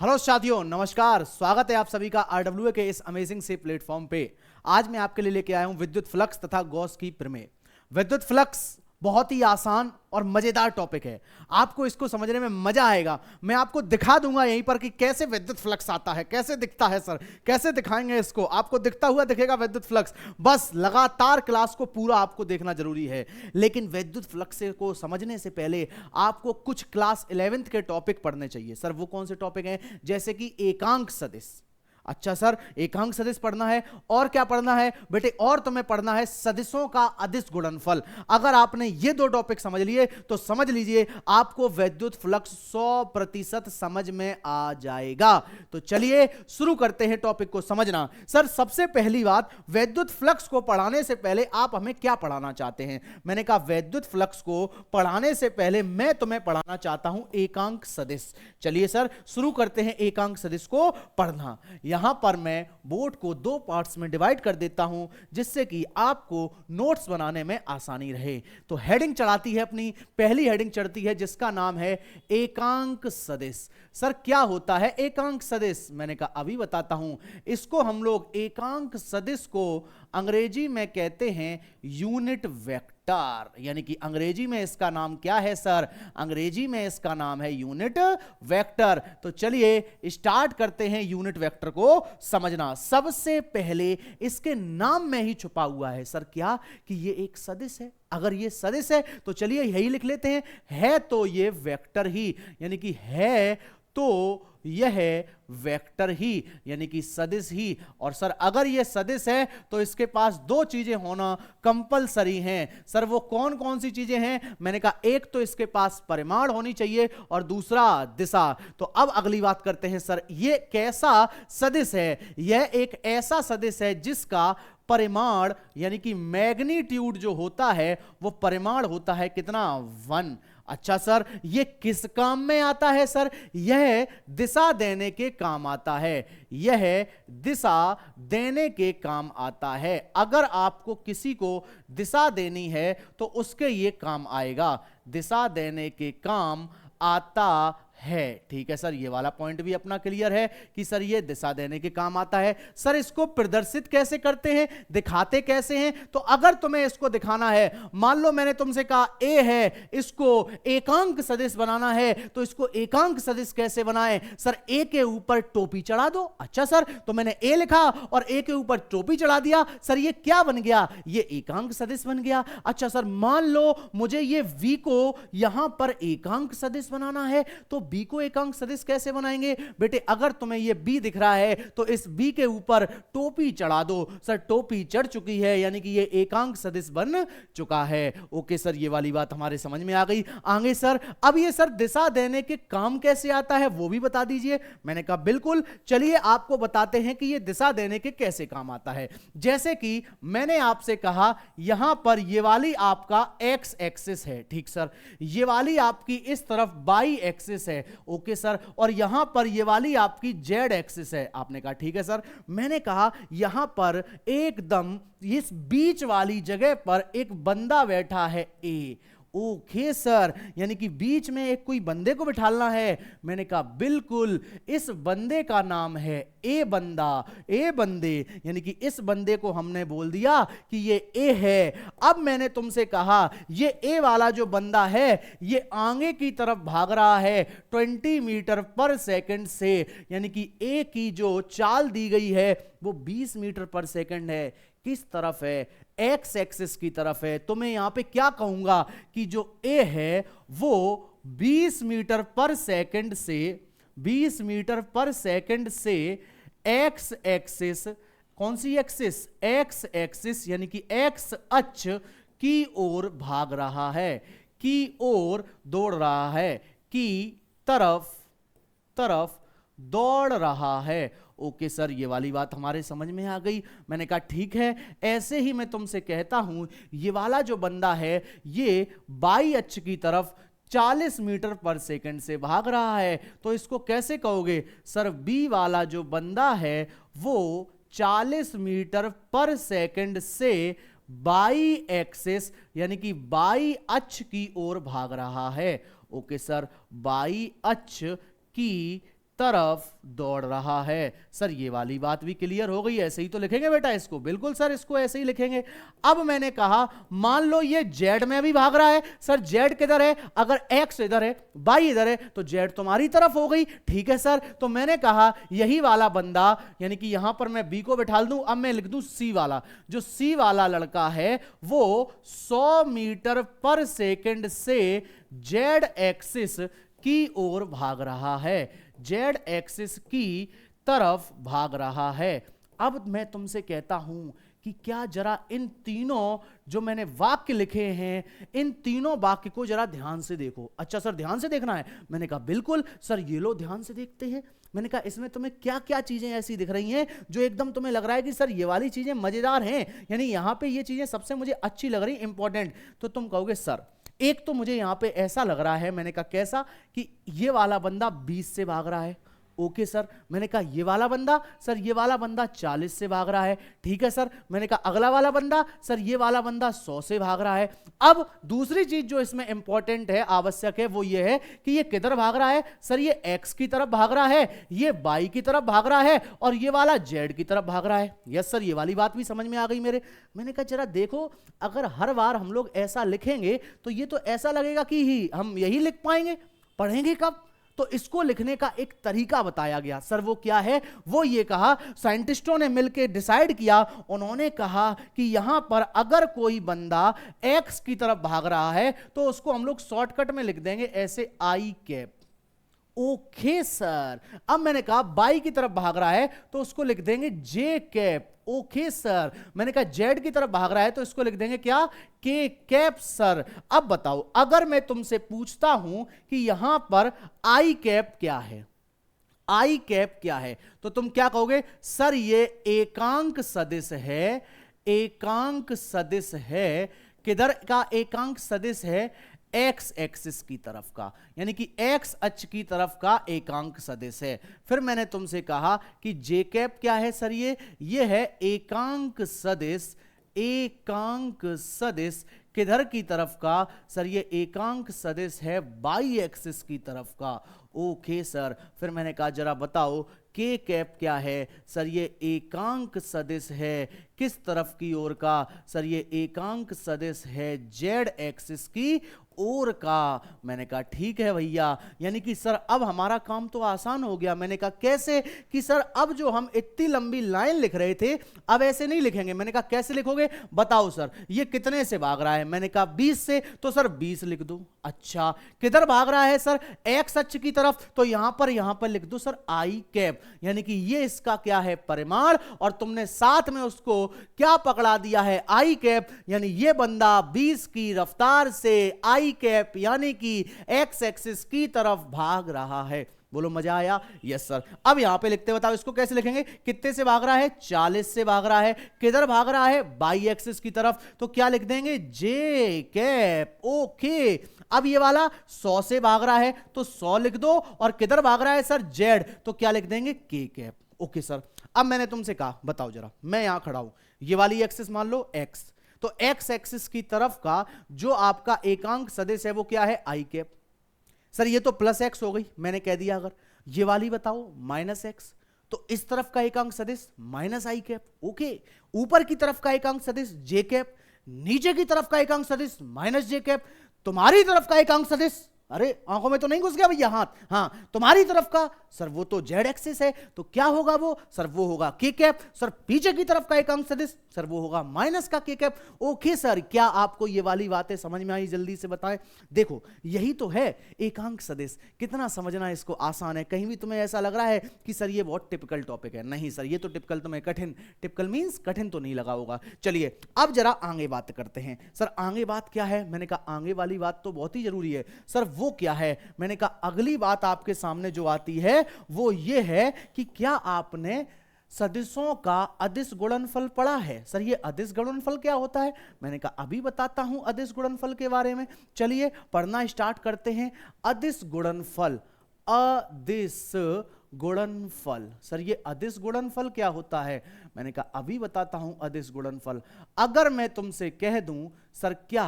Hello साथियों, नमस्कार। स्वागत है आप सभी का आरडब्ल्यूए के इस अमेजिंग से प्लेटफॉर्म पे। आज मैं आपके लिए लेके आया हूं विद्युत फ्लक्स तथा गॉस की प्रमेय। विद्युत फ्लक्स बहुत ही आसान और मजेदार टॉपिक है। आपको इसको समझने में मजा आएगा। मैं आपको दिखा दूंगा यहीं पर कि कैसे विद्युत फ्लक्स आता है, कैसे दिखता है। सर कैसे दिखाएंगे इसको? आपको दिखता हुआ दिखेगा विद्युत फ्लक्स। बस लगातार क्लास को पूरा आपको देखना जरूरी है। लेकिन विद्युत फ्लक्स को समझने से पहले आपको कुछ क्लास 11th के टॉपिक पढ़ने चाहिए। सर वो कौन से टॉपिक हैं? जैसे कि एकांक सदिश। अच्छा सर, एकांक सदिश पढ़ना है। और क्या पढ़ना है बेटे? और तुम्हें पढ़ना है सदिशों का अदिश गुणनफल। अगर आपने ये दो टॉपिक समझ लिए तो समझ लीजिए आपको विद्युत फ्लक्स 100% समझ में आ जाएगा। तो चलिए शुरू करते हैं टॉपिक को समझना। सर सबसे पहली बात, विद्युत फ्लक्स को पढ़ाने से पहले आप हमें क्या पढ़ाना चाहते हैं? मैंने कहा विद्युत फ्लक्स को पढ़ाने से पहले मैं तुम्हें पढ़ाना चाहता हूं एकांक सदिश। चलिए सर शुरू करते हैं एकांक सदिश को पढ़ना। यहां पर मैं बोर्ड को दो पार्ट्स में डिवाइड कर देता हूं जिससे कि आपको नोट्स बनाने में आसानी रहे। तो हेडिंग चढ़ाती है अपनी, पहली हेडिंग चढ़ती है जिसका नाम है एकांक सदिश। सर क्या होता है एकांक सदिश? मैंने कहा अभी बताता हूं। इसको हम लोग एकांक सदिश को अंग्रेजी में कहते हैं यूनिट वेक्टर, यानी कि अंग्रेजी में इसका नाम क्या है सर? अंग्रेजी में इसका नाम है यूनिट वेक्टर। तो चलिए स्टार्ट करते हैं यूनिट वेक्टर को समझना। सबसे पहले इसके नाम में ही छुपा हुआ है सर क्या? कि ये एक सदिश है। अगर ये सदिश है तो चलिए यही लिख लेते हैं, है तो ये वेक्टर ही, यानी कि है तो यह वेक्टर ही, यानी कि सदिश ही। और सर अगर यह सदिश है तो इसके पास दो चीजें होना कंपलसरी हैं। सर वो कौन कौन सी चीजें हैं? मैंने कहा एक तो इसके पास परिमाण होनी चाहिए और दूसरा दिशा। तो अब अगली बात करते हैं सर ये कैसा सदिश है? यह एक ऐसा सदिश है जिसका परिमाण यानी कि मैग्नीट्यूड जो होता है वो परिमाण होता है कितना? 1। अच्छा सर ये किस काम में आता है सर? यह दिशा देने के काम आता है। यह दिशा देने के काम आता है। अगर आपको किसी को दिशा देनी है तो उसके ये काम आएगा, दिशा देने के काम आता है। ठीक है सर, ये वाला पॉइंट भी अपना क्लियर है कि सर ये दिशा देने के काम आता है। सर इसको प्रदर्शित कैसे करते हैं, दिखाते कैसे हैं? तो अगर तुम्हें इसको दिखाना है, मान लो मैंने तुमसे कहा ए है, इसको एकांक सदिश बनाना है, तो इसको एकांक सदिश कैसे बनाएं? सर ए के ऊपर टोपी चढ़ा दो। अच्छा सर, तो मैंने ए लिखा और ए के ऊपर टोपी चढ़ा दिया। सर ये क्या बन गया? ये एकांक सदिश बन गया। अच्छा सर मान लो मुझे ये वी को यहां पर एकांक सदिश बनाना है, तो बी को एकांक सदिश कैसे बनाएंगे? बेटे अगर तुम्हें यह बी दिख रहा है तो इस बी के ऊपर टोपी चढ़ा दो। सर टोपी चढ़ चुकी है यानी कि यह एकांक सदिश बन चुका है। ओके सर, ये वाली बात हमारे समझ में आ गई। आगे सर, अब ये सर दिशा देने के काम कैसे आता है वो भी बता दीजिए। मैंने कहा बिल्कुल, चलिए आपको बताते हैं कि यह दिशा देने के कैसे काम आता है। जैसे कि मैंने आपसे कहा यहां पर यह वाली आपका एक्स एक्सिस है, ठीक सर, यह वाली आपकी इस तरफ वाई एक्सिस है। ओके सर, और यहां पर ये वाली आपकी जेड एक्सिस है। आपने कहा ठीक है सर। मैंने कहा यहां पर एकदम इस बीच वाली जगह पर एक बंदा बैठा है ए। ओके सर, यानी कि बीच में एक कोई बंदे को बिठालना है। मैंने कहा बिल्कुल, इस बंदे का नाम है ए बंदा, ए बंदे, यानी कि इस बंदे को हमने बोल दिया कि ये ए है। अब मैंने तुमसे कहा ये ए वाला जो बंदा है ये आगे की तरफ भाग रहा है 20 मीटर पर सेकंड से, यानी कि ए की जो चाल दी गई है वो 20 मीटर पर सेकंड है। किस तरफ है? एक्स एक्सिस की तरफ है। तो मैं यहां पे क्या कहूंगा कि जो ए है वो 20 मीटर पर सेकंड से 20 मीटर पर सेकंड से एक्स एक्सिस, कौन सी एक्सिस? एक्स एक्सिस, यानी कि एक्स अक्ष की ओर भाग रहा है, की ओर दौड़ रहा है, की तरफ दौड़ रहा है। ओके सर, ये वाली बात हमारे समझ में आ गई। मैंने कहा ठीक है, ऐसे ही मैं तुमसे कहता हूं ये वाला जो बंदा है ये बाई अक्ष की तरफ 40 मीटर पर सेकंड से भाग रहा है। तो इसको कैसे कहोगे? सर बी वाला जो बंदा है वो 40 मीटर पर सेकंड से बाई एक्सिस यानी कि बाई अक्ष की ओर भाग रहा है। ओके सर, बाई अक्ष की तरफ दौड़ रहा है। सर ये वाली बात भी क्लियर हो गई, ऐसे ही तो लिखेंगे बेटा इसको। बिल्कुल सर, इसको ऐसे ही लिखेंगे। अब मैंने कहा मान लो ये जेड में भी भाग रहा है। सर जेड किधर है? अगर एक्स इधर है, वाई इधर है, तो जेड तुम्हारी तरफ हो गई। ठीक है सर, तो मैंने कहा यही वाला बंदा, यानी कि यहां पर मैं बी को बिठा दूं, अब मैं लिख दूं सी वाला। जो सी वाला लड़का है वो 100 मीटर पर सेकंड से जेड एक्सिस की ओर भाग रहा है, जेड एक्सिस की तरफ भाग रहा है। अब मैं तुमसे कहता हूं कि क्या जरा इन तीनों जो मैंने वाक्य लिखे हैं, इन तीनों वाक्य को जरा ध्यान से देखो। अच्छा सर ध्यान से देखना है? मैंने कहा बिल्कुल सर, ये लो ध्यान से देखते हैं। मैंने कहा इसमें तुम्हें क्या क्या चीजें ऐसी दिख रही हैं जो एकदम तुम्हें लग रहा है कि सर ये वाली चीजें मजेदार हैं, यानी यहां पे ये चीजें सबसे मुझे अच्छी लग रही, इंपॉर्टेंट। तो तुम कहोगे सर एक तो मुझे यहां पे ऐसा लग रहा है, मैंने कहा कैसा, कि ये वाला बंदा 20 से भाग रहा है। Okay sir. मैंने कहा ये वाला बंदा, सर ये वाला बंदा 40 से भाग रहा है। ठीक है सर। मैंने कहा अगला वाला बंदा, सर ये वाला बंदा 100 से भाग रहा है। अब दूसरी चीज जो इसमें इंपॉर्टेंट है, आवश्यक है, वो ये है कि ये किधर भाग रहा है? सर ये एक्स की तरफ भाग रहा है, ये वाई की तरफ भाग रहा है, और ये वाला जेड की तरफ भाग रहा है। यस सर, ये वाली बात भी समझ में आ गई मेरे। मैंने कहा जरा देखो, अगर हर बार हम लोग ऐसा लिखेंगे तो ये तो ऐसा लगेगा कि हम यही लिख पाएंगे, पढ़ेंगे कब? तो इसको लिखने का एक तरीका बताया गया। सर वो क्या है? वो ये कहा, साइंटिस्टों ने मिलकर डिसाइड किया, उन्होंने कहा कि यहां पर अगर कोई बंदा एक्स की तरफ भाग रहा है तो उसको हम लोग शॉर्टकट में लिख देंगे ऐसे, आई कैप। Okay sir. अब मैंने कहा बाई की तरफ भाग रहा है तो उसको लिख देंगे जे कैप। Okay sir. मैंने कहा जेड की तरफ भाग रहा है तो इसको लिख देंगे क्या? के कैप सर। अब बताओ, अगर मैं तुमसे पूछता हूं कि यहां पर आई कैप क्या है, आई कैप क्या है, तो तुम क्या कहोगे? सर ये एकांक सदिश है, एकांक सदिश है। किधर का एकांक सदिश है? एक्स एक्सिस की तरफ का, यानी कि एक्स अक्ष की तरफ का एकांक सदिश है। फिर मैंने तुमसे कहा कि जे कैप क्या है? सर ये है एकांक सदिश, एकांक सदिश किधर की तरफ का? सर ये एकांक सदिश है बाई एक्सिस की तरफ का। Okay sir. फिर मैंने कहा जरा बताओ के कैप क्या है? सर ये एकांक सदिश है किस तरफ की ओर का? सर ये एकांक सदिश है जेड एक्सिस की ओर का। मैंने कहा ठीक है भैया, यानी कि सर अब हमारा काम तो आसान हो गया। मैंने कहा कैसे? कि सर अब जो हम इतनी लंबी लाइन लिख रहे थे अब ऐसे नहीं लिखेंगे। मैंने कहा कैसे लिखोगे? बताओ सर। ये कितने से भाग रहा है? मैंने कहा 20 से, तो सर 20 लिख दो। अच्छा, किधर भाग रहा है? सर एक्स अक्ष की तरफ, तो यहां पर लिख दो सर आई कैप, यानी कि ये इसका क्या है? परिमाण। और तुमने साथ में उसको क्या पकड़ा दिया है? आई कैप, यानी ये बंदा 20 की रफ्तार से आई कैप यानी कि एक्स एक्सिस की तरफ भाग रहा है। बोलो मजा आया? Yes sir. अब यहां पे लिखते बताओ इसको कैसे लिखेंगे? कितने से भाग रहा है? 40 से भाग रहा है। किधर भाग रहा है? बाई एक्सिस की तरफ, तो क्या लिख देंगे? जे कैप। ओके। अब ये वाला 100 से भाग रहा है तो 100 लिख दो, और किधर भाग रहा है? सर जेड, तो क्या लिख देंगे? के कैप। Okay sir. अब मैंने तुमसे कहा बताओ जरा, मैं यहां खड़ा हूं, ये वाली एक्सिस मान लो एक्स, तो एक्स एक्सिस की तरफ का जो आपका एकांक सदिश है वो क्या है? आई कैप। सर ये तो प्लस एक्स हो गई, मैंने कह दिया। अगर ये वाली बताओ माइनस एक्स, तो इस तरफ का एकांक सदिश माइनस आई कैप। ओके। ऊपर की तरफ का एकांक सदिश जे कैप, नीचे की तरफ का एकांक सदिश माइनस जे कैप, तुम्हारी तरफ का एकांक सदिश, अरे आंखों में तो नहीं घुस गया भैया हाथ? हाँ, तुम्हारी तरफ का सर वो तो जेड एक्सिस है, तो क्या होगा वो? सर वो होगा के कैप। सर पीछे की तरफ का एकांक सदिश, सर वो होगा माइनस का के कैप। ओके सर, क्या आपको ये वाली बातें समझ में आई? जल्दी से बताएं। देखो यही तो है एकांक सदिश, कितना समझना इसको आसान है। कहीं भी तुम्हें ऐसा लग रहा है कि सर ये बहुत टिपिकल टॉपिक है, नहीं सर, ये तो टिपिकल तुम्हें कठिन, टिपिकल मींस कठिन तो नहीं लगा होगा। चलिए अब जरा आगे बात करते हैं। सर आगे बात क्या है? मैंने कहा आगे वाली बात तो बहुत ही जरूरी है। सर वो क्या है? मैंने कहा अगली बात आपके सामने जो आती है वो ये है कि क्या आपने सदिशों का अदिश गुणनफल पढ़ा है? सर ये अदिश गुणनफल क्या होता है? मैंने कहा अभी बताता हूं अदिश गुणनफल के बारे में। चलिए पढ़ना स्टार्ट करते हैं। अदिश गुणनफल, अदिश गुणनफल। सर ये अदिश गुणनफल क्या होता है? मैंने कहा अभी बताता हूं अदिश गुणनफल। अगर मैं तुमसे कह दूं सर क्या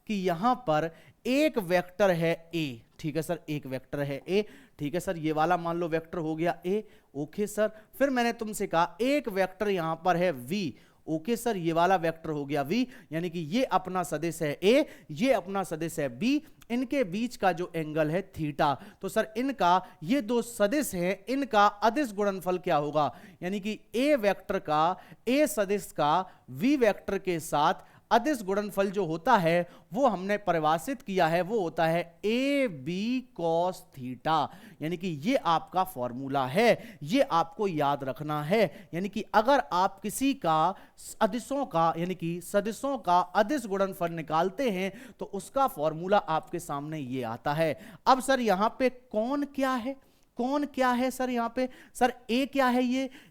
कि यहां पर एक वेक्टर है ए, ठीक है सर, एक वेक्टर है ए, ठीक है सर, ये वाला मान लो वेक्टर हो गया ए, ओके सर। फिर मैंने तुमसे कहा एक वेक्टर यहां पर है वी, ओके सर, ये वाला वेक्टर हो गया v, यानी कि ये अपना सदिश है a, ये अपना सदिश है b, इनके बीच का जो एंगल है थीटा। तो सर इनका, ये दो सदिश हैं, इनका अदिश गुणनफल क्या होगा, यानी कि a वेक्टर का, a सदिश का v वेक्टर के साथ अदिश गुणनफल जो होता है वो हमने परिभाषित किया है, वो होता है ए बी कॉस थीटा, यानी कि ये आपका फॉर्मूला है, ये आपको याद रखना है। यानी कि अगर आप किसी का अदिशों का, यानी कि सदिशों का अदिश गुणनफल निकालते हैं तो उसका फॉर्मूला आपके सामने ये आता है। अब सर यहां पे कौन क्या है, कौन क्या है सर, यहां पे सर ए क्या है,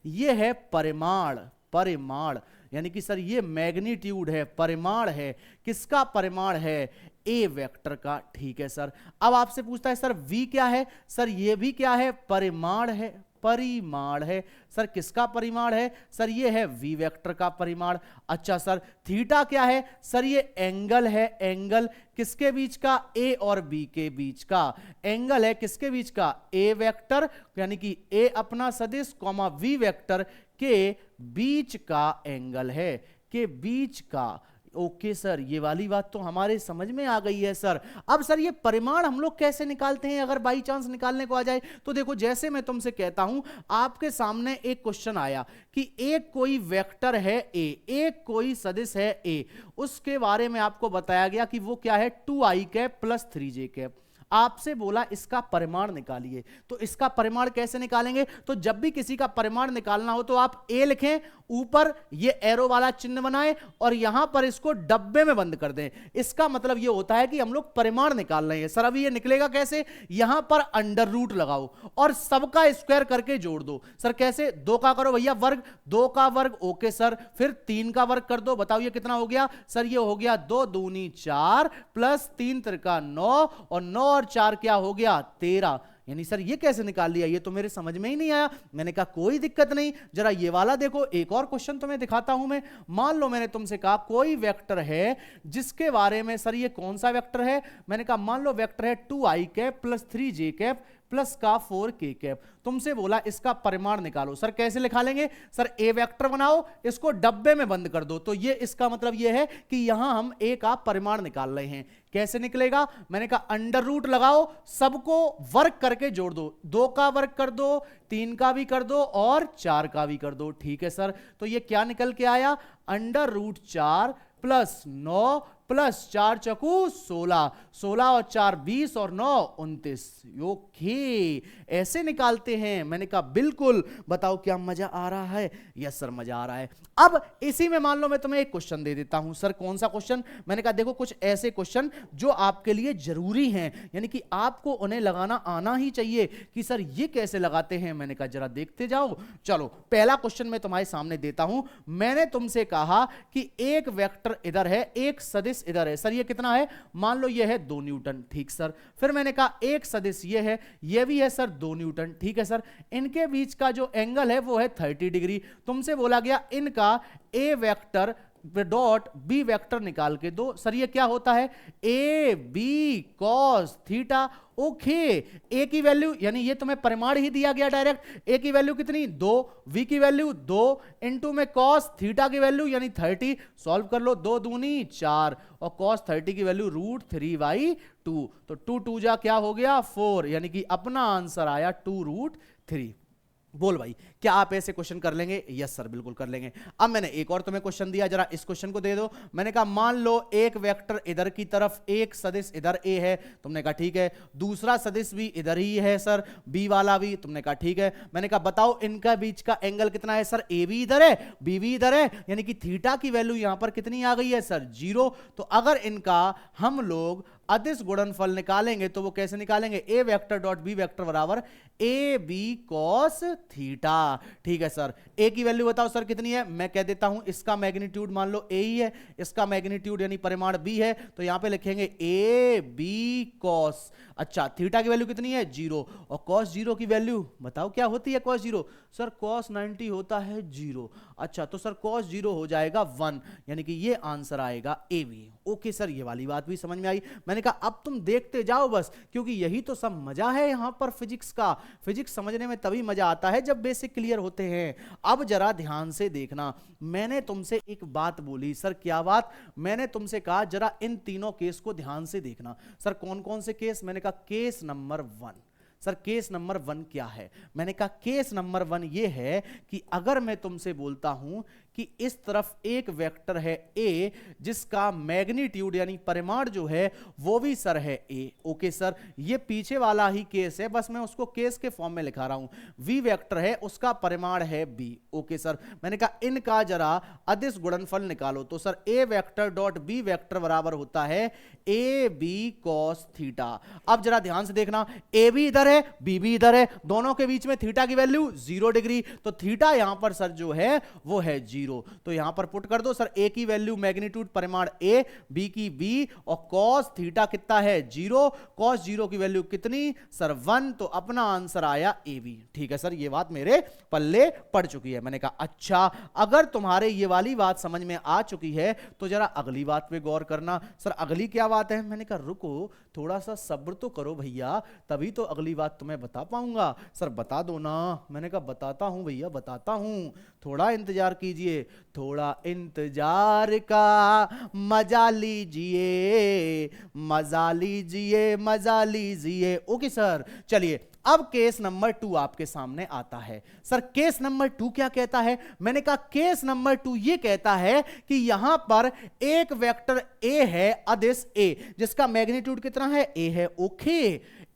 ये है परिमाण, परिमाण, यानी कि सर ये मैग्नीट्यूड है, परिमाण है, किसका परिमाण है, ए वेक्टर का, ठीक है सर। अब आपसे पूछता है सर v क्या है, सर ये भी क्या है, परिमाण है, परिमाण है सर, किसका परिमाण है, सर ये है v वेक्टर का परिमाण। अच्छा सर थीटा क्या है, सर ये एंगल है, एंगल किसके बीच का, a और b के बीच का एंगल है, किसके बीच का, a वेक्टर, यानी कि a अपना सदिश कॉमा v वेक्टर के बीच का एंगल है, के बीच का। ओके सर, ये वाली बात तो हमारे समझ में आ गई है सर। अब सर ये परिमाण हम लोग कैसे निकालते हैं, अगर बाई चांस निकालने को आ जाए तो देखो, जैसे मैं तुमसे कहता हूं, आपके सामने एक क्वेश्चन आया कि एक कोई वेक्टर है ए, एक कोई सदिश है ए, उसके बारे में आपको बताया गया कि वो क्या है, 2i cap plus 3j cap. आपसे बोला इसका परिमाण निकालिए, तो इसका परिमाण कैसे निकालेंगे, तो जब भी किसी का परिमाण निकालना हो तो आप ए लिखें, ऊपर ये एरो वाला चिन्ह बनाएं और यहां पर इसको डब्बे में बंद कर दें। इसका मतलब ये होता है कि हम लोग परिमाण निकाल रहे हैं। सर अभी ये निकलेगा कैसे, यहां पर अंडर रूट लगाओ और सबका स्क्वायर करके जोड़ दो। सर कैसे, 2 का करो भैया वर्ग, 2 का वर्ग, ओके सर, फिर 3 का वर्ग कर दो, बताओ ये कितना हो गया, सर ये हो गया 2 दूनी 4 प्लस 3 त्रिका 9 और 9 और 4 क्या हो गया 13। यानी सर ये कैसे निकाल लिया, ये तो मेरे समझ में ही नहीं आया। मैंने कहा कोई दिक्कत नहीं, जरा ये वाला देखो, एक और क्वेश्चन तुम्हें दिखाता हूं मैं। मान लो मैंने तुमसे कहा कोई वेक्टर है जिसके बारे में, सर ये कौन सा वेक्टर है, मैंने कहा मान लो वेक्टर है 2i cap plus 3j cap plus का 4k कैप। तुमसे बोला इसका परिमाण निकालो। सर कैसे निकालेंगे लेंगे, सर ए वेक्टर बनाओ, इसको डब्बे में बंद कर दो, तो ये इसका मतलब ये है कि यहां हम ए का परिमाण निकाल रहे हैं। कैसे निकलेगा, मैंने कहा अंडर रूट लगाओ, सबको वर्ग करके जोड़ दो, 2 का वर्ग कर दो, 3 का भी कर दो और 4 का भी कर दो, ठीक है सर। तो ये क्या निकल के आया, अंडर रूट 4 प्लस 9 प्लस 4 चकू 16, 16 और 4 20 और 9 29। ओके, ऐसे निकालते हैं। मैंने कहा बिल्कुल, बताओ क्या मजा आ रहा है, यस सर मजा आ रहा है। अब इसी में मान लो मैं तुम्हें एक क्वेश्चन दे देता हूं। सर कौन सा क्वेश्चन, मैंने कहा देखो कुछ ऐसे क्वेश्चन जो आपके लिए जरूरी हैं, यानी कि आपको उन्हें लगाना आना ही चाहिए कि सर ये कैसे लगाते हैं। मैंने कहा जरा देखते जाओ। चलो पहला क्वेश्चन मैं तुम्हारे सामने देता हूं। मैंने तुमसे कहा कि एक वेक्टर इधर है, एक सदिश इधर है, सर ये कितना है, मान लो ये है 2 न्यूटन, ठीक सर। फिर मैंने कहा एक सदिश ये है, ये भी है सर 2 न्यूटन, ठीक है सर। इनके बीच का जो एंगल है वो है 30 डिग्री। तुमसे बोला गया इनका A vector dot B vector निकाल के दो। सर ये क्या होता है, A B cos theta. Okay, A की वैल्यू, यानी ये तुम्हें परिमाण ही दिया गया डायरेक्ट, ए की वैल्यू कितनी 2, वी की वैल्यू 2 इंटू में कॉस थीटा की वैल्यू यानी 30, सॉल्व कर लो, 2 दूनी 4 और कॉस 30 की वैल्यू √3/2, तो 2 2 जा क्या हो गया 4, यानी कि अपना आंसर आया 2√3। बोल भाई क्या आप ऐसे क्वेश्चन कर लेंगे, यस सर बिल्कुल कर लेंगे। अब मैंने एक और तुम्हें क्वेश्चन दिया, जरा इस क्वेश्चन को दे दो। मैंने कहा मान लो एक वेक्टर इधर की तरफ, एक सदिश इधर ए है, तुमने कहा ठीक है, दूसरा सदिश भी इधर ही है सर, बी वाला भी, तुमने कहा ठीक है। मैंने कहा बताओ इनका बीच का एंगल कितना है, सर ए भी इधर है, बी भी इधर है, यानी कि थीटा की वैल्यू यहां पर कितनी आ गई है सर 0। तो अगर इनका हम लोग अदिश गुणनफल निकालेंगे तो वो कैसे निकालेंगे, ए वेक्टर डॉट बी वेक्टर बराबर ए बी कॉस थीटा। ठीक है सर, ए की वैल्यू बताओ सर कितनी है, मैं कह देता हूं इसका मैग्नीट्यूड मान लो ए ही है, इसका मैग्नीट्यूड यानी परिमाण बी है, तो यहां पे लिखेंगे ए बी कॉस, अच्छा थीटा की वैल्यू कितनी है 0, और कॉस 0 की वैल्यू बताओ क्या होती है कॉस 0, सर कॉस 90 होता है 0, अच्छा तो सर कॉस 0 हो जाएगा 1, यानी कि ये आंसर आएगा ए बी। ओके सर, ये वाली बात भी समझ में आई। मैंने कहा अब तुम देखते जाओ बस, क्योंकि यही तो सब मजा है यहां पर फिजिक्स का। फिजिक्स समझने में तभी मजा आता है जब बेसिक क्लियर होते हैं। अब जरा ध्यान से देखना, मैंने तुमसे एक बात बोली, सर क्या बात, मैंने तुमसे कहा जरा इन तीनों केस को ध्यान से देखना। सर कौन कौन से केस, मैंने कहा case number 1। Sir case number 1 क्या है, मैंने कहा केस नंबर 1 ये है कि अगर मैं तुमसे बोलता हूं कि इस तरफ एक वेक्टर है ए जिसका मैग्नीट्यूड यानी परिमाण जो है वो भी सर है ए। ओके सर, ये पीछे वाला ही केस है, बस मैं उसको केस के फॉर्म में लिखा रहा हूं। वी वेक्टर है, उसका परिमाण है बी। ओके सर, मैंने कहा इनका जरा अदिश गुणनफल निकालो, तो सर ए वेक्टर डॉट बी वेक्टर बराबर होता है ए बी कॉस थीटा। अब जरा ध्यान से देखना, ए भी इधर है बी भी इधर है, दोनों के बीच में थीटा की वैल्यू 0 डिग्री, तो थीटा यहां पर सर जो है वो है 0, तो यहां पर पुट कर दो सर, ए की वैल्यू मैग्नीट्यूड परिमाण ए, बी की बी, और कॉस थीटा कितना है 0, कॉस 0 की वैल्यू कितनी सर 1, तो अपना आंसर आया ए बी। ठीक है सर, ये बात मेरे पल्ले पड़ चुकी है। मैंने कहा अच्छा, अगर तुम्हारे ये वाली बात समझ में आ चुकी है तो जरा अगली बात पे गौर करना। सर अगली क्या बात है, मैंने कहा रुको थोड़ा सा सब्र तो करो भैया, तभी तो अगली बात तुम्हें बता पाऊंगा। सर बता दो ना, मैंने कहा बताता हूं भैया बताता हूं, थोड़ा इंतजार कीजिए, थोड़ा इंतजार का मजा लीजिए, मजा लीजिए, मजा लीजिए। ओके सर, चलिए अब केस नंबर 2 आपके सामने आता है। सर केस नंबर 2 क्या कहता है, मैंने कहा केस नंबर 2 ये कहता है कि यहां पर एक वेक्टर ए है अदिश ए जिसका मैग्नीट्यूड कितना है ए है। ओके,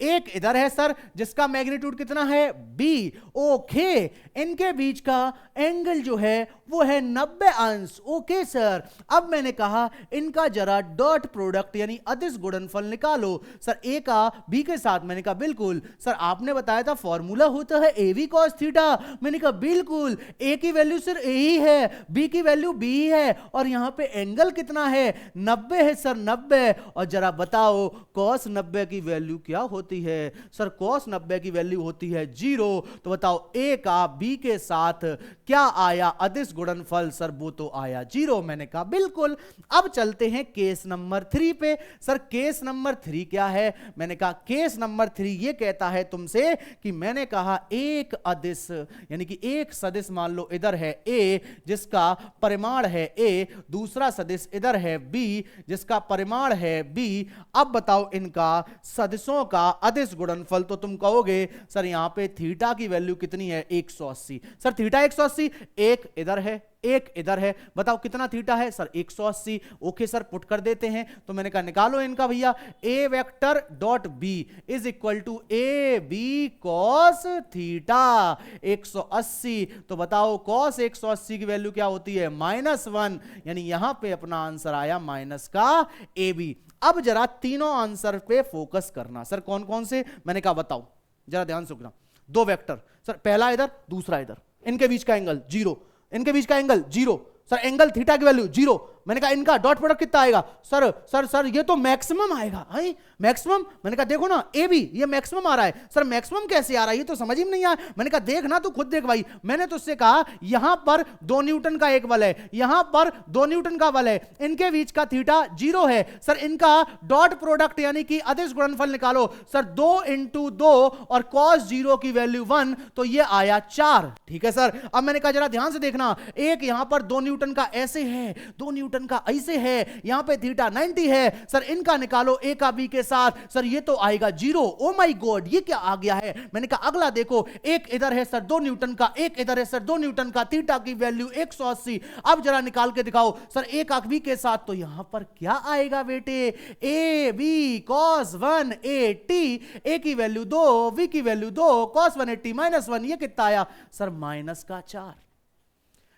एक इधर है सर जिसका मैग्नीट्यूड कितना है बी। ओके, इनके बीच का एंगल जो है वो है 90 अंश। ओके सर, अब मैंने कहा इनका जरा डॉट प्रोडक्ट यानी अदिश गुणनफल निकालो। सर ए का बी के साथ, मैंने कहा बिल्कुल। सर आपने बताया था फॉर्मूला होता है ए वी कॉस थीटा, मैंने कहा बिल्कुल, ए की वैल्यू सिर्फ ए ही है, बी की वैल्यू बी ही है, और यहां पे एंगल कितना है 90 है सर 90। और जरा बताओ कॉस 90 की वैल्यू क्या होती है, सर कॉस 90 की वैल्यू होती है 0, तो बताओ ए का बी के साथ क्या आया अदिश गुणनफल, सर वो तो आया 0। मैंने कहा बिल्कुल। अब चलते हैं केस नंबर 3 पे। सर केस नंबर 3 क्या है, मैंने कहा केस नंबर 3 ये कहता है तुमसे कि मैंने कहा एक अदिश यानी कि एक सदिश मान लो इधर है ए जिसका परिमाण है ए, दूसरा सदिश इधर है बी जिसका परिमाण है बी। अब बताओ इनका सदिशों का अदिश गुणनफल, तो तुम कहोगे सर यहां पे थीटा की वैल्यू कितनी है 180। सर थीटा 180, एक इधर है एक इधर है, बताओ कितना थीटा है सर 180। ओके सर, पुट कर देते हैं, तो मैंने कहा निकालो इनका भैया, A vector dot B is equal to A B cos theta 180, तो बताओ कॉस 180 की वैल्यू क्या होती है -1, यानी यहां पे अपना आंसर आया माइनस का ए बी। अब जरा तीनों आंसर पे फोकस करना। सर कौन कौन से, मैंने कहा बताओ जरा ध्यान से सुनना। दो वेक्टर सर, पहला इधर दूसरा इधर, इनके बीच का एंगल 0, इनके बीच का एंगल 0, सर एंगल थीटा की वैल्यू 0। मैंने कहा इनका डॉट प्रोडक्ट कितना आएगा, सर सर सर ये तो मैक्सिमम आएगा। हां मैक्सिमम, मैंने कहा देखो ना ए बी ये मैक्सिमम आ रहा है। सर मैक्सिमम कैसे आ रहा है, ये तो समझ ही नहीं आया। मैंने कहा देख ना, तू खुद देख भाई, मैंने तो उससे कहा यहां पर 2 न्यूटन का एक बल है, यहां पर 2 न्यूटन का बल है, इनके बीच का थीटा 0 है। सर इनका डॉट प्रोडक्ट यानी कि अदिश गुणनफल निकालो। सर 2 × 2 और cos 0 की वैल्यू 1, तो ये आया 4। ठीक है सर, अब मैंने कहा जरा ध्यान से देखना, एक यहां पर 2 न्यूटन का ऐसे है, 2 न्यूटन का ऐसे है, यहां पे थीटा 90 है। सर इनका निकालो ए का बी के साथ, सर ये तो आएगा 0। ओ माय गॉड, ये क्या आ गया है। मैंने कहा अगला देखो, एक इधर है सर 2 न्यूटन का, एक इधर है सर 2 न्यूटन का, थीटा की वैल्यू 180। अब जरा निकाल के दिखाओ सर ए का बी के साथ, तो यहां पर क्या आएगा बेटे, ए बी cos 180, ए की वैल्यू 2, बी की वैल्यू 2, cos 180 -1, ये कितना आया सर माइनस का 4।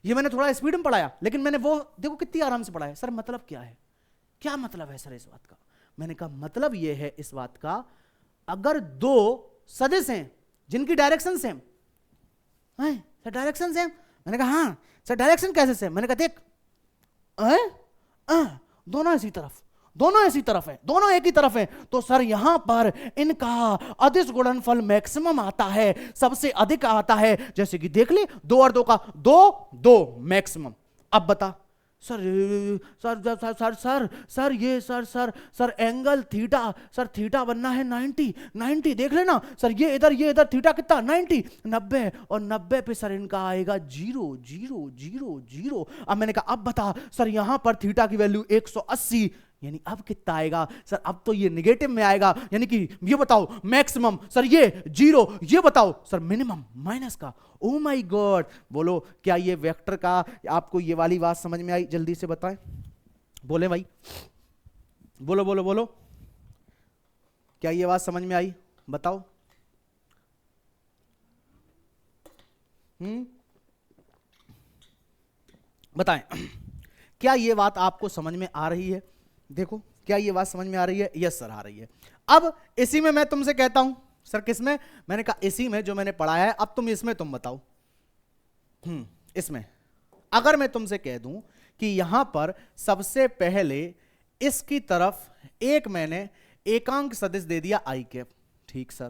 ये मैंने थोड़ा स्पीड में पढ़ाया, लेकिन मैंने वो देखो कितनी आराम से पढ़ाया। सर मतलब क्या है, क्या मतलब है सर इस बात का, मैंने कहा मतलब यह है इस बात का, अगर दो सदिश हैं जिनकी डायरेक्शन सेम है, सर डायरेक्शन सेम, मैंने कहा हाँ सर डायरेक्शन कैसे सेम, मैंने कहा देख दोनों इसी तरफ, दोनों ऐसी तरफ है, दोनों एक ही तरफ है, तो सर यहां पर इनका अदिश गुणनफल मैक्सिमम आता है, सबसे अधिक आता है। जैसे कि देख ले 2 और 2 का 2 2 मैक्सिमम। अब बता sir sir sir sir sir sir ये sir sir sir angle theta, sir theta बनना है 90 90, देख लेना सर ये इधर थीटा कितना 90 90, और 90 पे सर इनका आएगा 0 0 0 0। अब मैंने कहा अब बता सर यहां पर थीटा की वैल्यू 180, यानी अब कितना आएगा सर, अब तो ये निगेटिव में आएगा, यानी कि ये बताओ मैक्सिमम, सर ये 0, ये बताओ सर मिनिमम माइनस का। ओ माय गॉड, बोलो क्या ये वेक्टर का आपको ये वाली बात समझ में आई? जल्दी से बताएं, बोले भाई, बोलो बोलो बोलो, क्या ये बात समझ में आई? बताओ। बताएं क्या ये बात आपको समझ में आ रही है? देखो क्या ये बात समझ में आ रही है? यस सर आ रही है। अब इसी में मैं तुमसे कहता हूं सर किसमें, मैंने कहा इसी में जो मैंने पढ़ाया है, अब तुम इसमें तुम बताओ। इसमें अगर मैं तुमसे कह दूं कि यहां पर सबसे पहले इसकी तरफ एक मैंने एकांक सदिश दे दिया आई कैप, ठीक सर,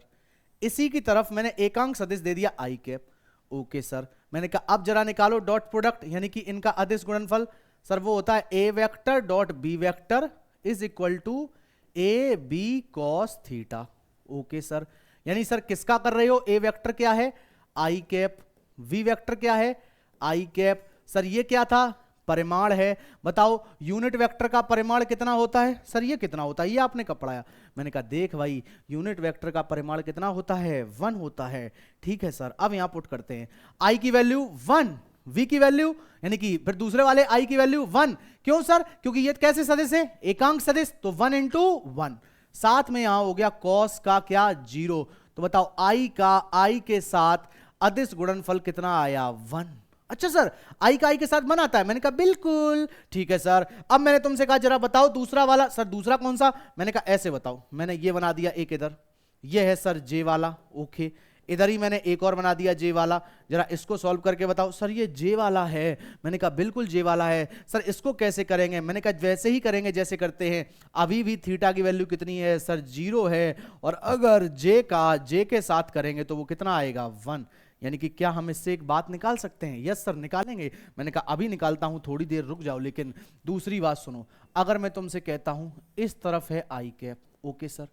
इसी की तरफ मैंने एकांक सदिश दे दिया आई कैप, ओके सर। मैंने कहा अब जरा निकालो डॉट प्रोडक्ट, यानी कि इनका अदिश गुणनफल, सर वो होता है A vector dot B vector is equal to A B cos theta, okay sir. यानी सर किसका कर रहे हो? ए वेक्टर क्या है? आई कैप। वी वेक्टर क्या है? आई कैप। सर ये क्या था? परिमाण है। बताओ यूनिट वेक्टर का परिमाण कितना होता है? सर ये कितना होता है? ये आपने कब पढ़ाया? मैंने कहा देख भाई यूनिट वेक्टर का परिमाण कितना होता है? 1 होता है, ठीक है सर। अब यहां पुट करते हैं आई की वैल्यू 1, v की वैल्यू यानी कि फिर दूसरे वाले i की वैल्यू 1, क्यों सर? क्योंकि ये कैसे सदिश है? एकांक सदिश, तो 1 इंटू 1, साथ में यहां हो गया cos का क्या 0। तो बताओ i के साथ अदिश गुणनफल कितना आया? 1। अच्छा सर i का i के साथ 1 आता है? मैंने कहा बिल्कुल ठीक है सर। अब मैंने तुमसे कहा जरा बताओ दूसरा वाला। सर दूसरा कौन सा? मैंने कहा ऐसे बताओ, मैंने ये बना दिया एक इधर, ये है सर j वाला, ओके। इधर ही मैंने एक और बना दिया जे वाला, जरा इसको सॉल्व करके बताओ। सर ये जे वाला है। मैंने कहा बिल्कुल जे वाला है। सर इसको कैसे करेंगे? मैंने कहा वैसे ही करेंगे जैसे करते हैं। अभी भी थीटा की वैल्यू कितनी है? सर 0 है, और अगर जे के साथ करेंगे तो वो कितना आएगा? 1। यानी कि क्या हम इससे एक बात निकाल सकते हैं? यस सर निकालेंगे। मैंने कहा अभी निकालता हूं, थोड़ी देर रुक जाओ, लेकिन दूसरी बात सुनो। अगर मैं तुमसे कहता हूं इस तरफ है आई कैप, ओके सर,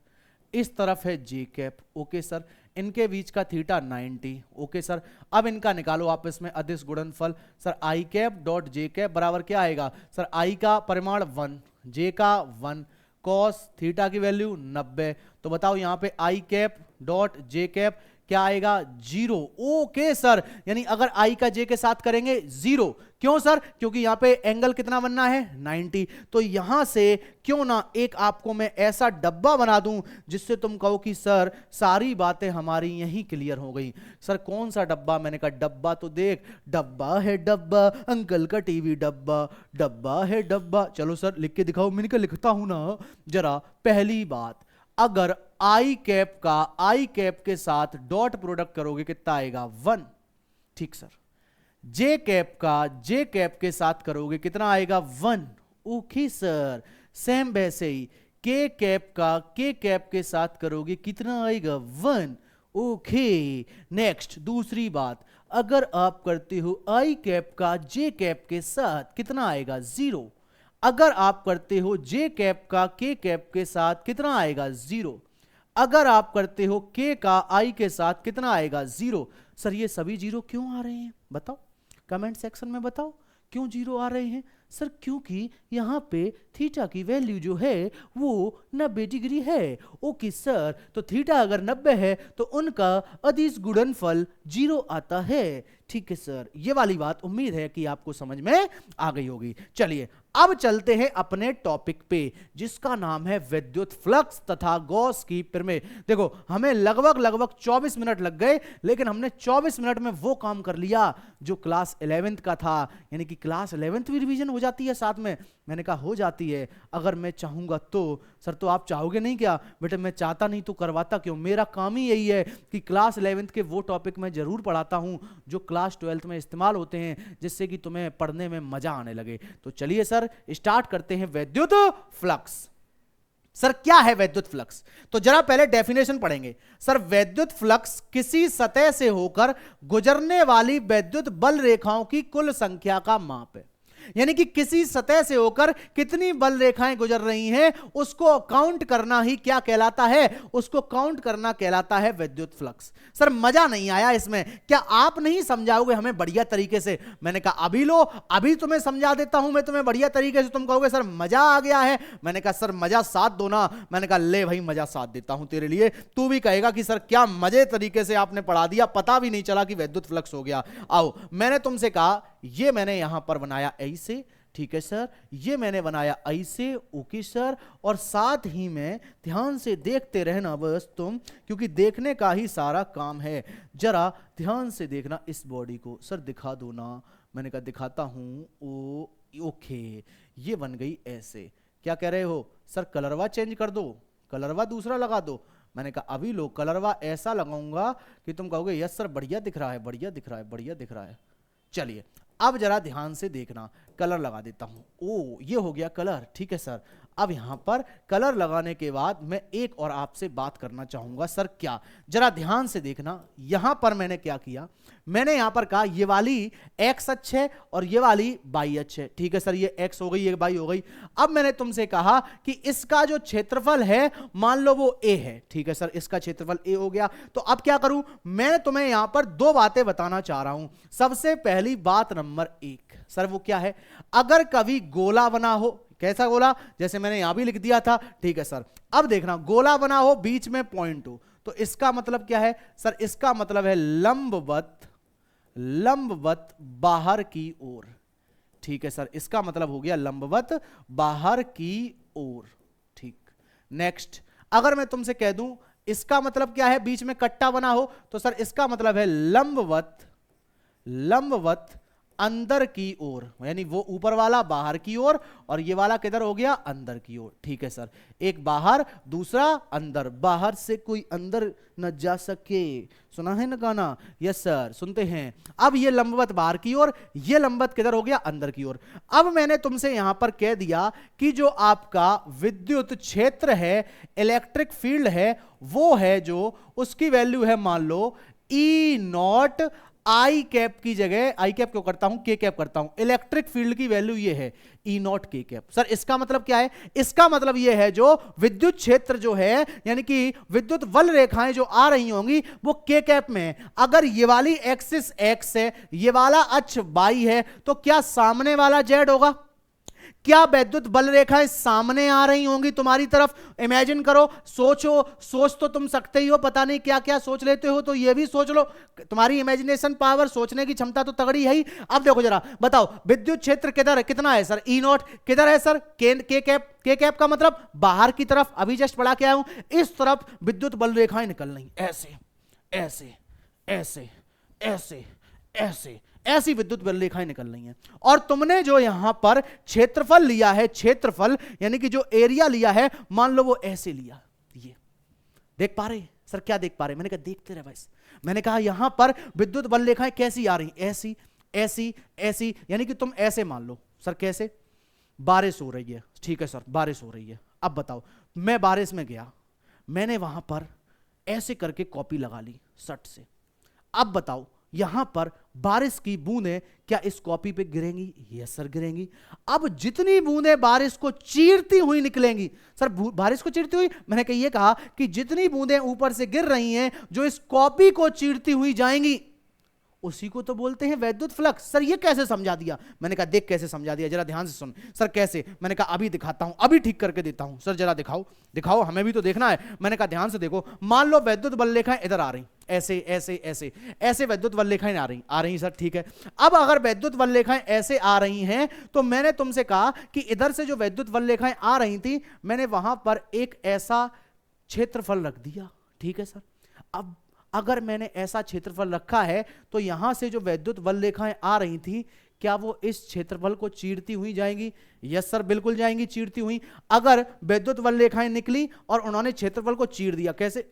इस तरफ है जे कैप, ओके सर, इनके बीच का थीटा 90, ओके सर। अब इनका निकालो आपस में अदिश गुणनफल। Sir I cap dot J cap बराबर क्या आएगा? सर आई का परिमाण 1, जे का 1, कॉस थीटा की वैल्यू 90। तो बताओ यहां पे आई कैप डॉट जे कैप क्या आएगा? 0, ओके सर। यानी अगर आई का जे के साथ करेंगे 0, क्यों सर? क्योंकि यहां पे एंगल कितना बनना है? 90। तो यहां से क्यों ना एक आपको मैं ऐसा डब्बा बना दूं जिससे तुम कहो कि सर सारी बातें हमारी यहीं क्लियर हो गई। सर कौन सा डब्बा? मैंने कहा डब्बा तो देख, डब्बा है डब्बा, अंकल का टीवी डब्बा, डब्बा है डब्बा। चलो सर लिख के दिखाओ। मैंने कहा लिखता हूं ना। जरा पहली बात, अगर आई कैप के साथ डॉट प्रोडक्ट करोगे कितना आएगा? 1, ठीक सर। जे कैप के साथ करोगे कितना आएगा? 1, ओके सर। सेम वैसे ही के कैप के साथ करोगे कितना आएगा? 1, ओके। नेक्स्ट दूसरी बात, अगर आप करते हो आई कैप का जे कैप के साथ कितना आएगा? 0। अगर आप करते हो जे कैप का के कैप के साथ कितना आएगा? 0। अगर आप करते हो के का आई के साथ कितना आएगा? 0। सर ये सभी 0 क्यों आ रहे हैं? बताओ कमेंट सेक्शन में बताओ क्यों 0 आ रहे हैं। सर क्योंकि यहां पे थीटा की वैल्यू जो है वो 90 डिग्री है। ओके सर, तो थीटा अगर 90 है तो उनका अदिश गुणनफल 0 आता है। ठीक है सर, ये वाली बात उम्मीद है कि आपको समझ में आ गई होगी। चलिए अब चलते हैं अपने टॉपिक पे जिसका नाम है विद्युत फ्लक्स तथा गॉस की प्रमेय। देखो हमें लगभग 24 मिनट लग गए, लेकिन हमने 24 मिनट में वो काम कर लिया जो क्लास 11th का था। यानी कि क्लास 11th भी रिवीजन हो जाती है साथ में। मैंने कहा हो जाती है अगर मैं चाहूंगा तो। सर तो आप चाहोगे नहीं क्या? बेटे मैं चाहता नहीं तो करवाता क्यों? मेरा काम ही यही है कि क्लास 11th के वो टॉपिक मैं जरूर पढ़ाता हूं जो क्लास 12th में इस्तेमाल होते हैं, जिससे कि तुम्हें पढ़ने में मजा आने लगे। तो चलिए सर स्टार्ट करते हैं विद्युत फ्लक्स। सर क्या है विद्युत फ्लक्स? तो जरा पहले डेफिनेशन पढ़ेंगे। सर विद्युत फ्लक्स किसी सतह से होकर गुजरने वाली विद्युत बल रेखाओं की कुल संख्या का माप है। यानी कि किसी सतह से होकर कितनी बल रेखाएं गुजर रही हैं उसको काउंट करना ही क्या कहलाता है? उसको काउंट करना कहलाता है विद्युत फ्लक्स। सर मजा नहीं आया इसमें, क्या आप नहीं समझाओगे हमें बढ़िया तरीके से? मैंने कहा अभी लो, अभी तुम्हें समझा देता हूं मैं तुम्हें बढ़िया तरीके से। तुम कहोगे सर मजा आ गया है। मैंने कहा सर मजा साथ दो ना। मैंने कहा ले भाई मजा साथ देता हूं तेरे लिए। तू भी कहेगा कि सर क्या मजे तरीके से आपने पढ़ा दिया, पता भी नहीं चला कि विद्युत फ्लक्स हो गया। आओ, मैंने तुमसे कहा ये मैंने यहां पर बनाया ऐसे, ठीक है सर, ये मैंने बनाया ऐसे, ओके सर, और साथ ही में ध्यान से देखते रहना बस तुम, क्योंकि देखने का ही सारा काम है। जरा ध्यान से देखना इस बॉडी को। सर दिखा दो ना। मैंने कहा दिखाता हूं। ओ ओके, ये बन गई ऐसे। क्या कह रहे हो? सर कलरवा चेंज कर दो, कलरवा दूसरा लगा दो। मैंने कहा अभी लो, कलरवा ऐसा लगाऊंगा कि तुम कहोगे यस सर बढ़िया दिख रहा है, बढ़िया दिख रहा है, बढ़िया दिख रहा है। चलिए अब जरा ध्यान से देखना, कलर लगा देता हूं। ओ ये हो गया कलर, ठीक है सर। अब यहां पर कलर लगाने के बाद मैं एक और आपसे बात करना चाहूंगा। सर क्या? जरा ध्यान से देखना, यहां पर मैंने क्या किया, मैंने यहां पर कहा ये वाली एक्स अक्ष है और ये वाली वाई अक्ष है, ठीक है सर। ये एक्स हो गई, ये वाई हो गई। अब मैंने तुमसे कहा कि इसका जो क्षेत्रफल है मान लो वो ए है, ठीक है सर, इसका क्षेत्रफल ए हो गया। तो अब क्या करूं, मैं तुम्हें यहां पर दो बातें बताना चाह रहा हूं। सबसे पहली बात नंबर 1, सर वो क्या है? अगर कभी गोला बना हो, कैसा गोला? जैसे मैंने यहां भी लिख दिया था, ठीक है सर। अब देखना, गोला बना हो, बीच में पॉइंट हो, तो इसका मतलब क्या है? सर इसका मतलब है लंबवत, लंबवत बाहर की ओर, ठीक है सर। इसका मतलब हो गया लंबवत बाहर की ओर, ठीक। नेक्स्ट, अगर मैं तुमसे कह दूं इसका मतलब क्या है, बीच में कट्टा बना हो, तो सर इसका मतलब है लंबवत, लंबवत अंदर की ओर, यानी वो ऊपर वाला बाहर की ओर और ये वाला किधर हो गया? अंदर की ओर, ठीक है सर। एक बाहर, दूसरा अंदर, बाहर से कोई अंदर न जा सके। सुना है ना गाना? यस सर, सुनते हैं। अब ये लंबवत बाहर की ओर, ये लंबवत किधर हो गया? अंदर की ओर। अब मैंने तुमसे यहां पर कह दिया कि जो आपका विद्युत क्षेत्र है, इलेक्ट्रिक फील्ड है, वो है जो, उसकी वैल्यू है मान लो ई नॉट आई कैप की जगह, आई कैप क्यों करता हूं, के कैप करता हूं। इलेक्ट्रिक फील्ड की वैल्यू ये है ई नॉट के कैप। सर इसका मतलब क्या है? इसका मतलब ये है जो विद्युत क्षेत्र जो है, यानी कि विद्युत बल रेखाएं जो आ रही होंगी वो के कैप में है। अगर ये वाली एक्सिस एक्स है, ये वाला अक्ष वाई है, तो क्या सामने वाला जेड होगा? क्या वैद्युत बल रेखाएं सामने आ रही होंगी तुम्हारी तरफ? इमेजिन करो, सोचो, सोच तो तुम सकते ही हो, पता नहीं क्या क्या सोच लेते हो, तो ये भी सोच लो। तुम्हारी इमेजिनेशन पावर, सोचने की क्षमता तो तगड़ी है ही। अब देखो जरा, बताओ विद्युत क्षेत्र किधर है, कितना है सर? E not. किधर है सर? के कैप। के कैप का मतलब बाहर की तरफ, अभी जस्ट पढ़ा के आया हूं। इस तरफ विद्युत बल रेखाएं निकल रही, ऐसे ऐसे ऐसे ऐसे ऐसे, ऐसी विद्युत बल रेखाएं निकल रही हैं। और तुमने जो यहां पर क्षेत्रफल लिया है, क्षेत्रफल यानी कि जो एरिया लिया है, मान लो वो ऐसे लिया। ये देख पा रहे? सर क्या देख पा रहे? मैंने कहा देखते रहे भाई। मैंने कहा यहां पर विद्युत बल रेखाएं कैसी आ रही? ऐसी ऐसी ऐसी, यानी कि तुम ऐसे मान लो। सर कैसे? बारिश हो रही है, ठीक है सर, बारिश हो रही है। अब बताओ, मैं बारिश में गया, मैंने वहां पर ऐसे करके कॉपी लगा ली शर्ट से। अब बताओ यहां पर बारिश की बूंदें क्या इस कॉपी पे गिरेंगी? Yes sir गिरेंगी। अब जितनी बूंदें बारिश को चीरती हुई निकलेंगी, सर बारिश को चीरती हुई, मैंने ये कहा कि जितनी बूंदें ऊपर से गिर रही हैं जो इस कॉपी को चीरती हुई जाएंगी, उसी को तो बोलते हैं वैद्युत फ्लक्स। सर ये कैसे समझा दिया? मैंने कहा देख कैसे समझा दिया, जरा ध्यान से सुन। सर कैसे? मैंने कहा अभी दिखाता हूं, अभी ठीक करके देता हूं। सर जरा दिखाओ, दिखाओ, हमें भी तो देखना है। मैंने कहा ध्यान से देखो, मान लो वैद्युत बल रेखाएं इधर आ रही, ऐसे ऐसे ऐसे ऐसे वैद्युत बल रेखाएं आ रही सर, ठीक है। अब अगर वैद्युत बल रेखाएं ऐसे आ रही हैं, तो मैंने तुमसे कहा कि इधर से जो वैद्युत बल रेखाएं आ रही थी, मैंने वहां पर एक ऐसा क्षेत्रफल रख दिया, ठीक है सर। अब अगर मैंने ऐसा क्षेत्रफल रखा है, तो यहां से जो वैद्युत बल रेखाएं आ रही थी, क्या वो इस क्षेत्रफल को चीरती हुई जाएंगी? यस सर, बिल्कुल जाएंगी चीरती हुई। अगर वैद्युत बल रेखाएं निकली और उन्होंने क्षेत्रफल को चीर दिया, कैसे?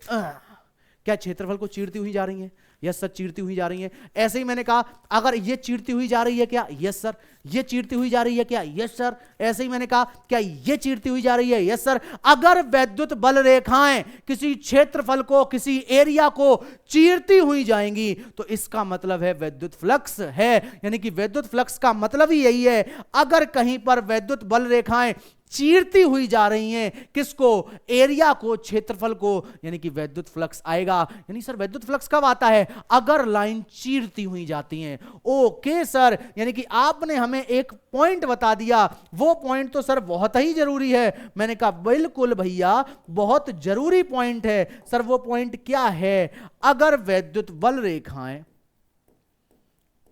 क्या क्षेत्रफल को चीरती हुई जा रही हैं? यस सर, चीरती हुई जा रही है। ऐसे ही मैंने कहा अगर ये चीरती हुई जा रही है क्या? Yes sir. ये चीरती हुई जा रही है क्या? Yes sir. ऐसे ही मैंने कहा क्या ये चीरती हुई जा रही है? Yes sir. अगर वैद्युत बल रेखाएं किसी क्षेत्रफल को, किसी एरिया को चीरती हुई जाएंगी तो इसका मतलब है वैद्युत फ्लक्स है। यानी कि वैद्युत फ्लक्स का मतलब ही यही है, अगर कहीं पर वैद्युत बल रेखाएं चीरती हुई जा रही हैं, किसको? एरिया को, क्षेत्रफल को, यानी कि वैद्युत फ्लक्स आएगा। यानी सर वैद्युत फ्लक्स कब आता है? अगर लाइन चीरती हुई जाती हैं। ओके सर, यानी कि आपने हमें एक पॉइंट बता दिया, वो पॉइंट तो सर बहुत ही जरूरी है। मैंने कहा बिल्कुल भैया, बहुत जरूरी पॉइंट है। सर वो पॉइंट क्या है? अगर वैद्युत बल रेखाएं,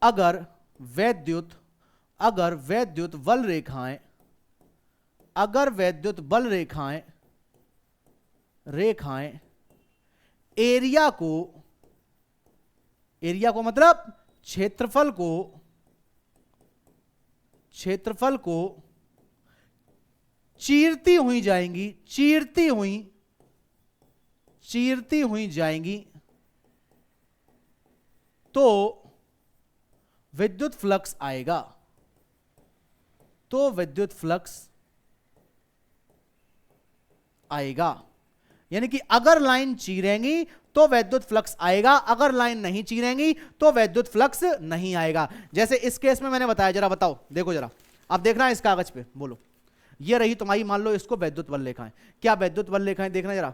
अगर वैद्युत बल रेखाएं एरिया को मतलब क्षेत्रफल को चीरती हुई जाएंगी तो विद्युत फ्लक्स आएगा। यानी कि अगर लाइन चीरेंगी तो वैद्युत फ्लक्स आएगा, अगर लाइन नहीं चीरेंगी तो वैद्युत फ्लक्स नहीं आएगा। जैसे इस केस में मैंने बताया, जरा बताओ, देखो जरा, अब देखना है इस कागज पे, बोलो। ये रही तुम्हारी, मान लो इसको वैद्युत बल रेखाएं। क्या वैद्युत बल रेखाएं, देखना जरा,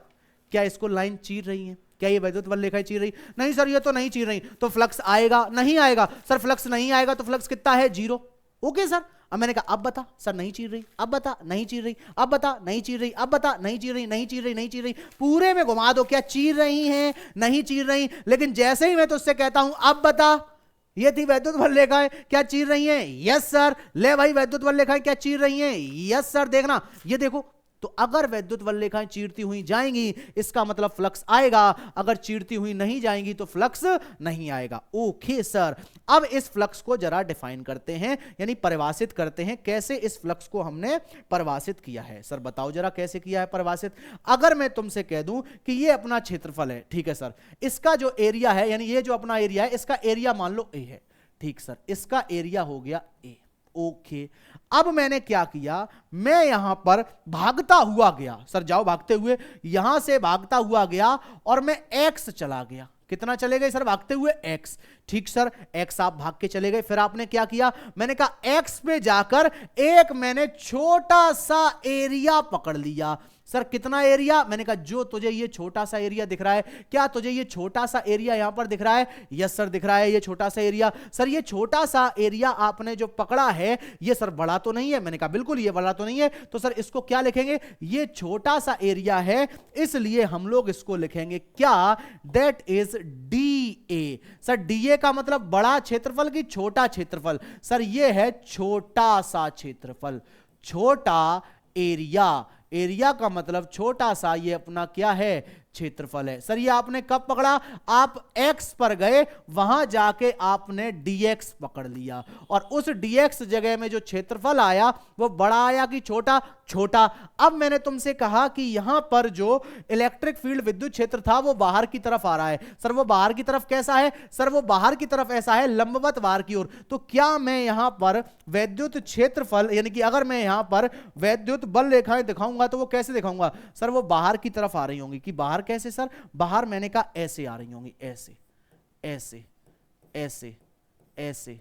क्या इसको लाइन चीर रही है? क्या ये वैद्युत बल रेखाएं चीर रही? नहीं सर, ये तो नहीं चीर रही, तो फ्लक्स आएगा? नहीं आएगा सर। फ्लक्स नहीं आएगा तो फ्लक्स कितना है? 0। Okay sir. अब मैंने कहा अब बता सर, नहीं चीर रही, अब बता नहीं चीर रही, अब बता नहीं चीर रही, अब बता नहीं चीर रही, नहीं चीर रही, नहीं चीर रही, पूरे में घुमा दो, क्या चीर रही हैं? नहीं चीर रही। लेकिन जैसे ही मैं तुझसे कहता हूं अब बता, ये थी वैद्युत बल रेखाएं, क्या चीर रही हैं? Yes sir. ले भाई, वैद्युत बल रेखाएं क्या चीर रही हैं? Yes sir. देखना, ये देखो, तो अगर वैद्युत बल रेखाएं चीरती हुई जाएंगी इसका मतलब फ्लक्स आएगा, अगर चीरती हुई नहीं जाएंगी तो फ्लक्स नहीं आएगा। Okay sir. अब इस फ्लक्स को जरा डिफाइन करते हैं, यानी परिभाषित करते हैं। कैसे इस फ्लक्स को हमने परिभाषित किया है? सर बताओ जरा कैसे किया है परिभाषित। अगर मैं तुमसे कह दूं कि ये अपना क्षेत्रफल है, ठीक है सर, इसका जो एरिया है, यानी ये जो अपना एरिया है, इसका एरिया मान लो ए है, ठीक सर, इसका एरिया हो गया ए। ओके। अब मैंने क्या किया, मैं यहां पर भागता हुआ गया, सर जाओ भागते हुए, यहां से भागता हुआ गया और मैं एक्स चला गया। कितना चले गए सर भागते हुए? एक्स। ठीक सर, एक्स आप भाग के चले गए। फिर आपने क्या किया? मैंने कहा एक्स पे जाकर एक मैंने छोटा सा एरिया पकड़ लिया। सर कितना एरिया? मैंने कहा जो तुझे ये छोटा सा एरिया दिख रहा है, क्या तुझे ये छोटा सा एरिया यहां पर दिख रहा है? यस सर दिख रहा है ये छोटा सा एरिया। सर ये छोटा सा एरिया आपने जो पकड़ा है ये सर बड़ा तो नहीं है? मैंने कहा बिल्कुल ये बड़ा तो नहीं है। तो सर इसको क्या लिखेंगे? ये छोटा सा एरिया है, इसलिए हम लोग इसको लिखेंगे क्या? That is D A. Sir D A का मतलब बड़ा क्षेत्रफल की छोटा क्षेत्रफल? सर ये है छोटा सा क्षेत्रफल, छोटा एरिया। एरिया का मतलब छोटा सा, ये अपना क्या है? क्षेत्रफल है। सर ये आपने कब पकड़ा? आप x पर गए, वहां जाके आपने dx पकड़ लिया और उस dx जगह में जो क्षेत्रफल आया वो बड़ा आया कि छोटा? छोटा। अब मैंने तुमसे कहा कि यहां पर जो इलेक्ट्रिक फील्ड विद्युत क्षेत्र था वो बाहर की तरफ आ रहा है। सर वो बाहर की तरफ कैसा है? सर वो बाहर की तरफ ऐसा है, लंबवत बाहर की ओर। तो क्या मैं यहां पर वैद्युत क्षेत्रफल, यानी कि अगर मैं यहां पर वैद्युत बल रेखाएं दिखाऊंगा तो वो कैसे दिखाऊंगा? सर वो बाहर की तरफ आ रही होंगी। कि बाहर कैसे सर? बाहर मैंने कहा ऐसे आ रही होंगी, ऐसे ऐसे ऐसे ऐसे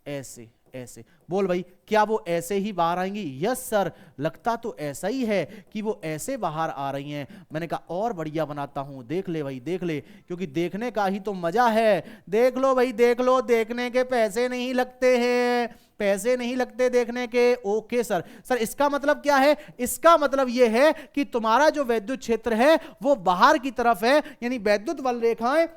ऐसे ऐसे। बोल भाई क्या वो ऐसे ही बाहर आएंगी? यस सर, लगता तो ऐसा ही है कि वो ऐसे बाहर आ रही हैं। मैंने कहा और बढ़िया बनाता हूं, देख ले भाई देख ले, क्योंकि देखने का ही तो मजा है। देख लो भाई देख लो, देखने के पैसे नहीं लगते हैं, पैसे नहीं लगते देखने के। Okay sir. सर इसका मतलब क्या है? इसका मतलब यह है कि तुम्हारा जो वैद्युत क्षेत्र है वो बाहर की तरफ है, यानी वैद्युत बल रेखाएं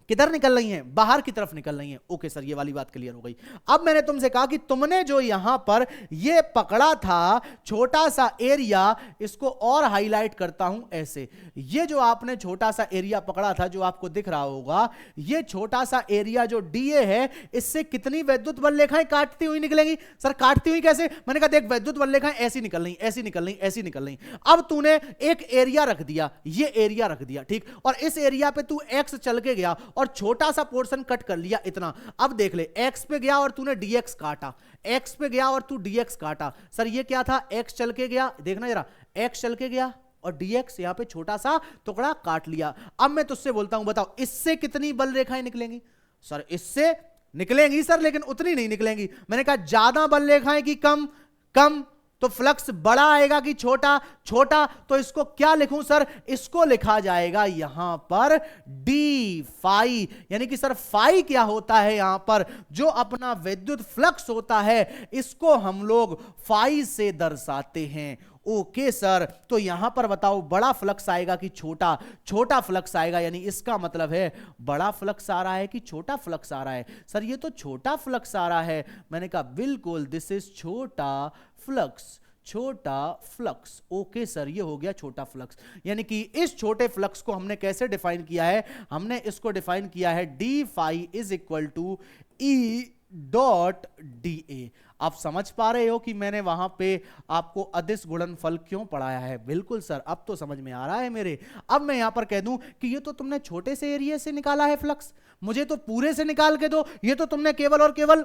किधर निकल रही हैं, बाहर की तरफ निकल रही हैं। ओके सर, ये वाली बात क्लियर हो गई। अब मैंने तुमसे कहा कि तुमने जो यहां पर ये पकड़ा था छोटा सा एरिया, इसको और हाईलाइट करता हूं ऐसे। ये जो आपने छोटा सा एरिया पकड़ा था, जो आपको दिख रहा होगा, ये छोटा सा एरिया जो डीए है, इससे कितनी विद्युत बल रेखाएं काटती हुई निकलेंगी? सर काटती हुई कैसे? मैंने कहा देख, विद्युत बल रेखाएं ऐसी निकल रही, ऐसी निकल रही, ऐसी निकल रही। अब तूने एक एरिया रख दिया, ये एरिया रख दिया, ठीक, और इस एरिया पे तू एक्स चल के गया और छोटा सा पोर्शन कट कर लिया इतना। अब देख ले, एक्स पे गया और तूने डीएक्स काटा, एक्स पे गया और तू डीएक्स काटा। सर ये क्या था? एक्स चल के गया, देखना जरा, एक्स चल के गया और डीएक्स यहां पे छोटा सा टुकड़ा काट लिया। अब मैं तुझसे बोलता हूं, बताओ इससे कितनी बल रेखाएं निकलेंगी? सर इससे निकलेंगी सर, लेकिन उतनी नहीं निकलेंगी। मैंने कहा ज्यादा बल रेखाएं की कम? कम तो फ्लक्स बड़ा आएगा कि छोटा? छोटा। तो इसको क्या लिखूं सर? इसको लिखा जाएगा यहां पर डी फाई। यानी कि सर फाई क्या होता है यहां पर? जो अपना विद्युत फ्लक्स होता है, इसको हम लोग फाई से दर्शाते हैं। ओके सर, तो यहां पर बताओ बड़ा फ्लक्स आएगा कि छोटा? छोटा फ्लक्स आएगा, यानी इसका मतलब है बड़ा फ्लक्स आ रहा है कि छोटा फ्लक्स आ रहा है? सर ये तो छोटा फ्लक्स आ रहा है। मैंने कहा बिल्कुल, दिस इज छोटा फ्लक्स, छोटा फ्लक्स। ओके सर, ये हो गया छोटा फ्लक्स। यानी कि इस छोटे फ्लक्स को हमने कैसे डिफाइन किया है? हमने इसको डिफाइन किया है D phi is equal to E dot D A. आप समझ पा रहे हो कि मैंने वहां पे आपको अदिश गुणनफल क्यों पढ़ाया है? बिल्कुल सर, अब तो समझ में आ रहा है मेरे। अब मैं यहां पर कह दूं कि ये तो तुमने छोटे से एरिया से निकाला है फ्लक्स, मुझे तो पूरे से निकाल के दो। ये तो तुमने केवल और केवल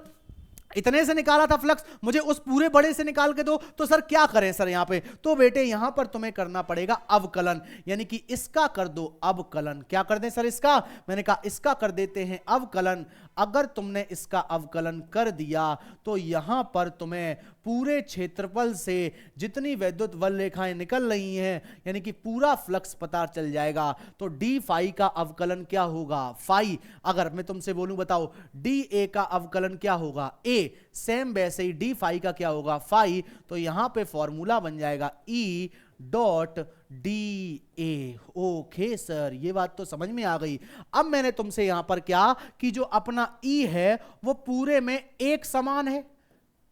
इतने से निकाला था फ्लक्स, मुझे उस पूरे बड़े से निकाल के दो। तो सर क्या करें सर यहां पे? तो बेटे यहां पर तुम्हें करना पड़ेगा अवकलन, यानी कि इसका कर दो अवकलन। क्या कर दें सर इसका? मैंने कहा इसका कर देते हैं अवकलन। अगर तुमने इसका अवकलन कर दिया तो यहां पर तुम्हें पूरे क्षेत्रफल से जितनी विद्युत बल रेखाएं निकल रही हैं, यानी कि पूरा फ्लक्स पता चल जाएगा। तो डी फाई का अवकलन क्या होगा? फाई। अगर मैं तुमसे बोलूं बताओ डी ए का अवकलन क्या होगा? ए। सेम वैसे ही डी फाई का क्या होगा? फाई। तो यहां पे फॉर्मूला बन जाएगा ई डॉट डी ए। ओके सर, ये बात तो समझ में आ गई। अब मैंने तुमसे यहां पर क्या कि जो अपना ई है वो पूरे में एक समान है,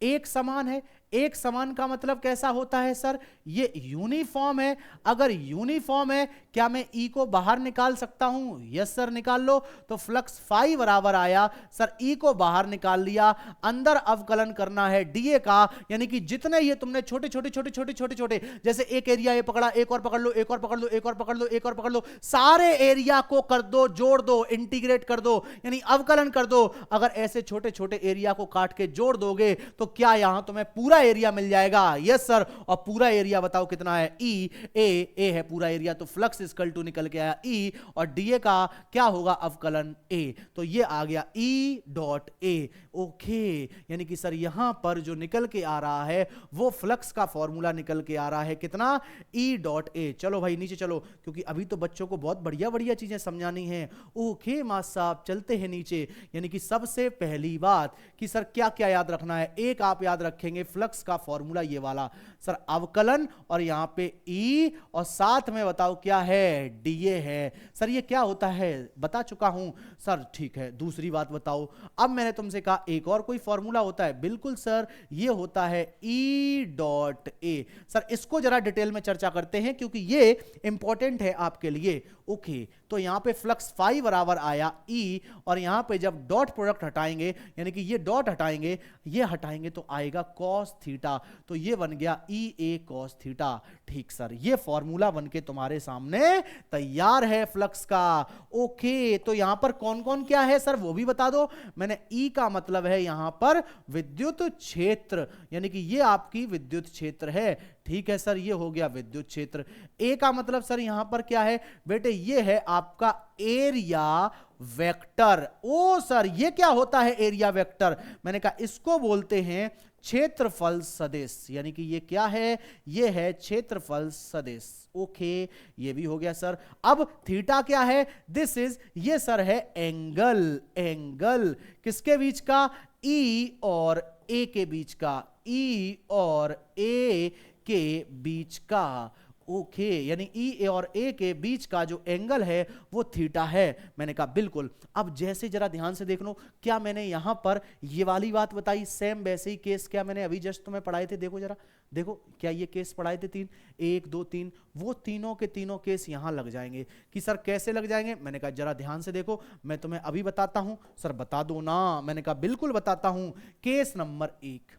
एक समान है। एक समान का मतलब कैसा होता है सर? ये यूनिफॉर्म है। अगर यूनिफॉर्म है, क्या मैं ई को बाहर निकाल सकता हूं? यस सर, निकाल लो। तो फ्लक्स फाई बराबर आया सर, ई को बाहर निकाल लिया, अंदर अवकलन करना है डीए का, यानी कि जितने ये तुमने छोटे छोटे छोटे छोटे छोटे छोटे, जैसे एक एरिया ये पकड़ा, एक और पकड़ लो, एक और पकड़ लो, एक और पकड़ लो, एक और पकड़ लो, सारे एरिया को कर दो, जोड़ दो, इंटीग्रेट कर दो, यानी अवकलन कर दो। अगर ऐसे छोटे छोटे एरिया को काट के जोड़ दोगे तो क्या यहां तुम्हें पूरा एरिया मिल जाएगा? Yes sir. और पूरा एरिया बताओ कितना है? ई ए है पूरा एरिया। तो फ्लक्स इक्वल टू निकल के आया ई, और डीए का क्या होगा? अवकलन ए। तो ये आ गया ई डॉट ए। ओके, यानी कि सर यहां पर जो निकल के आ रहा है वो फ्लक्स का फॉर्मूला निकल के आ रहा है कितना? E dot A. चलो भाई नीचे चलो, क्योंकि अभी तो बच्चों को बहुत बढ़िया बढ़िया चीजें समझानी है। ओके मास्टर साहब, चलते हैं नीचे। यानी कि सबसे पहली बात कि सर क्या क्या याद रखना है? एक आप याद रखेंगे फ्लक्स का फॉर्मूला ये वाला सर, अवकलन, और यहां पे ई, और साथ में बताओ क्या है? डीए है। सर ये क्या होता है? बता चुका हूं सर। ठीक है, दूसरी बात बताओ। अब मैंने तुमसे कहा एक और कोई फॉर्मूला होता है? बिल्कुल सर, ये होता है ई डॉट ए। सर इसको जरा डिटेल में चर्चा करते हैं क्योंकि ये इंपॉर्टेंट है आपके लिए। ओके, तो यहां पे फ्लक्स फाई बराबर आया ई, और यहां पे जब डॉट प्रोडक्ट हटाएंगे, यानी कि ये डॉट हटाएंगे, ये हटाएंगे तो आएगा कॉस थीटा। तो ये बन गया ई ए कॉस थीटा। ठीक सर, ये फॉर्मूला बन के तुम्हारे सामने तैयार है फ्लक्स का। ओके, तो यहां पर कौन कौन क्या है सर वो भी बता दो। मैंने ई का मतलब है यहां पर विद्युत क्षेत्र, यानी कि ये आपकी विद्युत क्षेत्र है। ठीक है सर, ये हो गया विद्युत क्षेत्र। ए का मतलब सर यहां पर क्या है बेटे? ये है आपका एरिया वेक्टर। ओ सर, ये क्या होता है एरिया वेक्टर? मैंने कहा इसको बोलते हैं क्षेत्रफल सदिश, यानी कि ये क्या है? ये है क्षेत्रफल सदिश। ओके, ये भी हो गया सर। अब थीटा क्या है? दिस इज, ये सर है एंगल। एंगल किसके बीच का? ई और ए के बीच का। ई और ए के बीच का। ओके, यानी ई ए और ए के बीच का जो एंगल है वो थीटा है। मैंने कहा बिल्कुल। अब जैसे जरा ध्यान से देख लो, क्या मैंने यहां पर ये वाली बात बताई, सेम वैसे ही केस क्या मैंने अभी जस्ट तुम्हें पढ़ाए थे, देखो जरा, देखो क्या ये केस पढ़ाए थे 3, 1 2 3, वो तीनों के तीनों केस यहां लग जाएंगे। कि सर कैसे लग जाएंगे, मैंने कहा जरा ध्यान से देखो, मैं तुम्हें अभी बताता हूं। सर बता दो ना, मैंने कहा बिल्कुल बताता हूं। केस नंबर 1,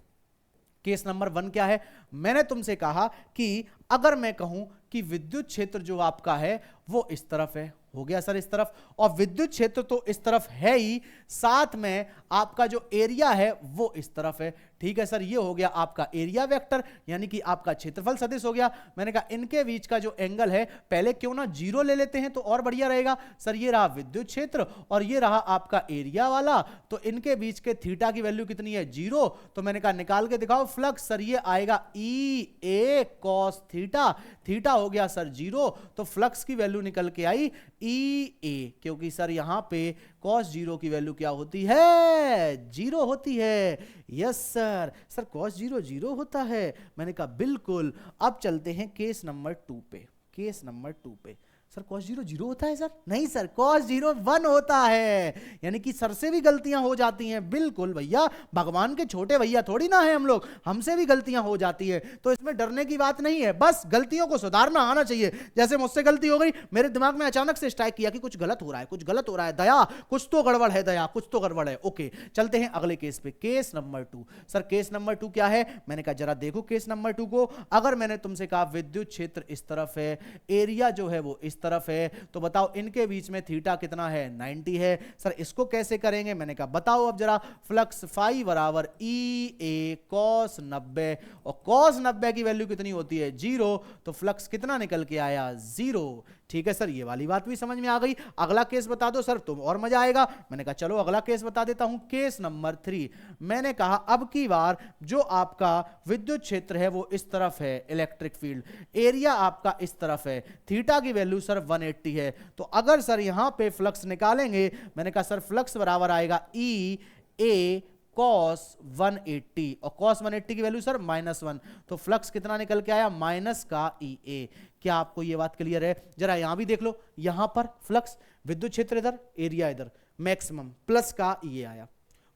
केस नंबर 1 क्या है, मैंने तुमसे कहा कि अगर मैं कहूं कि विद्युत क्षेत्र जो आपका है वो इस तरफ है, हो गया सर इस तरफ, और विद्युत क्षेत्र तो इस तरफ है ही, साथ में आपका जो एरिया है वो इस तरफ है। ठीक है सर, ये हो गया आपका एरिया वेक्टर, यानी कि आपका क्षेत्रफल सदिश हो गया। मैंने कहा इनके बीच का जो एंगल है, पहले क्यों ना 0 ले लेते हैं तो और बढ़िया रहेगा। सर ये रहा विद्युत क्षेत्र और ये रहा आपका एरिया वाला, तो इनके बीच के थीटा की वैल्यू कितनी है, 0। तो मैंने कहा निकाल के दिखाओ फ्लक्स। सर ये आएगा ई ए कॉस थीटा, थीटा हो गया सर 0, तो फ्लक्स की वैल्यू निकल के आई ई ए, क्योंकि सर यहां पे cos 0 की वैल्यू क्या होती है, 0 होती है। यस सर, सर cos 0 0 होता है। मैंने कहा बिल्कुल। अब चलते हैं केस नंबर 2 पे, केस नंबर 2 पे। सर cos 0 0 होता है सर, नहीं सर cos 0 1 होता है, यानी कि सर से भी गलतियां हो जाती हैं। बिल्कुल भैया, भगवान के छोटे भैया थोड़ी ना है हम लोग, हमसे भी गलतियां हो जाती है, तो इसमें डरने की बात नहीं है, बस गलतियों को सुधारना आना चाहिए। जैसे मुझसे गलती हो गई, मेरे दिमाग में अचानक से स्ट्राइक किया कि कुछ गलत हो रहा है, कुछ गलत हो रहा है, दया कुछ तो गड़बड़ है, दया कुछ तो गड़बड़ है। ओके, चलते हैं अगले केस पे, case number 2। Sir case number 2 क्या है, मैंने कहा जरा देखो केस नंबर 2 को। अगर मैंने तुमसे कहा विद्युत क्षेत्र इस तरफ है, एरिया जो है वो इस तरफ है, तो बताओ इनके बीच में थीटा कितना है, 90 है। सर इसको कैसे करेंगे, मैंने कहा बताओ अब जरा। फ्लक्स फाई बराबर ई ए कॉस 90, और कॉस 90 की वैल्यू कितनी होती है, 0, तो फ्लक्स कितना निकल के आया, 0। ठीक है सर, ये वाली बात भी समझ में आ गई। अगला केस बता दो सर, तुम और मजा आएगा। मैंने कहा चलो अगला केस बता देता हूं, केस नंबर 3। मैंने कहा अब की बार जो आपका विद्युत क्षेत्र है वो इस तरफ है, इलेक्ट्रिक फील्ड, एरिया आपका इस तरफ है, थीटा की वैल्यू सर 180 है। तो अगर सर यहां पे फ्लक्स निकालेंगे, मैंने कहा सर फ्लक्स बराबर आएगा ई ए cos 180, और cos 180 की वैल्यू सर -1, तो फ्लक्स कितना निकल के आया, माइनस का ई ए। क्या आपको ये बात क्लियर है, जरा यहां भी देख लो, यहां पर फ्लक्स, विद्युत क्षेत्र इधर, एरिया इधर, मैक्सिमम प्लस का ई ए आया,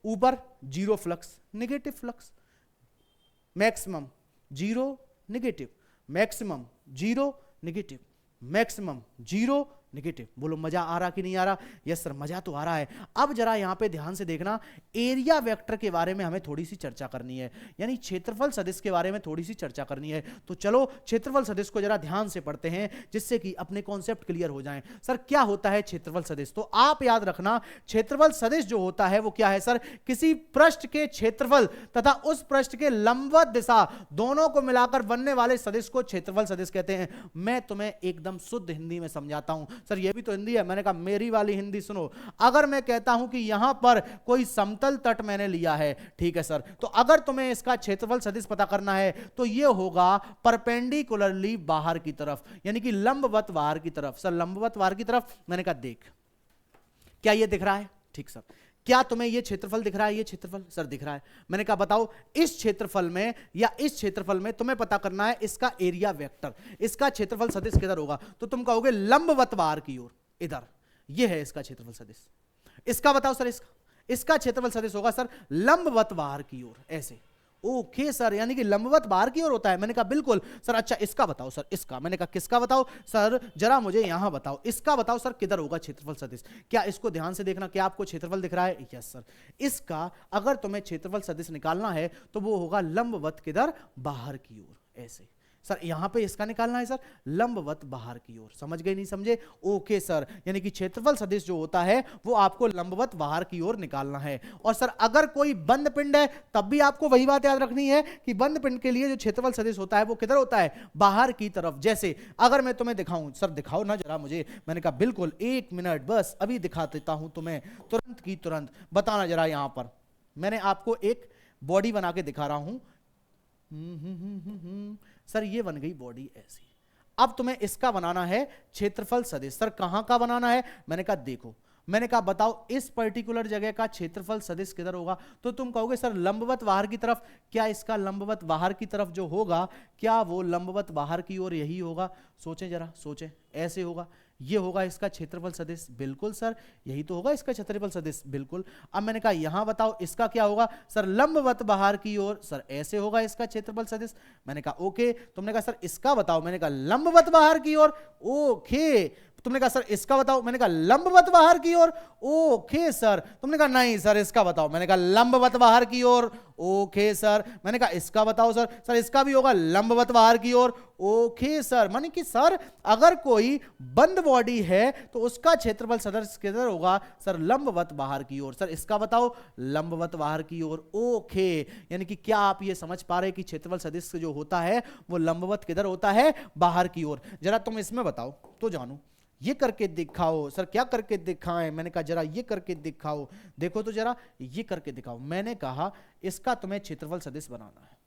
ऊपर 0 flux, negative flux, maximum 0 negative, maximum 0 negative, maximum 0 negative. बोलो मजा आ रहा कि नहीं आ रहा, यस सर मजा तो आ रहा है। अब जरा यहां पे ध्यान से देखना, एरिया वेक्टर के बारे में हमें थोड़ी सी चर्चा करनी है, यानी क्षेत्रफल सदिश के बारे में थोड़ी सी चर्चा करनी है। तो चलो क्षेत्रफल सदिश को जरा ध्यान से पढ़ते हैं, जिससे कि अपने कॉन्सेप्ट क्लियर हो जाएं। सर क्या होता है क्षेत्रफल सदिश, तो आप याद रखना क्षेत्रफल सदिश जो होता है वो क्या है सर, किसी पृष्ठ के क्षेत्रफल तथा उस पृष्ठ के लंबवत दिशा दोनों को मिलाकर बनने वाले सदिश को क्षेत्रफल सदिश कहते हैं। मैं तुम्हें एकदम शुद्ध हिंदी में समझाता हूं। सर ये भी तो हिंदी है, मैंने कहा मेरी वाली हिंदी सुनो। अगर मैं कहता हूं कि यहां पर कोई समतल तट मैंने लिया है, ठीक है सर, तो अगर तुम्हें इसका क्षेत्रफल सदिश पता करना है तो यह होगा परपेंडिकुलरली बाहर की तरफ, यानी कि लंबवत बाहर की तरफ। सर लंबवत बाहर की तरफ, मैंने कहा देख क्या यह दिख रहा है, ठीक सर, क्या तुम्हें यह क्षेत्रफल दिख रहा है, यह क्षेत्रफल सर दिख रहा है। मैंने कहा बताओ इस क्षेत्रफल में या इस क्षेत्रफल में तुम्हें पता करना है इसका एरिया वेक्टर, इसका क्षेत्रफल सदिश किधर होगा, तो तुम कहोगे लंबवत बाहर की ओर, इधर, यह है इसका क्षेत्रफल सदिश। इसका बताओ सर, इसका क्षेत्रफल सदिश होगा सर लंबवत बाहर की ओर, ऐसे। ओके सर, यानी कि लंबवत बाहर की ओर होता है। मैंने कहा बिल्कुल सर। अच्छा इसका बताओ सर, इसका, मैंने कहा किसका बताओ सर, जरा मुझे यहां बताओ, इसका बताओ सर किधर होगा क्षेत्रफल सदिश। क्या इसको ध्यान से देखना, क्या आपको क्षेत्रफल दिख रहा है, यस सर। इसका अगर तुम्हें क्षेत्रफल सदिश निकालना है तो वो होगा लंबवत किधर, बाहर की ओर, ऐसे। सर यहां पे इसका निकालना है सर लंबवत बाहर की ओर, समझ गए नहीं समझे, ओके सर। यानी कि क्षेत्रफल सदिश जो होता है वो आपको लंबवत बाहर की ओर निकालना है। और सर अगर कोई बंद पिंड है तब भी आपको वही बात याद रखनी है कि बंद पिंड के लिए जो क्षेत्रफल सदिश होता है वो किधर होता है, बाहर की तरफ। जैसे अगर मैं तुम्हें दिखाऊं, सर दिखाओ ना जरा मुझे, मैंने कहा बिल्कुल 1 मिनट बस, अभी दिखा देता हूं तुम्हें तुरंत की तुरंत। बताना जरा, यहां पर मैंने आपको एक बॉडी बना के दिखा रहा हूं, सर ये बन गई बॉडी ऐसी। अब तुम्हें इसका बनाना है क्षेत्रफल सदिश। सर कहां का बनाना है, मैंने कहा देखो मैंने कहा बताओ इस पर्टिकुलर जगह का क्षेत्रफल सदिश किधर होगा, तो तुम कहोगे सर लंबवत बाहर की तरफ। क्या इसका लंबवत बाहर की तरफ जो होगा, क्या वो लंबवत बाहर की ओर यही होगा? सोचें जरा, सोचें, ऐसे होगा, ये होगा इसका क्षेत्रफल सदिश, बिल्कुल सर यही तो होगा इसका क्षेत्रफल सदिश, बिल्कुल। अब मैंने कहा यहां बताओ इसका क्या होगा, सर लंबवत बाहर की ओर, सर ऐसे होगा इसका क्षेत्रफल सदिश। मैंने कहा ओके। तुमने कहा सर इसका बताओ, मैंने कहा लंबवत बाहर की ओर, ओके। तुमने कहा सर इसका बताओ, मैंने कहा लंबवत बाहर की ओर, ओके सर। तुमने कहा नहीं सर इसका बताओ, मैंने कहा लंबवत बाहर की ओर, ओके सर। मैंने कहा इसका बताओ सर, सर इसका भी होगा लंबवत बाहर की ओर, ओके सर। माने कि सर अगर कोई बंद बॉडी है तो उसका क्षेत्रफल सदिश किधर होगा, सर लंबवत बाहर की ओर। सर इसका बताओ लंबवत बाहर की ओर, ओके। यानी कि क्या आप ये समझ पा रहे कि क्षेत्रफल सदिश जो होता है वो लंबवत किधर होता है, बाहर की ओर। जरा तुम इसमें बताओ तो जानू, ये करके दिखाओ। सर क्या करके दिखाएं? मैंने कहा जरा ये करके दिखाओ। देखो तो जरा ये करके दिखाओ। मैंने कहा इसका तुम्हें क्षेत्रफल सदिश बनाना है।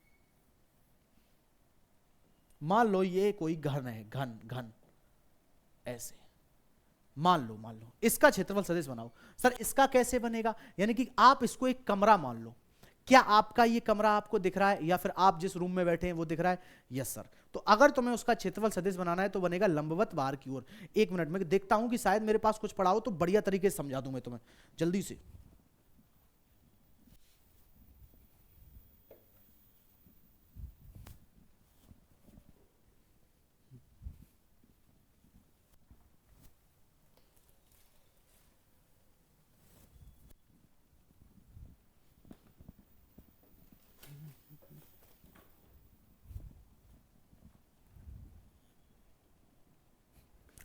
मान लो ये कोई घन है, घन घन ऐसे, मान लो इसका क्षेत्रफल सदिश बनाओ। सर इसका कैसे बनेगा? यानी कि आप इसको एक कमरा मान लो। क्या आपका ये कमरा आपको दिख रहा है, या फिर आप जिस रूम में बैठे हैं वो दिख रहा है? Yes sir. तो अगर तुम्हें उसका क्षेत्रफल सदिश बनाना है तो बनेगा लंबवत बाहर की ओर। एक मिनट में देखता हूं कि शायद मेरे पास कुछ पड़ा हो तो बढ़िया तरीके से समझा दूं मैं तुम्हें जल्दी से।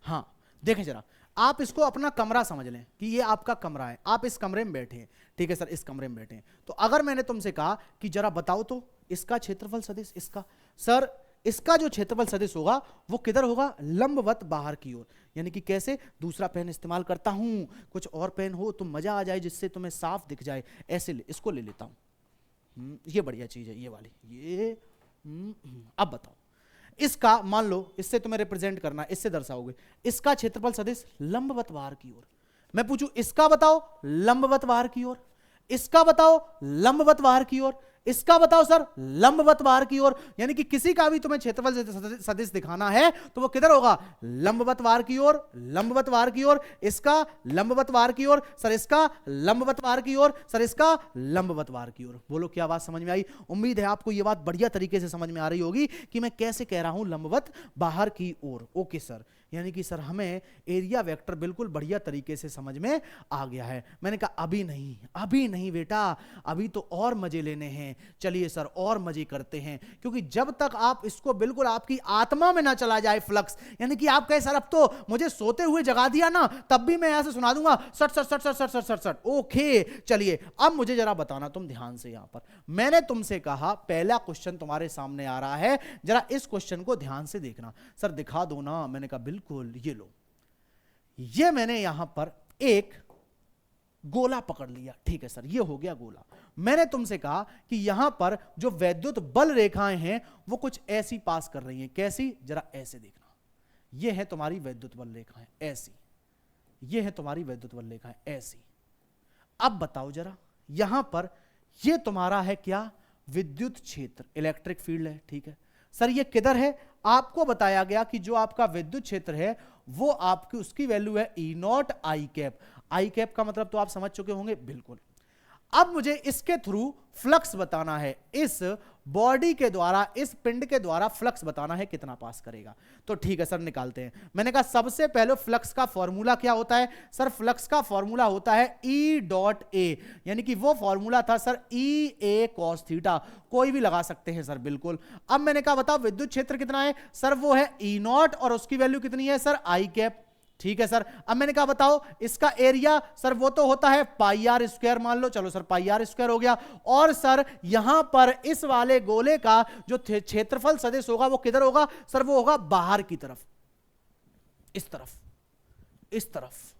हाँ देखें जरा, आप इसको अपना कमरा समझ लें कि ये आपका कमरा है, आप इस कमरे में बैठे हैं, ठीक है सर, इस कमरे में बैठे हैं। तो अगर मैंने तुमसे कहा कि जरा बताओ तो इसका क्षेत्रफल सदिश, इसका, सर इसका जो क्षेत्रफल सदिश होगा वो किधर होगा, लंबवत बाहर की ओर। यानी कि कैसे, दूसरा पेन इस्तेमाल करता हूं, कुछ और पेन हो तो मजा आ जाए जिससे तुम्हें साफ दिख जाए। ऐसे इसको ले लेता हूं, ये बढ़िया चीज है ये वाली, ये अब बताओ इसका, मान लो इससे तुम्हें रिप्रेजेंट करना, इससे दर्शाओगे इसका क्षेत्रफल सदिश लंबवत बाहर की ओर। मैं पूछूं इसका बताओ लंबवत बाहर की ओर, इसका बताओ लंबवत बाहर की ओर, इसका बताओ सर लंबवत बाहर की ओर। यानी कि किसी का भी तुम्हें क्षेत्रफल सदिश दिखाना है तो वो किधर होगा, लंबवत बाहर की ओर, लंबवत बाहर की ओर। इसका लंबवत बाहर की ओर, सर इसका लंबवत बाहर की ओर, सर इसका लंबवत बाहर की ओर। बोलो क्या बात समझ में आई? उम्मीद है आपको ये बात बढ़िया तरीके से समझ में आ रही होगी कि मैं कैसे कह रहा हूं लंबवत बाहर की ओर। ओके सर, यानी कि सर हमें एरिया वेक्टर बिल्कुल बढ़िया तरीके से समझ में आ गया है। मैंने कहा अभी नहीं बेटा, अभी तो और मजे लेने हैं। चलिए सर और मजे करते हैं, क्योंकि जब तक आप इसको बिल्कुल आपकी आत्मा में ना चला जाए फ्लक्स, यानी कि आप कहे सर अब तो मुझे सोते हुए जगा दिया ना, तब भी मैं ऐसे सुना दूंगा सट सट सट सट सट सट सट। ओके चलिए अब मुझे जरा बताना तुम ध्यान से। यहां पर मैंने तुमसे कहा पहला क्वेश्चन तुम्हारे सामने आ रहा है, जरा इस क्वेश्चन को ध्यान से देखना। सर दिखा दो ना, मैंने कहा बिल्कुल, ये लो, ये मैंने यहां पर एक गोला पकड़ लिया, ठीक है सर, ये हो गया गोला। मैंने तुमसे कहा कि यहां पर जो वैद्युत बल रेखाएं हैं वो कुछ ऐसी पास कर रही हैं। कैसी, जरा ऐसे देखना, ये है तुम्हारी वैद्युत बल रेखाएं, ऐसी, ये है तुम्हारी वैद्युत बल रेखाएं ऐसी। अब बताओ जरा, यहां पर ये तुम्हारा है क्या, विद्युत क्षेत्र, इलेक्ट्रिक फील्ड है, ठीक है सर। ये किधर है, आपको बताया गया कि जो आपका विद्युत क्षेत्र है वो आपकी, उसकी वैल्यू है E naught I cap. I cap का मतलब तो आप समझ चुके होंगे, बिल्कुल। अब मुझे इसके थ्रू फ्लक्स बताना है, इस बॉडी के द्वारा, इस पिंड के द्वारा फ्लक्स बताना है कितना पास करेगा। तो ठीक है सर निकालते हैं। मैंने कहा सबसे पहले फ्लक्स का फॉर्मूला क्या होता है, सर फ्लक्स का फॉर्मूला होता है ई डॉट ए, यानी कि वो फॉर्मूला था सर ई ए कॉस थीटा, कोई भी लगा सकते हैं सर, बिल्कुल। अब मैंने कहा बताओ विद्युत क्षेत्र कितना है, सर वो है ई नॉट और उसकी वैल्यू कितनी है सर, आई कैप, ठीक है सर। अब मैंने कहा बताओ इसका एरिया, सर वो तो होता है पाई आर स्क्वायर, मान लो, चलो सर पाई आर स्क्वायर हो गया। और सर यहां पर इस वाले गोले का जो क्षेत्रफल सदिश होगा वो किधर होगा, सर वो होगा बाहर की तरफ, इस तरफ, इस तरफ,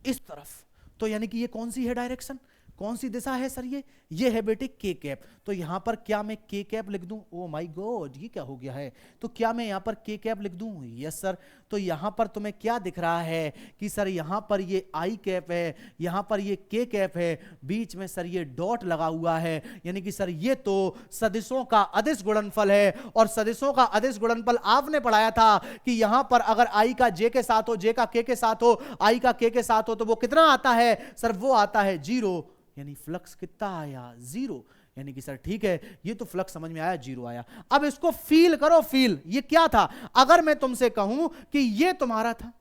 इस तरफ। तो यानी कि ये कौन सी है डायरेक्शन, कौन सी दिशा है सर, ये है बेटे के कैप। तो यहां पर क्या मैं के कैप लिख दूं, ओ माय गॉड ये क्या हो गया है, तो क्या मैं यहां पर के कैप लिख दूं, यस सर। तो यहां पर तुम्हें क्या दिख रहा है कि सर यहां पर ये आई कैप है, यहां पर ये के कैप है, बीच में सर ये डॉट लगा हुआ है, यानी कि सर ये तो सदिशों का अदिश गुणनफल है। और सदिशों का अदिश गुणनफल आपने पढ़ाया था कि यहां पर अगर आई का जे के साथ हो, जे का के साथ हो, आई का के साथ हो, तो वो कितना आता है सर? वो आता है 0, यानी फ्लक्स कितना आया? 0। यानी कि सर ठीक है, ये तो फ्लक्स समझ में आया, 0 आया। अब इसको फील करो, फील ये क्या था? अगर मैं तुमसे कहूं कि ये तुम्हारा था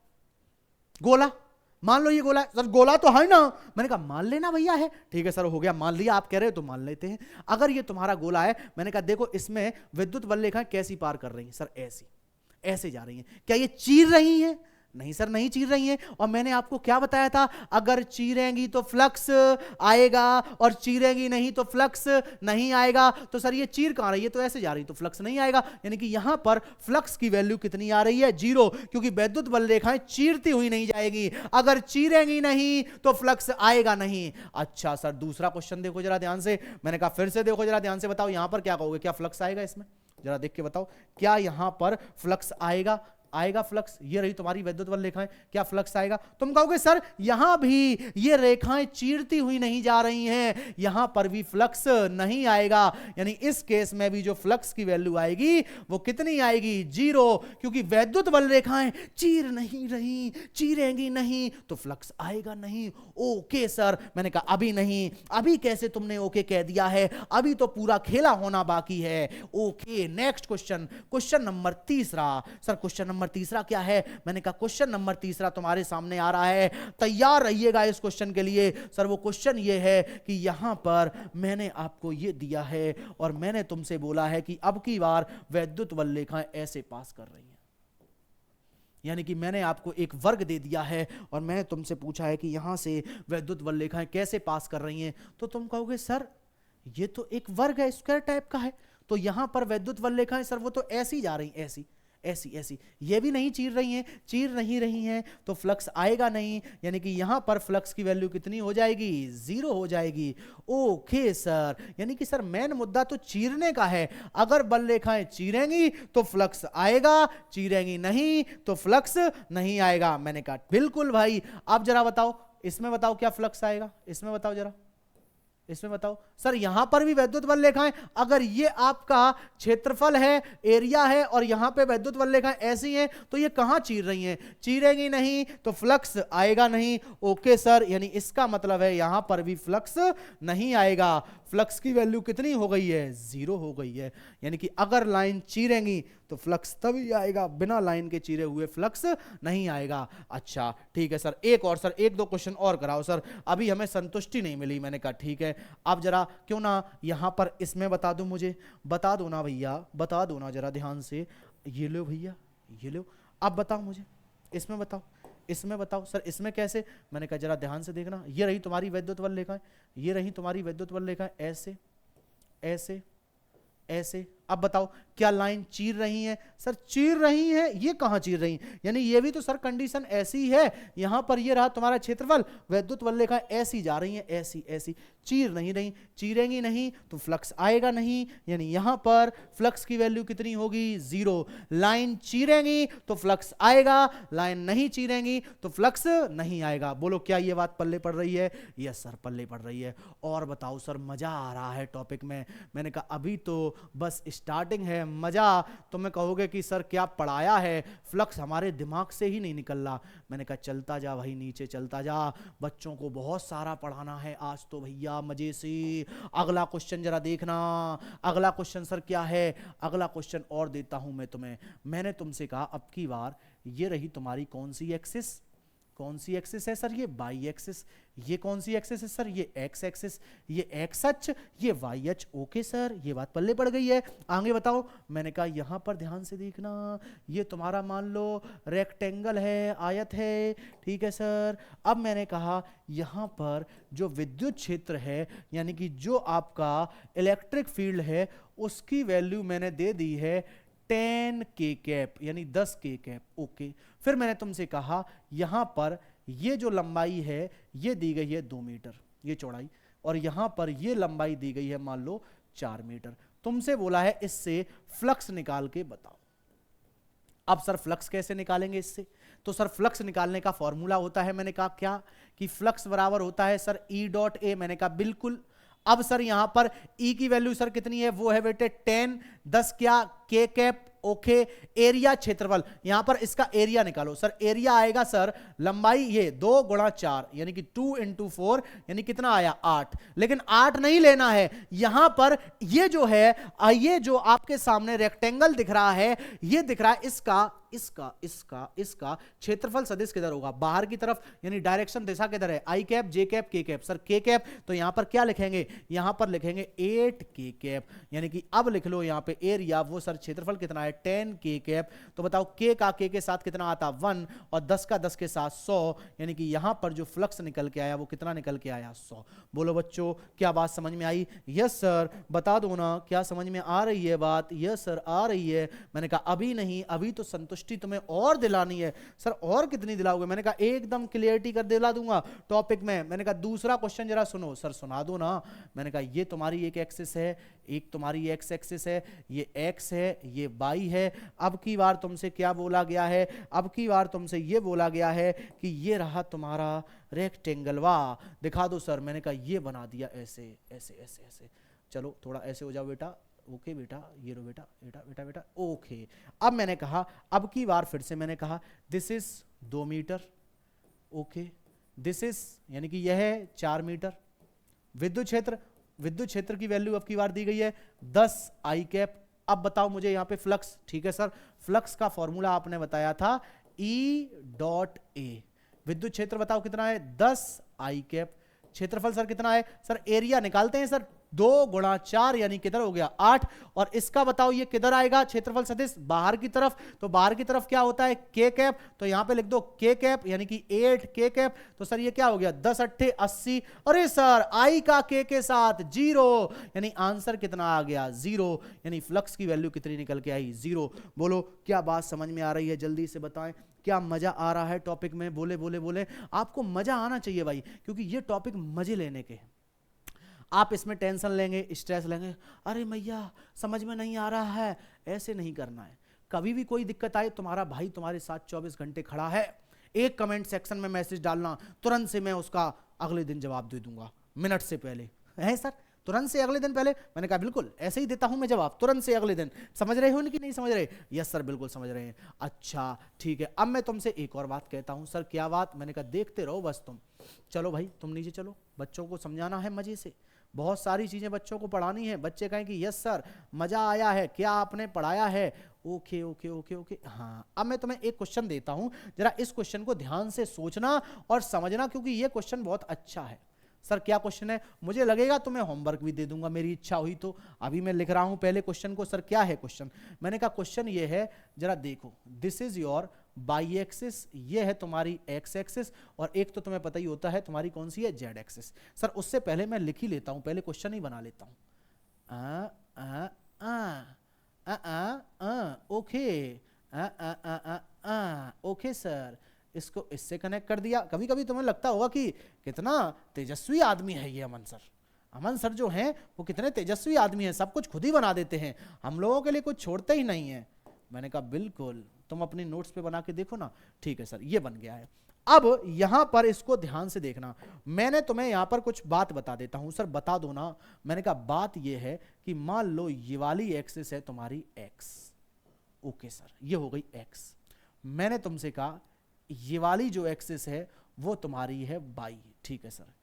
गोला, मान लो ये गोला है सर, गोला तो है ना, मैंने कहा मान लेना भैया है, ठीक है सर हो गया, मान लिया, आप कह रहे हो तो मान लेते हैं। अगर ये तुम्हारा गोला है, मैंने कहा देखो इसमें विद्युत बल रेखाएं कैसी पार कर रही हैं सर? ऐसी, ऐसे जा रही हैं। क्या ये चीर रही हैं? नहीं सर, नहीं चीर रही हैं। और मैंने आपको क्या बताया था? अगर चीरेंगी तो फ्लक्स आएगा और चीरेंगी नहीं तो फ्लक्स नहीं आएगा। तो सर ये चीर कहां रही है? तो ऐसे जा रही, तो फ्लक्स नहीं आएगा। यानी कि यहां पर फ्लक्स की वैल्यू कितनी आ रही है? 0, क्योंकि वैद्युत बल रेखाएं चीरती हुई नहीं जाएगी। अगर चीरेंगी नहीं तो फ्लक्स आएगा नहीं। अच्छा सर दूसरा क्वेश्चन देखो जरा ध्यान से, मैंने कहा फिर से देखो जरा ध्यान से, बताओ यहां पर क्या कहोगे? क्या फ्लक्स आएगा इसमें? जरा देख के बताओ, क्या यहां पर फ्लक्स आएगा? आएगा फ्लक्स। ये रही तुम्हारी वैद्युत बल रेखाएं, क्या फ्लक्स आएगा? तुम कहोगे सर यहां भी ये रेखाएं चीरती हुई नहीं जा रही हैं, यहां पर भी फ्लक्स नहीं आएगा। यानी इस केस में भी जो फ्लक्स की वैल्यू आएगी वो कितनी आएगी? 0, क्योंकि वैद्युत बल रेखाएं चीर नहीं रही, चीरेंगी नहीं तो फ्लक्स आएगा नहीं। ओके सर, मैंने कहा अभी नहीं, अभी कैसे तुमने ओके कह दिया है? अभी तो पूरा खेला होना बाकी है। Okay next question, question number तीसरा। सर क्वेश्चन नंबर तीसरा क्या है? मैंने कहा क्वेश्चन नंबर तीसरा तुम्हारे सामने आ रहा है, तैयार रहिएगा इस क्वेश्चन के लिए। सर वो क्वेश्चन ये है कि यहां पर मैंने आपको ये दिया है और मैंने तुमसे बोला है कि अब की बार वैद्युत बल रेखाएं ऐसे पास कर रही हैं। यानी कि मैंने आपको एक वर्ग दे दिया है और मैंने तुमसे पूछा है कि यहां से वैद्युत बल रेखाएं कैसे पास कर रही हैं। तो तुम कहोगे सर ये तो एक वर्ग है, स्क्वायर टाइप का है, तो यहां पर वैद्युत बल रेखाएं सर वो तो ऐसी जा रही, ऐसी ऐसी ऐसी, ये भी नहीं चीर रही हैं, चीर नहीं रही हैं तो फ्लक्स आएगा नहीं। यानी कि यहां पर फ्लक्स की वैल्यू कितनी हो जाएगी? 0 हो जाएगी। ओके सर, यानी कि सर मेन मुद्दा तो चीरने का है। अगर बल रेखाएं चीरेंगी तो फ्लक्स आएगा, चीरेंगी नहीं तो फ्लक्स नहीं आएगा। मैंने कहा बिल्कुल भाई। अब जरा बताओ इसमें, बताओ क्या फ्लक्स आएगा इसमें, बताओ जरा इसमें बताओ। सर यहां पर भी वैद्युत बल रेखाएं, अगर ये आपका क्षेत्रफल है, एरिया है, और यहां पे वैद्युत बल रेखाएं ऐसी हैं तो ये कहां चीर रही हैं? चीरेंगी नहीं तो फ्लक्स आएगा नहीं। ओके सर, यानी इसका मतलब है यहां पर भी फ्लक्स नहीं आएगा। फ्लक्स की वैल्यू कितनी हो गई है? 0 हो गई है। यानी कि अगर लाइन चीरेंगी तो फ्लक्स तभी आएगा, बिना लाइन के चीरे हुए फ्लक्स नहीं आएगा। अच्छा ठीक है सर, एक और, सर एक दो क्वेश्चन और कराओ सर, अभी हमें संतुष्टि नहीं मिली। मैंने कहा ठीक है, अब जरा क्यों ना यहां पर इसमें बता दो, मुझे बता दो ना भैया, बता दो ना जरा ध्यान से। ये लो भैया, ये लो, अब बताओ मुझे इसमें, बताओ इसमें बताओ। सर इसमें कैसे? मैंने कहा जरा ध्यान से देखना, ये रही तुम्हारी वैद्युत बल रेखाएं, ये रही तुम्हारी वैद्युत बल रेखाएं, ऐसे ऐसे ऐसे। अब बताओ क्या लाइन चीर रही है? सर चीर रही है, ये कहां चीर रही है? यानी ये भी तो सर कंडीशन ऐसी है, यहां पर ये रहा तुम्हारा क्षेत्रफल, वैद्युत बल रेखाएं ऐसी जा रही हैं, ऐसी ऐसी, चीर नहीं रही, चीरेंगी नहीं तो फ्लक्स आएगा नहीं। यानी यहां पर फ्लक्स की वैल्यू कितनी होगी? 0। लाइन चीरेंगी तो फ्लक्स आएगा, लाइन नहीं चीरेंगी तो फ्लक्स नहीं आएगा। बोलो क्या ये बात पल्ले पड़ रही है? यस सर पल्ले पड़ रही है। और बताओ सर, मजा आ रहा है टॉपिक में? मैंने कहा अभी तो बस स्टार्टिंग है, मजा। तो मैं कहोगे कि सर क्या पढ़ाया है, फ्लक्स हमारे दिमाग से ही नहीं निकल रहा। मैंने कहा चलता जा भाई, नीचे चलता जा, बच्चों को बहुत सारा पढ़ाना है आज तो भैया मजे से। अगला क्वेश्चन जरा देखना, अगला क्वेश्चन सर क्या है? अगला क्वेश्चन और देता हूं मैं तुम्हें। मैंने तुमसे कहा अब की बार ये रही तुम्हारी कौन सी एक्सिस? कौन सी एक्सिस है सर? ये बाई एक्सिस। ये कौन सी एक्सिस है सर? ये एक्स एक्सिस। ये एक्स अक्ष, ये वाई अक्ष। ओके सर, ये बात पल्ले पड़ गई है। आगे बताओ। मैंने कहा यहां पर ध्यान से देखना, ये तुम्हारा मान लो रेक्टेंगल है, आयत है, ठीक है सर। अब मैंने कहा यहां पर जो विद्युत क्षेत्र है, यानी कि जो आपका इलेक्ट्रिक फील्ड है, उसकी वैल्यू मैंने दे दी है 10 के कैप, यानी 10 के कैप। ओके, फिर मैंने तुमसे कहा यहां पर ये जो लंबाई है ये दी गई है 2 मीटर, ये चौड़ाई, और यहां पर ये लंबाई दी गई है मान लो 4 मीटर। तुमसे बोला है इससे फ्लक्स निकाल के बताओ। अब सर फ्लक्स कैसे निकालेंगे इससे? तो सर फ्लक्स निकालने का फॉर्मूला होता है, मैंने कहा क्या, कि फ्लक्स बराबर होता है सर ई डॉट ए। मैंने कहा बिल्कुल। अब सर यहां पर ई की वैल्यू सर कितनी है, वो है बेटे 10, 10 क्या, के कैप, ओके। एरिया क्षेत्रफल, यहां पर इसका एरिया निकालो सर। एरिया आएगा सर लंबाई ये 2 गुणा 4 यानी कि 2 इंटू 4 यानी कितना आया 8। लेकिन 8 नहीं लेना है, यहां पर ये जो है, ये जो आपके सामने रेक्टेंगल दिख रहा है, ये दिख रहा है इसका इसका इसका इसका क्षेत्रफल सदिश किधर होगा, बाहर की तरफ, यानी डायरेक्शन दिशा किधर है, आई कैप, जे कैप, के कैप। सर के कैप, तो यहां पर क्या लिखेंगे, यहां पर लिखेंगे 8 के कैप, यानी कि अब लिख लो यहां पे एरिया, वो सर क्षेत्रफल कितना है 10 के कैप। तो बताओ के का के साथ कितना आता 1 और 10 का 10 के साथ 100, यानी कि यहां पर जो फ्लक्स निकल के आया वो कितना निकल के आया 100। बोलो बच्चों क्या बात समझ में आई? Yes sir. बता दो ना क्या समझ में आ रही है बात? यस सर आ रही है। मैंने कहा अभी नहीं, अभी तो संतुष्टि तुम्हें और दिलानी है। सर और कितनी दिलाओगे? मैंने कहा एकदम क्लियरिटी कर दिला दूंगा टॉपिक में। मैंने कहा दूसरा क्वेश्चन जरा सुनो। सर सुना दो ना। मैंने कहा ये तुम्हारी एक एक्सिस है, एक तुम्हारी एक्स एक्सिस है, ये एक्स है, ये वाई है। अब की बार तुमसे क्या बोला गया है, अब की बार तुमसे ये बोला गया है कि ये रहा तुम्हारा रेक्टेंगल। वाह दिखा दो सर। मैंने कहा ये बना दिया ऐसे ऐसे ऐसे ऐसे। चलो थोड़ा ऐसे हो जाओ बेटा। ओके बेटा, ये लो बेटा बेटा बेटा बेटा ओके। अब मैंने कहा, अब की बार फिर से मैंने कहा this is 2 metre, okay. This is यानी कि यह है 4 मीटर। विद्युत क्षेत्र की वैल्यू अब की बार दी गई है 10 आई कैप। अब बताओ मुझे यहां पे फ्लक्स, ठीक है सर। फ्लक्स का फॉर्मूला आपने बताया था ई डॉट ए। विद्युत क्षेत्र बताओ कितना है 10 आई कैप। क्षेत्रफल सर कितना है? सर एरिया निकालते हैं सर, 2 गुणा 4 यानी किधर हो गया 8। और इसका बताओ ये किधर आएगा क्षेत्रफल सदिश, बाहर की तरफ। तो बाहर की तरफ क्या होता है के कैप, तो यहां पे लिख दो के कैप यानी कि 8 के कैप। तो सर ये क्या हो गया 10 अट्ठे 80। अरे सर आई का के साथ 0, यानी आंसर कितना आ गया 0, यानी फ्लक्स की वैल्यू कितनी निकल के आई 0। बोलो क्या बात समझ में आ रही है? जल्दी से बताएं क्या मजा आ रहा है टॉपिक में? बोले बोले बोले। आपको मजा आना चाहिए भाई, क्योंकि ये टॉपिक मजे लेने के हैं। आप इसमें टेंशन लेंगे, स्ट्रेस लेंगे, अरे मैया समझ में नहीं आ रहा है, ऐसे नहीं करना है। कभी भी कोई दिक्कत आए, तुम्हारा भाई तुम्हारे साथ 24 घंटे खड़ा है। एक कमेंट सेक्शन में मैसेज डालना, तुरंत से मैं उसका अगले दिन जवाब दे दूंगा, मिनट से पहले। है सर तुरंत से अगले दिन पहले? मैंने कहा बिल्कुल ऐसे ही देता हूं मैं जवाब, तुरंत से अगले दिन। समझ रहे हो कि नहीं समझ रहे? यस सर बिल्कुल समझ रहे हैं। अच्छा ठीक है। अब मैं तुमसे एक और बात कहता हूं। सर क्या बात? मैंने कहा देखते रहो बस तुम। चलो भाई तुम नीचे चलो, बच्चों को समझाना है मजे से, बहुत सारी चीजें बच्चों को पढ़ानी है। बच्चे कहें कि यस सर मजा आया है, क्या आपने पढ़ाया है? ओके ओके ओके ओके हाँ। अब मैं तुम्हें एक क्वेश्चन देता हूं, जरा इस क्वेश्चन को ध्यान से सोचना और समझना, क्योंकि ये क्वेश्चन बहुत अच्छा है। सर क्या क्वेश्चन है? मुझे लगेगा तुम्हें होमवर्क भी दे दूंगा मेरी इच्छा हुई तो। अभी मैं लिख रहा हूं पहले क्वेश्चन को। सर क्या है क्वेश्चन? मैंने कहा क्वेश्चन ये है, जरा देखो, this is your by axis, ये है तुम्हारी एक्स एक्सिस, और एक तो तुम्हें पता ही होता है तुम्हारी कौन सी है जेड एक्सिस। सर उससे पहले मैं लिख ही लेता हूं, पहले क्वेश्चन ही बना लेता हूं। ओके ओके सर, इसको इससे कनेक्ट कर दिया। कभी कभी तुम्हें लगता होगा कि कितना तेजस्वी आदमी है ये अमन सर। अमन सर जो हैं वो कितने तेजस्वी आदमी हैं, सब कुछ खुद ही बना देते हैं, हम लोगों के लिए कुछ छोड़ते ही नहीं है। मैंने कहा बिल्कुल, तुम अपनी नोट्स पे बना के देखो ना। ठीक है सर ये बन गया है। अब यहां पर इसको ध्यान से देखना, मैंने तुम्हें यहां पर कुछ बात बता देता हूं। सर बता दो ना। मैंने कहा बात यह है कि मान लो ये वाली एक्सिस है तुम्हारी एक्स, ओके सर ये हो गई एक्स। मैंने तुमसे कहा ये वाली जो एक्सिस है वो तुम्हारी है वाई, ठीक है सर।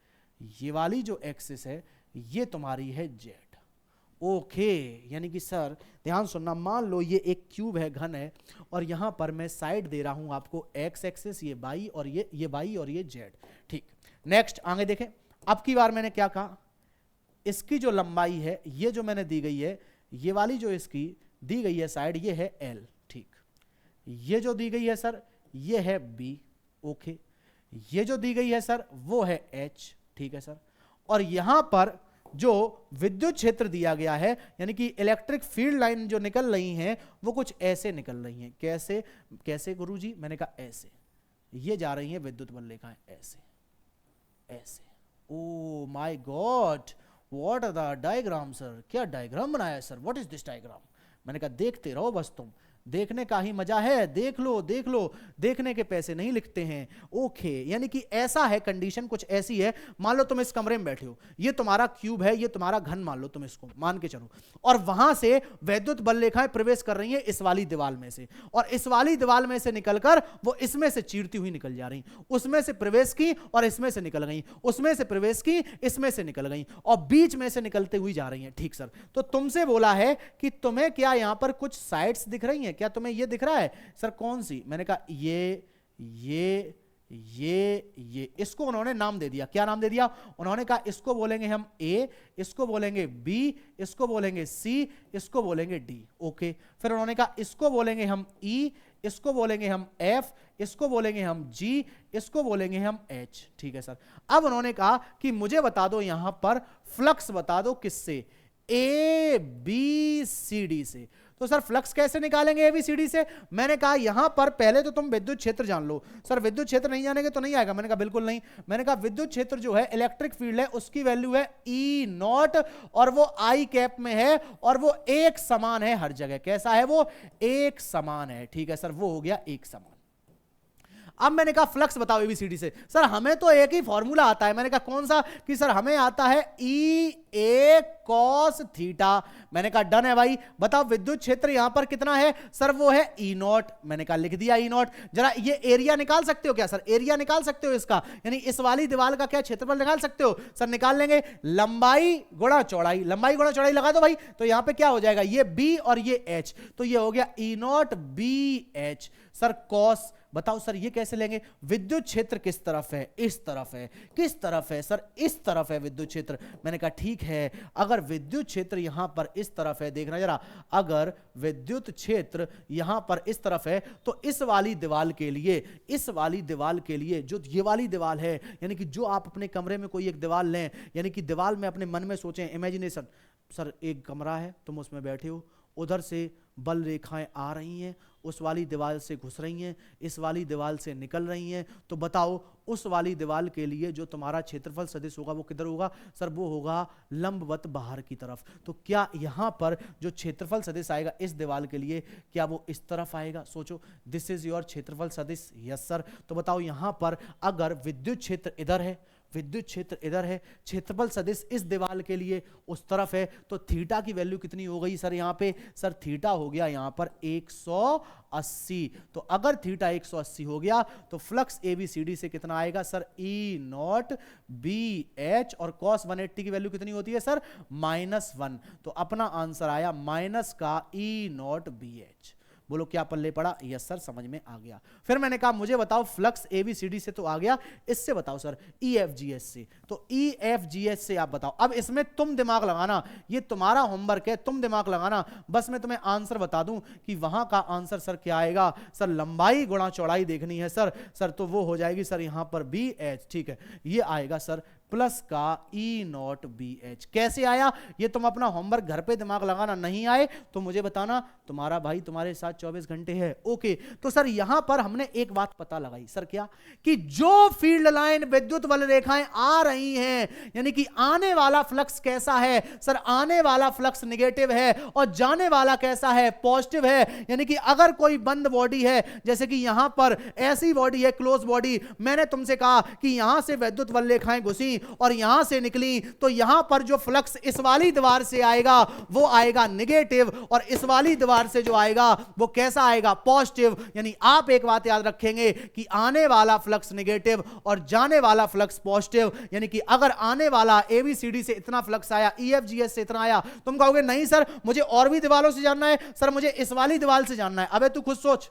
ये वाली जो एक्सिस है ये तुम्हारी है जेड, ओके। यानी कि सर ध्यान सुनना, मान लो ये एक क्यूब है, घन है, और यहां पर मैं साइड दे रहा हूं आपको एक्स एक्सिस, ये वाई और ये वाई और ये जेड, ठीक। नेक्स्ट आगे देखें। अब की बार मैंने क्या कहा, इसकी जो लंबाई है ये जो मैंने दी गई है, ये वाली जो इसकी दी गई है साइड, ये है एल, ठीक। ये जो दी गई है सर ये है बी, ओके। ये जो दी गई है सर वो है एच, ठीक है सर। और यहां पर जो विद्युत क्षेत्र दिया गया है, यानी कि इलेक्ट्रिक फील्ड लाइन जो निकल रही हैं वो कुछ ऐसे निकल रही हैं। कैसे कैसे गुरुजी? मैंने कहा ऐसे, ये जा रही हैं विद्युत बल रेखाएं ऐसे ऐसे। Oh my god, what are the diagram sir? क्या डायग्राम बनाया है sir? What is this diagram? मैंने कहा देखते रहो बस तुम, देखने का ही मजा है, देख लो देख लो, देखने के पैसे नहीं लिखते हैं। ओके, यानी कि ऐसा है, कंडीशन कुछ ऐसी है, मान लो तुम इस कमरे में बैठे हो, ये तुम्हारा क्यूब है, ये तुम्हारा घन मान लो, तुम इसको मान के चलो, और वहां से वैद्युत बल रेखाएं प्रवेश कर रही हैं इस वाली दीवार में से, और इस वाली दीवार में से निकलकर वो इसमें से चीरती हुई निकल जा रही, उसमें से प्रवेश की और इसमें से निकल गई, उसमें से प्रवेश की, इसमें से निकल गई, और बीच में से निकलते हुई जा रही हैं। ठीक सर, तो तुमसे बोला है कि तुम्हें क्या यहां पर कुछ साइड्स दिख रही हैं, क्या तुम्हें ये दिख रहा है? सर कौन सी? मैंने कहा ये, इसको उन्होंने नाम दे दिया। क्या नाम दे दिया? उन्होंने कहा इसको बोलेंगे हम ए, इसको बोलेंगे बी, इसको बोलेंगे सी, इसको बोलेंगे डी। ओके, फिर उन्होंने कहा इसको बोलेंगे हम ई, इसको बोलेंगे हम एफ, इसको बोलेंगे हम जी, इसको बोलेंगे हम एच। ठीक है सर, अब उन्होंने कहा कि मुझे बता दो यहां पर फ्लक्स बता दो किससे? ए बी सी डी से। तो सर फ्लक्स कैसे निकालेंगे एबीसीडी से? मैंने कहा यहां पर पहले तो तुम विद्युत क्षेत्र जान लो। सर विद्युत क्षेत्र नहीं जानेंगे तो नहीं आएगा। मैंने कहा बिल्कुल नहीं। मैंने कहा विद्युत क्षेत्र जो है इलेक्ट्रिक फील्ड है, उसकी वैल्यू है ई नॉट, और वो आई कैप में है, और वो एक समान है हर जगह। कैसा है वो? एक समान है। ठीक है सर, वो हो गया एक समान। अब मैंने कहा फ्लक्स बताओ एबीसीडी से। सर हमें तो एक ही फॉर्मूला आता है। मैंने कहा कौन सा? कि सर हमें आता है ई ए कॉस थीटा। मैंने कहा डन है भाई। बताओ विद्युत क्षेत्र यहां पर कितना है? सर वो है ई नॉट। मैंने कहा लिख दिया ई नॉट। जरा ये एरिया निकाल सकते हो क्या? सर एरिया निकाल सकते हो इसका, यानी इस वाली दीवार का क्या क्षेत्रफल निकाल सकते हो? सर निकाल लेंगे, लंबाई गुणा चौड़ाई, लंबाई गुणा चौड़ाई लगा दो भाई। तो यहां पे क्या हो जाएगा? ये बी और ये एच, तो ये हो गया E naught B H. Sir cos बताओ सर ये कैसे लेंगे? विद्युत क्षेत्र किस तरफ है? इस तरफ है। किस तरफ है? सर इस तरफ है विद्युत क्षेत्र। मैंने कहा ठीक है, अगर विद्युत क्षेत्र यहां पर इस तरफ है, देखना जरा, अगर विद्युत क्षेत्र यहां पर इस तरफ है तो इस वाली दीवार के लिए, इस वाली दीवार के लिए जो ये वाली दीवार है, यानी कि जो आप अपने कमरे में कोई एक दीवार लें, यानी कि दीवार में अपने मन में सोचें, इमेजिनेशन। सर एक कमरा है, तुम उसमें बैठे हो, उधर से बल रेखाएं आ रही हैं, उस वाली दीवार से घुस रही हैं, इस वाली दीवार से निकल रही हैं, तो बताओ उस वाली दीवार के लिए जो तुम्हारा क्षेत्रफल सदिश होगा वो किधर होगा? सर वो होगा लंबवत बाहर की तरफ। तो क्या यहां पर जो क्षेत्रफल सदिश आएगा इस दीवार के लिए, क्या वो इस तरफ आएगा? सोचो, दिस इज योर क्षेत्रफल सदिश। Yes sir. तो बताओ यहां पर अगर विद्युत क्षेत्र इधर है, विद्युत क्षेत्र इधर है, क्षेत्रफल सदिश इस दीवार के लिए उस तरफ है, तो थीटा की वैल्यू कितनी हो गई सर यहां पे? सर थीटा हो गया यहां पर 180। तो अगर थीटा 180 हो गया तो फ्लक्स एबीसीडी से कितना आएगा? सर ई नॉट बी एच, और कॉस 180 की वैल्यू कितनी होती है सर? -1। तो अपना आंसर आया माइनस का ई नॉट बी एच। बोलो क्या पल्ले पड़ा? यस सर, समझ में आ गया। फिर मैंने कहा मुझे बताओ फ्लक्स एबीसीडी से तो आ गया, इससे बताओ सर ईएफजीएच से। तो ईएफजीएच से आप बताओ। अब इसमें तुम दिमाग लगाना, ये तुम्हारा होमवर्क है, तुम दिमाग लगाना। बस मैं तुम्हें आंसर बता दूं कि वहां का आंसर सर क्या आएगा? सर लंबाई गुणा चौड़ाई देखनी है सर। सर तो वो हो जाएगी सर यहां पर बी एच। ठीक है, ये आएगा सर प्लस का ई नॉट बी एच। कैसे आया ये तुम अपना होमवर्क घर पे दिमाग लगाना, नहीं आए तो मुझे बताना, तुम्हारा भाई तुम्हारे साथ 24 घंटे है। ओके, तो सर यहां पर हमने एक बात पता लगाई। सर क्या? कि जो फील्ड लाइन विद्युत बल रेखाएं आ रही हैं, यानी कि आने वाला फ्लक्स कैसा है? सर आने वाला फ्लक्स नेगेटिव है, और जाने वाला कैसा है? पॉजिटिव है। यानी कि अगर कोई बंद बॉडी है, जैसे कि यहां पर ऐसी बॉडी है क्लोज बॉडी, मैंने तुमसे कहा कि यहां से विद्युत बल रेखाएं घुसी और यहां से निकली, तो यहां पर जो फ्लक्स इस वाली दीवार से आएगा वो आएगा नेगेटिव, और इस वाली दीवार से जो आएगा वो कैसा आएगा? पॉजिटिव। यानी आप एक बात याद रखेंगे कि आने वाला फ्लक्स नेगेटिव और जाने वाला फ्लक्स पॉजिटिव। यानी कि अगर आने वाला एबीसीडी से इतना फ्लक्स आया, ईएफजीएच से इतना आया, तुम कहोगे नहीं सर मुझे और भी दीवारों से जानना है, सर मुझे इस वाली दीवार से जानना है। अबे तू खुद सोच,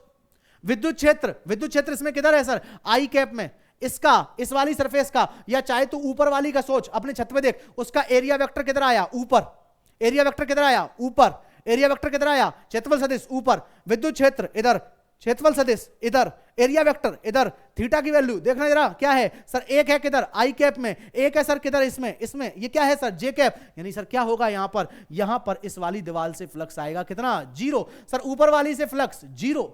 विद्युत क्षेत्र इसमें किधर है सर? आई कैप में, इसका, इस वाली सरफेस का, या चाहे तू ऊपर वाली का सोच, अपने छत पे देख, उसका एरिया वेक्टर किधर आया? ऊपर। एरिया वेक्टर किधर आया? ऊपर। एरिया वेक्टर किधर आया? क्षेत्रफल सदिश ऊपर, विद्युत क्षेत्र इधर, क्षेत्रफल सदिश इधर, एरिया वेक्टर इधर। थीटा की वैल्यू देखना जरा क्या है? सर एक है किधर? आई कैप में। एक है सर किधर? इसमें ये क्या है सर? जे कैप। यानी सर क्या होगा यहां पर इस वाली दीवार से फ्लक्स आएगा कितना? 0। सर ऊपर वाली से फ्लक्स 0,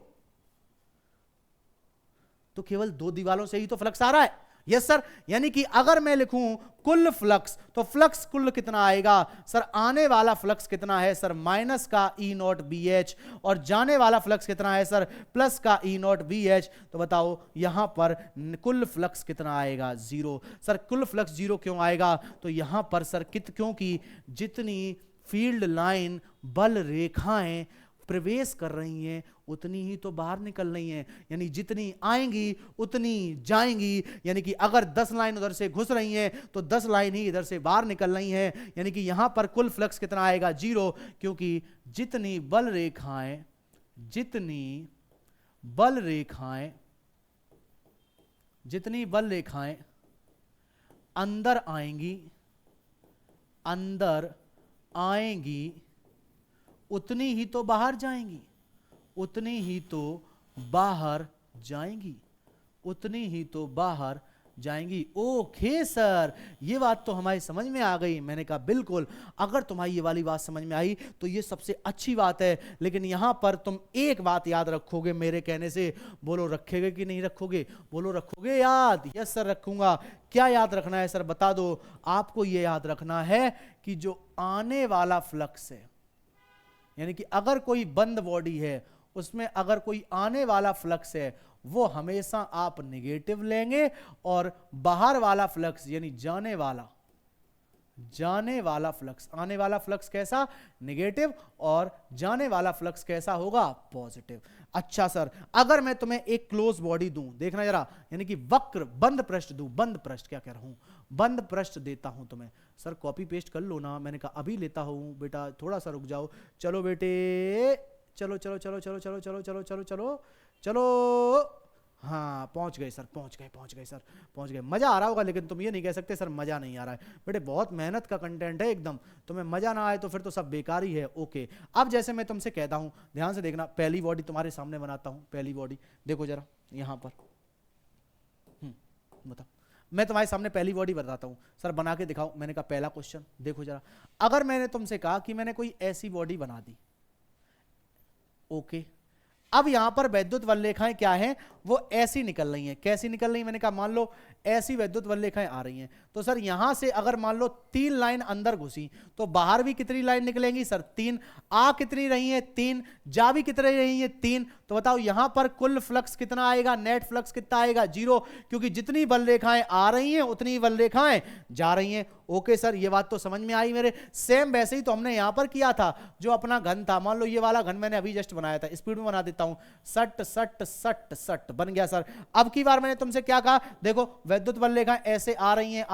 तो केवल 2 दीवारों से ही तो फ्लक्स आ रहा है। यस सर, यानी कि अगर मैं लिखूं कुल फ्लक्स, तो फ्लक्स कुल कितना आएगा सर, आने वाला फ्लक्स कितना है सर, माइनस का ई नॉट बी एच, और जाने वाला फ्लक्स कितना है सर, प्लस का ई नॉट बी एच। तो बताओ यहां पर कुल फ्लक्स कितना आएगा, जीरो। सर कुल फ्लक्स जीरो क्यों आएगा, तो यहां पर सर क्योंकि जितनी फील्ड लाइन बल रेखाएं प्रवेश कर रही हैं उतनी ही तो बाहर निकल रही हैं, यानी जितनी आएंगी उतनी जाएंगी। यानी कि अगर 10 लाइन उधर से घुस रही हैं तो 10 लाइन ही इधर से बाहर निकल रही हैं, यानी कि यहां पर कुल फ्लक्स कितना आएगा, जीरो। क्योंकि जितनी बल रेखाएं जितनी बल रेखाएं अंदर आएंगी उतनी ही तो बाहर जाएंगी, ओके सर, ये बात तो हमारी समझ में आ गई। मैंने कहा बिल्कुल, अगर तुम्हारी ये वाली बात समझ में आई तो ये सबसे अच्छी बात है। लेकिन यहां पर तुम एक बात याद रखोगे मेरे कहने से, बोलो रखेगे कि नहीं रखोगे, बोलो रखोगे याद। यस सर रखूंगा। क्या याद रखना है सर बता दो। आपको ये याद रखना है कि जो आने वाला फ्लक्स है, यानी कि अगर कोई बंद बॉडी है उसमें अगर कोई आने वाला फ्लक्स है वो हमेशा आप नेगेटिव लेंगे, और बाहर वाला फ्लक्स यानी जाने वाला फ्लक्स, आने वाला फ्लक्स कैसा, नेगेटिव, और जाने वाला फ्लक्स कैसा होगा, पॉजिटिव। अच्छा सर, अगर मैं तुम्हें एक क्लोज बॉडी दूं, देखना जरा, यानी कि वक्र बंद पृष्ठ दूं, बंद पृष्ठ क्या कह रहा हूं, बंद पृष्ठ देता हूं तुम्हें। सर कॉपी पेस्ट कर लो ना, मैंने कहा अभी लेता हूं बेटा, थोड़ा सा रुक जाओ। चलो बेटे, चलो चलो चलो चलो चलो चलो चलो चलो चलो चलो, हाँ पहुंच गए सर, पहुंच गए सर, पहुंच गए। मजा आ रहा होगा, लेकिन तुम ये नहीं कह सकते सर मजा नहीं आ रहा है। बेटे बहुत मेहनत का कंटेंट है एकदम, तुम्हें मजा ना आए तो फिर तो सब बेकार ही है। ओके, अब जैसे मैं तुमसे कहता हूं, ध्यान से देखना, पहली बॉडी तुम्हारे सामने बनाता हूं, पहली बॉडी देखो जरा यहां पर। बताओ, मैं तुम्हारे सामने पहली बॉडी बताता हूं सर, बना के दिखाओ। मैंने कहा पहला क्वेश्चन देखो जरा, अगर मैंने तुमसे कहा कि मैंने कोई ऐसी बॉडी बना दी, ओके, अब यहां पर वैद्युत बल रेखाएं क्या हैं, वो ऐसी निकल रही हैं। कैसी निकल रही हैं, मैंने कहा मान लो ऐसी वैद्युत बल रेखाएं आ रही हैं, तो सर यहां से अगर मान लो 3 लाइन अंदर घुसी तो बाहर भी कितनी लाइन निकलेंगी सर, 3। आ कितनी रही है, 3। जा भी कितनी रही है, 3। तो बताओ यहां पर कुल फ्लक्स कितना आएगा, नेट फ्लक्स कितना आएगा, 0। क्योंकि जितनी बल रेखाएं आ रही हैं उतनी बल रेखाएं जा रही हैं। ओके सर, ये बात तो समझ में आई मेरे। सेम वैसे ही तो हमने यहां पर किया था, जो अपना घन था, मान लो ये वाला घन मैंने अभी जस्ट बनाया था, स्पीड में बना देता हूं, सट सट सट सट बन गया सर। अब की बार मैंने तुमसे क्या कहा, देखो वैद्युत बल रेखाएं ऐसे आ रही हैं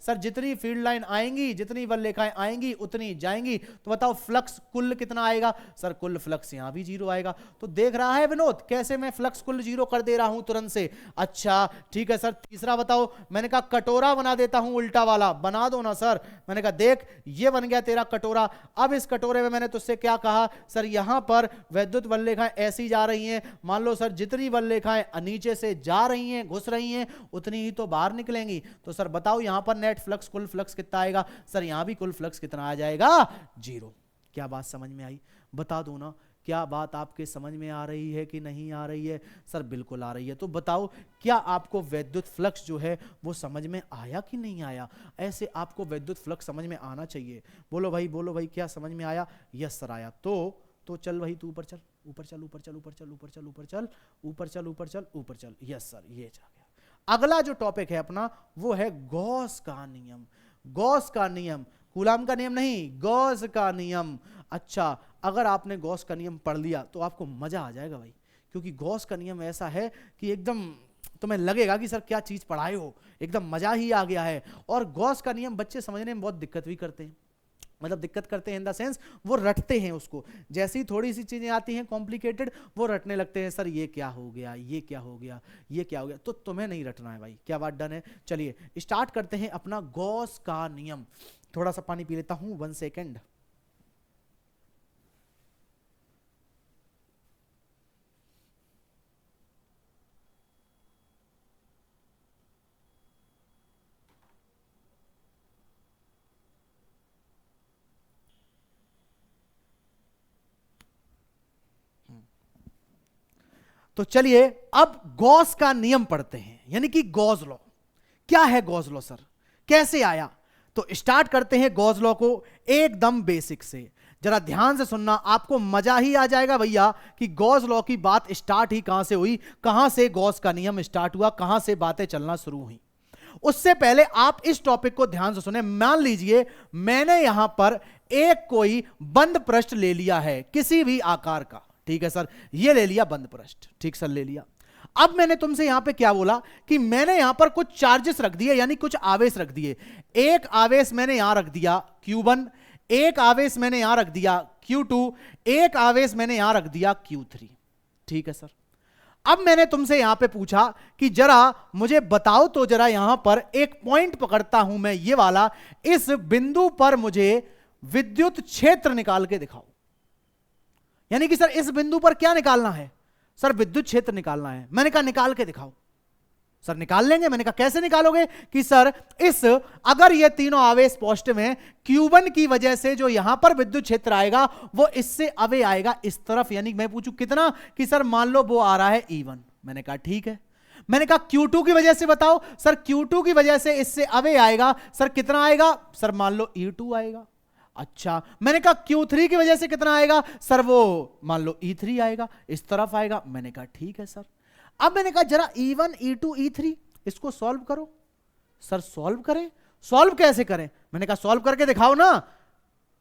सर, जितनी फील्ड लाइन आएंगी, जितनी बल रेखाएं आएंगी उतनी जाएंगी। तो बताओ फ्लक्स कुल कितना आएगा सर, कुल फ्लक्स यहां भी 0 आएगा। तो देख रहा है विनोद कैसे मैं फ्लक्स कुल 0 कर दे रहा हूं तुरंत से। अच्छा ठीक है सर, तीसरा बताओ। मैंने कहा कटोरा बना देता हूं उल्टा वाला, बना दो ना सर। मैंने कहा देख ये बन गया तेरा कटोरा। अब इस कटोरे में मैंने तुझसे क्या कहा सर, यहां पर वैद्युत बल रेखाएं ऐसी जा रही हैं, मान लो सर जितनी बल रेखाएं नीचे से जा रही हैं, घुस रही हैं, उतनी ही तो बाहर निकलेंगी। तो सर बताओ यहां पर नेट फ्लक्स, कुल फ्लक्स कितना आएगा सर, यहां भी कुल फ्लक्स कितना आ जाएगा, 0। क्या बात समझ में आई, बता दो ना। क्या बात आपके समझ में आ रही है कि नहीं आ रही है सर, बिल्कुल आ रही है। तो बताओ क्या आपको वैद्युत फ्लक्स जो है वो समझ में आया कि नहीं आया। ऐसे आपको वैद्युत फ्लक्स समझ में आना चाहिए। बोलो भाई क्या समझ में आया, यस सर आया। तो चल भाई तू ऊपर चल, ऊपर चल, ऊपर चल, ऊपर चल, ऊपर चल, ऊपर चल, ऊपर चल, ऊपर चल, ऊपर चल, यस सर ये जा गया। अगला जो टॉपिक है अपना वो है गॉस का नियम। गॉस का नियम, कूलाम का नियम नहीं, गॉस का नियम। अच्छा, अगर आपने गॉस का नियम पढ़ लिया तो आपको मजा आ जाएगा भाई, क्योंकि गॉस का नियम ऐसा है कि एकदम तुम्हें लगेगा कि सर क्या चीज पढ़ाए हो, एकदम मजा ही आ गया है। और गॉस का नियम बच्चे समझने में बहुत दिक्कत भी करते हैं, मतलब दिक्कत करते हैं इन द सेंस वो रटते हैं उसको। जैसी थोड़ी सी चीजें आती हैं कॉम्प्लिकेटेड, वो रटने लगते हैं, सर ये क्या हो गया, ये क्या हो गया, ये क्या हो गया। तो तुम्हें नहीं रटना है भाई। क्या बात डन है। चलिए स्टार्ट करते हैं अपना गॉस का नियम। थोड़ा सा पानी पी लेता हूं, 1 सेकेंड। तो चलिए अब गॉस का नियम पढ़ते हैं, यानी कि गॉस लॉ। क्या है गॉस लॉ सर, कैसे आया? तो स्टार्ट करते हैं गॉस लॉ को एकदम बेसिक से। जरा ध्यान से सुनना, आपको मजा ही आ जाएगा भैया कि गॉस लॉ की बात स्टार्ट ही कहां से हुई, कहां से गॉस का नियम स्टार्ट हुआ, कहां से बातें चलना शुरू हुई। उससे पहले आप इस टॉपिक को ध्यान से सुने। मान लीजिए मैंने यहां पर एक कोई बंद पृष्ठ ले लिया है किसी भी आकार का, ठीक है सर, ये ले लिया बंद पृष्ठ, ठीक सर ले लिया। अब मैंने तुमसे यहां पे क्या बोला कि मैंने यहां पर कुछ चार्जेस रख दिए, यानी कुछ आवेश रख दिए। एक आवेश मैंने यहां रख दिया Q1, एक आवेश मैंने यहां रख दिया Q2, एक आवेश मैंने यहां रख दिया Q3, ठीक है सर। अब मैंने तुमसे यहां पे पूछा कि जरा मुझे बताओ तो जरा यहां पर एक पॉइंट पकड़ता हूं मैं ये वाला, इस बिंदु पर मुझे विद्युत क्षेत्र निकाल के दिखाओ। यानी कि सर इस बिंदु पर क्या निकालना है? सर विद्युत क्षेत्र निकालना है। मैंने कहा निकाल के दिखाओ। सर निकाल लेंगे। मैंने कहा कैसे निकालोगे? कि सर इस, अगर ये तीनों आवेश पॉजिटिव हैं, Q1 की वजह से जो यहां पर विद्युत क्षेत्र आएगा वो इससे अवे आएगा इस तरफ। यानी मैं पूछूं कितना, कि सर मान लो वो आ रहा है E1। मैंने कहा ठीक है। मैंने कहा Q2 की वजह से बताओ। सर Q2 की वजह से इससे अवे आएगा, सर कितना आएगा? सर मान लो E2 आएगा। अच्छा, मैंने कहा Q3 की वजह से कितना आएगा? सर वो मान लो E3 आएगा, इस तरफ आएगा। मैंने कहा ठीक है सर। अब मैंने कहा जरा E1, E2, E3 इसको सॉल्व करो। सर सॉल्व करें? सॉल्व कैसे करें? मैंने कहा सॉल्व करके दिखाओ ना।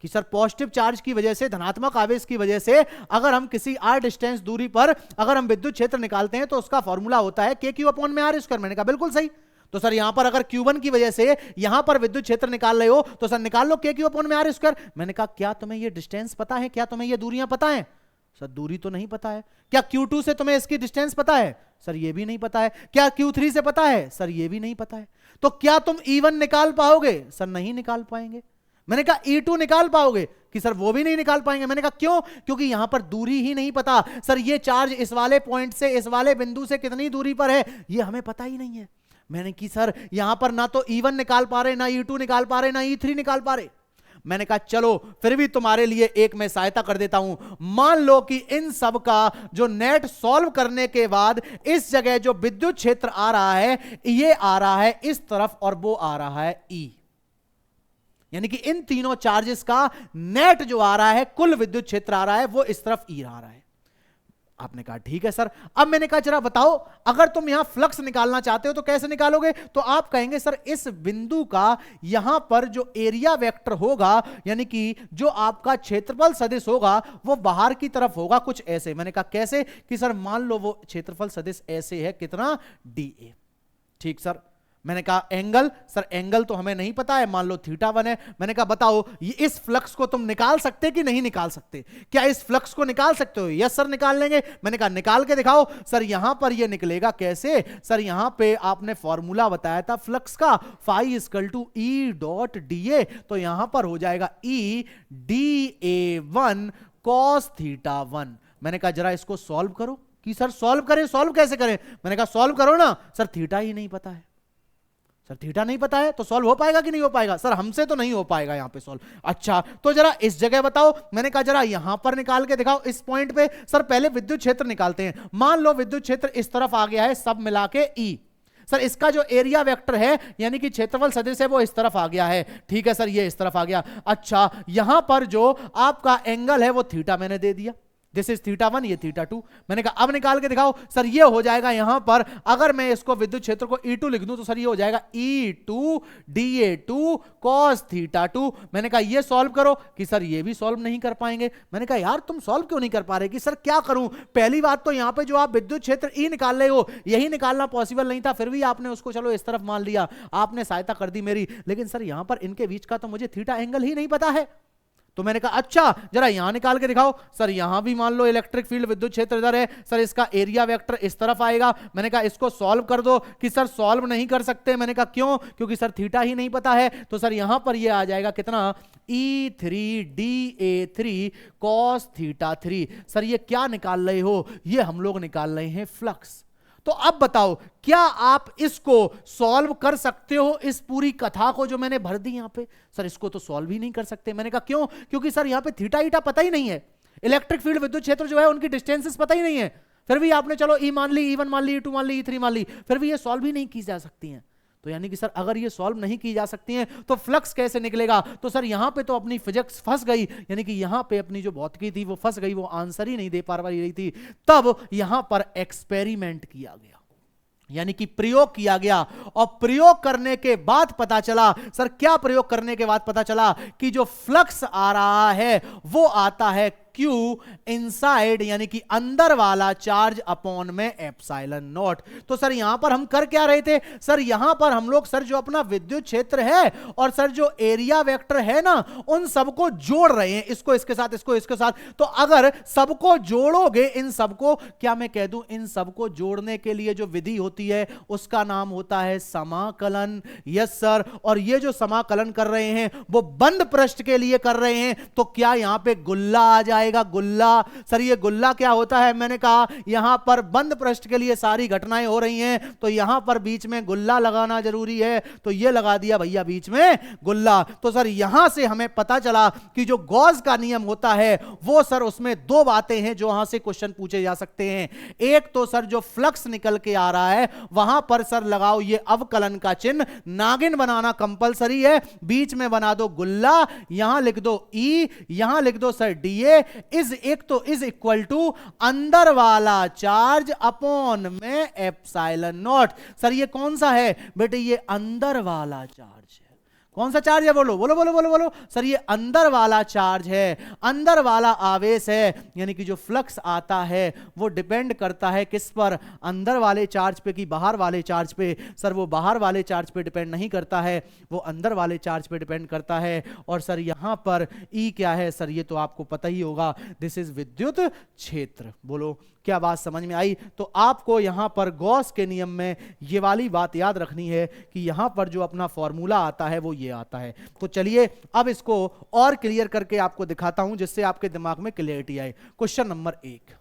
कि सर पॉजिटिव चार्ज की वजह से, धनात्मक आवेश की वजह से अगर हम किसी r डिस्टेंस दूरी पर अगर हम विद्युत क्षेत्र निकालते हैं तो उसका फॉर्मूला होता है KQ/r²। मैंने कहा बिल्कुल सही। तो सर यहां पर अगर Q1 की वजह से यहां पर विद्युत क्षेत्र निकाल रहे हो तो सर निकाल लो KQ/r²। मैंने कहा क्या तुम्हें ये डिस्टेंस पता है? क्या तुम्हें ये दूरियां पता है? सर दूरी तो नहीं पता है। क्या Q2 से तुम्हें इसकी डिस्टेंस पता है? सर ये भी नहीं पता है। क्या Q3 से पता है? सर ये भी नहीं पता है। तो क्या तुम E1 निकाल पाओगे? सर नहीं निकाल पाएंगे। मैंने कहा E2 निकाल पाओगे? कि सर वो भी नहीं निकाल पाएंगे। मैंने कहा क्यों? क्योंकि यहां पर दूरी ही नहीं पता। सर ये चार्ज इस वाले पॉइंट से इस वाले बिंदु से कितनी दूरी पर है ये हमें पता ही नहीं है। मैंने कि सर यहां पर ना तो E1 निकाल पा रहे, ना E2 निकाल पा रहे, ना E3 निकाल पा रहे। मैंने कहा चलो फिर भी तुम्हारे लिए एक मैं सहायता कर देता हूं। मान लो कि इन सब का जो नेट सॉल्व करने के बाद इस जगह जो विद्युत क्षेत्र आ रहा है, ये आ रहा है इस तरफ और वो आ रहा है E। यानी कि इन तीनों चार्जेस का नेट जो आ रहा है, कुल विद्युत क्षेत्र आ रहा है, वो इस तरफ E आ रहा है। आपने कहा ठीक है सर। अब मैंने कहा जरा बताओ अगर तुम यहां फ्लक्स निकालना चाहते हो तो कैसे निकालोगे? तो आप कहेंगे सर इस बिंदु का यहां पर जो एरिया वेक्टर होगा, यानी कि जो आपका क्षेत्रफल सदिश होगा, वो बाहर की तरफ होगा कुछ ऐसे। मैंने कहा कैसे? कि सर मान लो वो क्षेत्रफल सदिश ऐसे है, कितना? DA। ठीक सर। मैंने कहा एंगल? सर एंगल तो हमें नहीं पता है, मान लो θ1 है। मैंने कहा बताओ ये इस फ्लक्स को तुम निकाल सकते कि नहीं निकाल सकते? क्या इस फ्लक्स को निकाल सकते हो? यस सर निकाल लेंगे। मैंने कहा निकाल के दिखाओ। सर यहां पर ये निकलेगा कैसे? सर यहां पे आपने फॉर्मूला बताया था फ्लक्स का, φ = E.dA। तो यहां पर हो जाएगा E/dA1 cos θ1। मैंने कहा जरा इसको सॉल्व करो। कि सर सॉल्व करें? सॉल्व कैसे करें? मैंने कहा सॉल्व करो ना। सर थीटा ही नहीं पता है। सर थीटा नहीं पता है तो सॉल्व हो पाएगा कि नहीं हो पाएगा? सर हमसे तो नहीं हो पाएगा यहां पे सॉल्व। अच्छा तो जरा इस जगह बताओ। मैंने कहा जरा यहां पर निकाल के दिखाओ इस पॉइंट पे। सर पहले विद्युत क्षेत्र निकालते हैं। मान लो विद्युत क्षेत्र इस तरफ आ गया है, सब मिला के E। सर इसका जो एरिया वेक्टर है यानी कि क्षेत्रफल सदिश है वो इस तरफ आ गया है। ठीक है सर, ये इस तरफ आ गया। अच्छा यहां पर जो आपका एंगल है वो थीटा मैंने दे दिया, दिस इज θ1, ये θ2। मैंने कहा अब निकाल के दिखाओ। सर ये हो जाएगा यहां पर, अगर मैं इसको विद्युत क्षेत्र को E2 लिख दूं तो सर ये हो जाएगा E/2dA2 cos θ2। मैंने कहा ये सॉल्व करो। कि सर ये भी सॉल्व नहीं कर पाएंगे। मैंने कहा यार तुम सॉल्व क्यों नहीं कर पा रहे? कि सर क्या करूं? पहली बात तो यहां पे जो आप विद्युत क्षेत्र E निकाल रहे हो यही निकालना पॉसिबल नहीं था, फिर भी आपने उसको चलो इस तरफ मान लिया, आपने सहायता कर दी मेरी। लेकिन सर यहां पर इनके बीच का तो मुझे थीटा एंगल ही नहीं पता है। तो मैंने कहा अच्छा जरा यहां निकाल के दिखाओ। सर यहां भी मान लो इलेक्ट्रिक फील्ड विद्युत क्षेत्र इधर है, सर इसका एरिया वेक्टर इस तरफ आएगा। मैंने कहा इसको सॉल्व कर दो। कि सर सॉल्व नहीं कर सकते। मैंने कहा क्यों? क्योंकि सर थीटा ही नहीं पता है। तो सर यहां पर ये आ जाएगा कितना? E/3dA3 cos θ3। सर ये क्या निकाल रहे हो? ये हम लोग निकाल रहे हैं फ्लक्स। तो अब बताओ क्या आप इसको सॉल्व कर सकते हो? इस पूरी कथा को जो मैंने भर दी यहां पे, सर इसको तो सॉल्व ही नहीं कर सकते। मैंने कहा क्यों? क्योंकि सर यहां पे थीटा ईटा पता ही नहीं है, इलेक्ट्रिक फील्ड विद्युत क्षेत्र जो है उनकी डिस्टेंसेस पता ही नहीं है। फिर भी आपने चलो E मान ली, E1 मान ली, E2 मान ली, E3 मान ली, फिर भी ये सॉल्व ही नहीं की जा सकती हैं। तो यानी कि सर अगर ये सॉल्व नहीं की जा सकती हैं तो फ्लक्स कैसे निकलेगा? तो सर यहां पे तो अपनी फिजिक्स फंस गई, यानी कि यहां पे अपनी जो भौतिकी थी वो फंस गई, वो आंसर ही नहीं दे पा रही थी। तब यहां पर एक्सपेरिमेंट किया गया, यानी कि प्रयोग किया गया, और प्रयोग करने के बाद पता चला, सर क्या प्रयोग करने के बाद पता चला कि जो फ्लक्स आ रहा है वो आता है Q इनसाइड, यानी कि अंदर वाला चार्ज अपॉन में एप्सिलॉन नॉट। तो सर यहां पर हम कर क्या रहे थे? सर यहां पर हम लोग सर जो अपना विद्युत क्षेत्र है और सर जो एरिया वेक्टर है ना, उन सबको जोड़ रहे हैं, इसको इसके साथ, इसको इसके साथ। तो अगर सबको जोड़ोगे, इन सबको, क्या मैं कह दूं, इन सबको जोड़ने के लिए जो विधि होती है उसका नाम होता है समाकलन। यस सर, और ये जो समाकलन कर रहे हैं वो बंद पृष्ठ के लिए कर रहे हैं, तो क्या यहां पे गुल्ला आ जाए? गुल्ला। सर ये गुल्ला क्या होता है? मैंने कहा यहां पर बंद पृष्ठ के लिए सारी घटनाएं हो रही हैं, तो यहां पर बीच में गुल्ला लगाना जरूरी है, तो ये लगा दिया भैया बीच में गुल्ला। तो सर यहां से हमें पता चला कि जो गॉस का नियम होता है वो सर उसमें दो बातें हैं जो वहां से क्वेश्चन पूछे जा सकते हैं। एक तो सर जो फ्लक्स निकल के आ रहा है वहां पर सर लगाओ ये अवकलन का चिन्ह, नागिन बनाना कंपलसरी है, बीच में बना दो गुल्ला, यहां लिख दो ई, यहां लिख दो सर डीए इज, एक तो इज इक्वल टू अंदर वाला चार्ज अपॉन में एप्सिलॉन नॉट। सर ये कौन सा है बेटे? ये अंदर वाला चार्ज है। कौन सा चार्ज है? बोलो बोलो बोलो बोलो बोलो। सर ये अंदर वाला चार्ज है, अंदर वाला आवेश है, यानी कि जो फ्लक्स आता है वो डिपेंड करता है किस पर? अंदर वाले चार्ज पे कि बाहर वाले चार्ज पे? सर वो बाहर वाले चार्ज पे डिपेंड नहीं करता है, वो अंदर वाले चार्ज पे डिपेंड करता है। और सर यहां पर ई क्या है? सर ये तो आपको पता ही होगा, दिस इज विद्युत क्षेत्र। बोलो क्या बात समझ में आई? तो आपको यहां पर गॉस के नियम में ये वाली बात याद रखनी है कि यहां पर जो अपना फॉर्मूला आता है वो ये आता है। तो चलिए अब इसको और क्लियर करके आपको दिखाता हूं जिससे आपके दिमाग में क्लियरिटी आए। क्वेश्चन नंबर 1,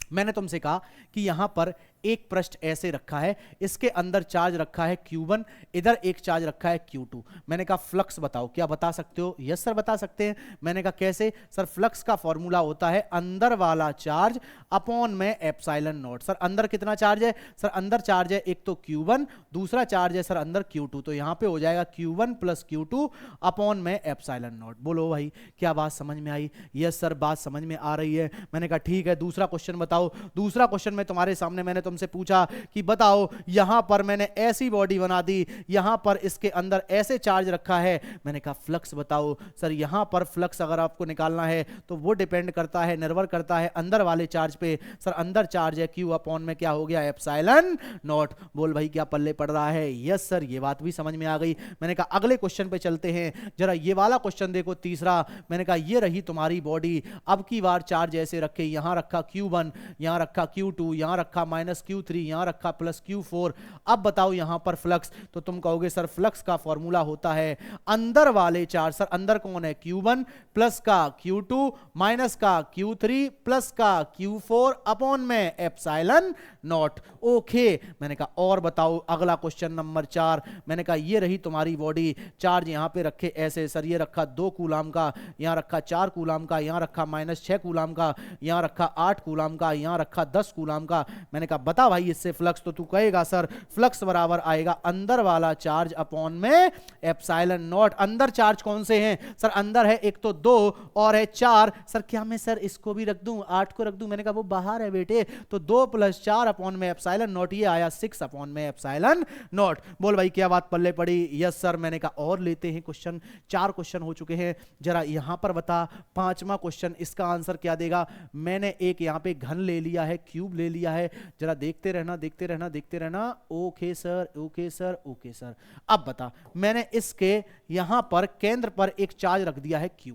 मैंने तुमसे कहा कि यहां पर एक पृष्ठ ऐसे रखा है, इसके अंदर चार्ज रखा है Q1, इधर एक चार्ज रखा है Q2। मैंने कहा फ्लक्स बताओ, क्या बता सकते हो? यस सर बता सकते हैं। मैंने कहा कैसे? सर फ्लक्स का फॉर्मूला होता है अंदर वाला चार्ज अपॉन में एप्सिलॉन नॉट। सर अंदर कितना चार्ज है? सर अंदर चार्ज है एक तो Q1, दूसरा चार्ज है सर अंदर Q2, तो यहां पे हो जाएगा Q1 प्लस Q2 अपॉन में एप्सिलॉन नॉट। बोलो भाई क्या बात समझ में आई? यस सर बात समझ में आ रही है। मैंने कहा ठीक है, दूसरा क्वेश्चन बताओ। दूसरा क्वेश्चन में तुम्हारे सामने मैंने तुमसे पूछा कि बताओ यहां पर मैंने ऐसी बॉडी बना दी, यहां पर इसके अंदर ऐसे चार्ज रखा है, मैंने कहा फ्लक्स बताओ। सर यहां पर फ्लक्स अगर आपको निकालना है तो वो डिपेंड करता है, निर्भर करता है अंदर वाले चार्ज पे। सर अंदर चार्ज है Q अपॉन में क्या हो गया? Epsilon not. बोल भाई क्या पल्ले पड़ रहा है? यस सर ये बात भी समझ में आ गई। मैंने कहा अगले क्वेश्चन पे चलते हैं, जरा ये वाला क्वेश्चन देखो तीसरा। मैंने कहा ये रही तुम्हारी बॉडी, अब की बार चार्ज ऐसे रखे, यहां रखा Q1, यहां रखा Q2, यहां रखा -Q3, यहां रखा +Q4। अब बताओ यहां पर फ्लक्स, तो तुम कहोगे सर फ्लक्स का फॉर्मूला होता है अंदर वाले चार्ज। सर अंदर कौन है? Q1 प्लस का Q2 माइनस का Q3 प्लस का Q4 अपॉन में एप्सिलॉन नॉट। ओके, मैंने कहा और बताओ अगला क्वेश्चन नंबर 4। मैंने कहा ये रही तुम्हारी बॉडी, चार्ज यहां पे रखे ऐसे, सर ये रखा 2 कूलाम का, यहां रखा 4 कूलाम का, यहां रखा -6 कूलाम का, यहां रखा 8 कूलाम का, यहां रखा 10 कूलाम का। मैंने कहा बता भाई इससे फ्लक्स, तो तू कहेगा सर फ्लक्स बराबर आएगा अंदर वाला चार्ज अपॉन में एप्सिलॉन नॉट। अंदर चार्ज कौन से हैं? सर अंदर है एक तो 2 और है 4। सर क्या मैं सर इसको भी रख दूं, 8 को रख दूं? मैंने कहा वो बाहर है बेटे, तो 2 + 4 अपॉन में एप्सिलॉन नॉट, ये आया 6 अपॉन में एप्सिलॉन नॉट। बोल भाई क्या बात पल्ले पड़ी? Yes sir. मैंने कहा और लेते हैं क्वेश्चन, 4 क्वेश्चन हो चुके हैं, जरा यहां पर बता 5वां क्वेश्चन इसका आंसर क्या देगा? मैंने एक यहां पे घन ले लिया है, क्यूब ले लिया है, जरा देखते रहना देखते रहना देखते रहना। Okay sir okay sir okay sir. अब बता, मैंने इसके यहां पर केंद्र पर एक चार्ज रख दिया है Q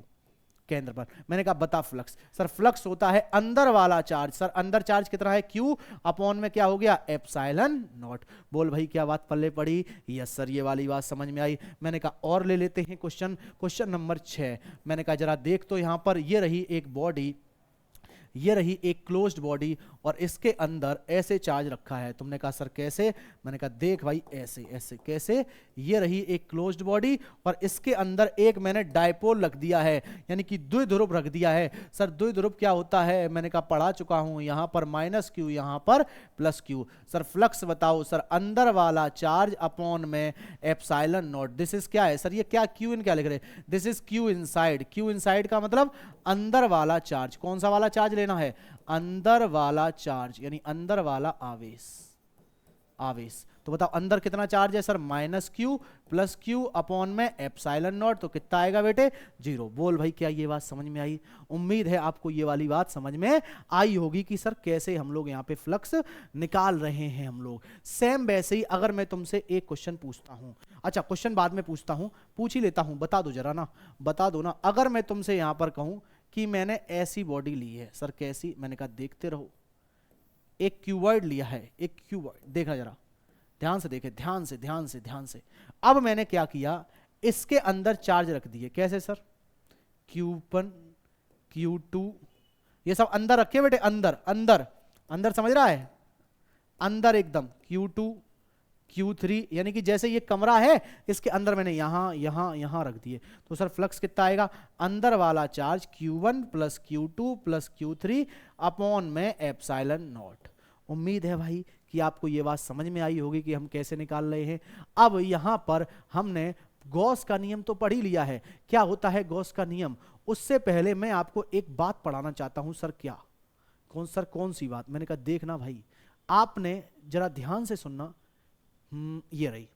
केंद्र पर। मैंने कहा बता फ्लक्स। सर फ्लक्स होता है अंदर वाला चार्ज। सर अंदर चार्ज कितना है? Q अपॉन में क्या हो गया? Epsilon not. बोल भाई क्या बात पल्ले पड़ी? यस सर ये वाली बात समझ में आई। मैंने कहा और ले लेते हैं क्वेश्चन, क्वेश्चन नंबर 6। मैंने कहा जरा देख तो यहां पर ये रही एक बॉडी, ये रही एक क्लोज्ड बॉडी और इसके अंदर ऐसे चार्ज रखा है। तुमने कहा सर कैसे? मैंने कहा देख भाई ऐसे ऐसे। कैसे? ये रही एक क्लोज्ड बॉडी और इसके अंदर एक मैंने डायपोल रख दिया है, यानी कि द्विध्रुव रख दिया है। सर द्विध्रुव क्या होता है? मैंने कहा पढ़ा चुका हूं, यहां पर -q यहां पर +q। सर फ्लक्स बताओ। सर अंदर वाला चार्ज अपॉन में एप्सिलॉन नॉट। दिस इज क्या है सर? ये क्या q इन क्या लिख रहे? This is q inside. q inside का मतलब अंदर वाला चार्ज। कौन सा वाला चार्ज लेना है? अंदर वाला चार्ज, यानी अंदर वाला आवेश। आवेश तो बताओ अंदर कितना चार्ज है सर? -q +q अपॉन में एप्सिलॉन नॉट। तो कितना आएगा बेटे? 0। बोल भाई क्या ये बात समझ में आई? उम्मीद है आपको ये वाली बात समझ में आई होगी कि सर कैसे हम लोग यहाँ पे फ्लक्स निकाल रहे हैं हम लोग। सेम वैसे ही अगर मैं तुमसे एक क्वेश्चन पूछता हूं, अच्छा क्वेश्चन बाद में पूछता हूं, पूछ ही लेता हूं, बता दो जरा ना, बता दो ना। अगर मैं तुमसे यहां पर कहूं कि मैंने ऐसी बॉडी ली है, सर कैसी? मैंने कहा देखते रहो, एक क्यूबॉइड लिया है, एक क्यूबॉइड। देखना जरा ध्यान से, देखे ध्यान से ध्यान से ध्यान से। अब मैंने क्या किया, इसके अंदर चार्ज रख दिए। कैसे सर? Q1 Q2 ये सब अंदर रखे बेटे, अंदर अंदर अंदर, समझ रहा है? अंदर एकदम Q2 Q3, यानी कि जैसे ये कमरा है इसके अंदर मैंने यहां यहां यहां रख दिए। तो सर फ्लक्स कितना आएगा? अंदर वाला charge Q1 + Q2 + Q3 upon में एप्सिलॉन नॉट। उम्मीद है भाई कि आपको ये बात समझ में आई होगी कि हम कैसे निकाल रहे हैं। अब यहां पर हमने गॉस का नियम तो पढ़ ही लिया है। क्या होता है गॉस का नियम? उससे पहले मैं आपको एक बात पढ़ाना चाहता हूं। सर क्या? कौन सी बात? मैंने कहा देखना भाई, आपने जरा ध्यान से सुनना। ये रही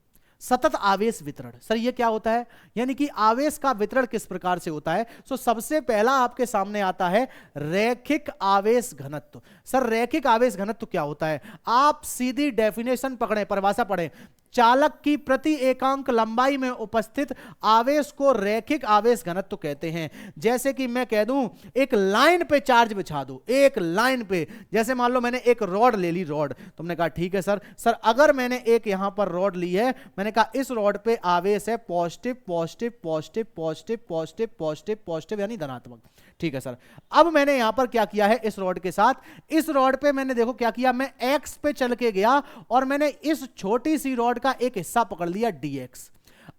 सतत आवेश वितरण। सर ये क्या होता है? यानी कि आवेश का वितरण किस प्रकार से होता है? सो सबसे पहला आपके सामने आता है रैखिक आवेश घनत्व। सर रैखिक आवेश घनत्व क्या होता है? आप सीधी डेफिनेशन पकड़े, परिभाषा पढ़े। चालक की प्रति एकांक लंबाई में उपस्थित आवेश को रैखिक आवेश घनत्व कहते हैं। जैसे कि मैं कह दूं एक लाइन पे चार्ज बिछा दो, एक लाइन पे। जैसे मान लो मैंने एक रॉड ले ली, रॉड। तुमने कहा ठीक है सर। सर अगर मैंने एक यहां पर रॉड ली है, मैंने कहा इस रॉड पे आवेश है positive positive positive positive positive positive positive, यानी धनात्मक। ठीक है सर। अब मैंने यहां पर क्या किया है इस रॉड के साथ? इस रॉड पे मैंने देखो क्या किया, मैं एक्स पे चल के गया और मैंने इस छोटी सी रॉड का एक हिस्सा पकड़ लिया dx।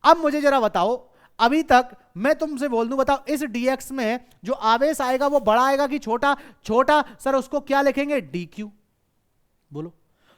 अब मुझे जरा बताओ, अभी तक मैं तुमसे बोल दूं, बताओ इस dx में जो आवेश आएगा वो बड़ा आएगा कि छोटा? छोटा। सर उसको क्या लिखेंगे? dq। बोलो।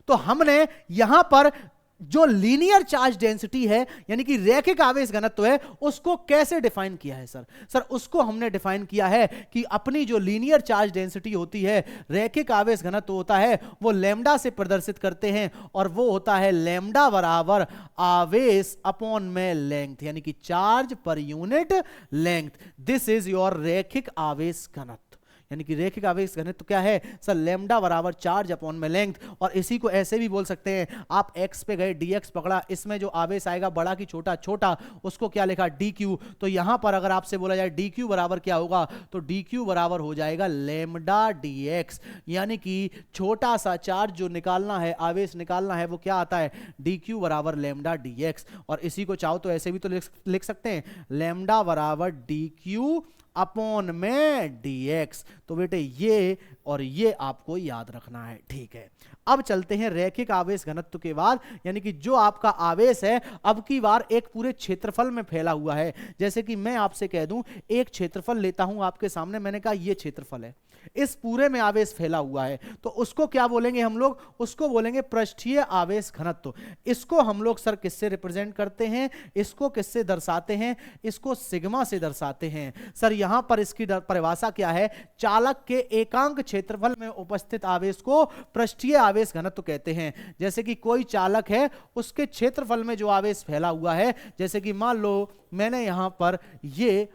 तो हमने यहां पर जो लीनियर चार्ज डेंसिटी है, यानी कि रैखिक आवेश घनत्व है, उसको कैसे डिफाइन किया है सर? सर उसको हमने डिफाइन किया है कि अपनी जो लीनियर चार्ज डेंसिटी होती है, रैखिक आवेश घनत्व होता है, वो लैम्डा से प्रदर्शित करते हैं और वो होता है लैम्डा बराबर आवेश अपॉन में लेंथ, यानी कि charge per unit length. This is your रैखिक आवेश घनत्व। यानी कि रैखिक आवेश घनत्व क्या है सर? लैम्डा बराबर चार्ज अपॉन में लेंथ। और इसी को ऐसे भी बोल सकते हैं, आप x पे गए, dx पकड़ा, इसमें जो आवेश आएगा बड़ा की छोटा? छोटा। उसको क्या लिखा? dq। तो यहां पर अगर आपसे बोला जाए dq बराबर क्या होगा, तो dq बराबर हो जाएगा लैम्डा dx। यानी कि छोटा सा चार्ज जो निकालना है, आवेश निकालना है, वो क्या आता है? dq बराबर लैम्डा dx। और इसी को चाहो तो ऐसे भी तो लिख सकते हैं, लैम्डा बराबर dq अपॉन में dx। तो बेटे ये और ये आपको याद रखना है। ठीक है, अब चलते हैं रैखिक आवेश घनत्व के बाद, यानी कि जो आपका आवेश है अब की बार एक पूरे क्षेत्रफल में फैला हुआ है। जैसे कि मैं आपसे कह दूं एक क्षेत्रफल लेता हूं आपके सामने, मैंने कहा ये क्षेत्रफल है, इस पूरे में आवेश फैला हुआ है, तो उसको क्या बोलेंगे हम लोग? उसको बोलेंगे पृष्ठीय आवेश घनत्व। इसको हम लोग सर किससे रिप्रेजेंट करते हैं? इसको किससे दर्शाते हैं? इसको सिग्मा से दर्शाते हैं। सर यहां पर इसकी परिभाषा क्या है? चालक के एकांक क्षेत्रफल में उपस्थित आवेश को पृष्ठीय आवेश घनत्व कहते हैं। जैसे कि कोई चालक है, उसके क्षेत्रफल में जो आवेश फैला हुआ है, जैसे कि मान लो मैंने यहां पर ये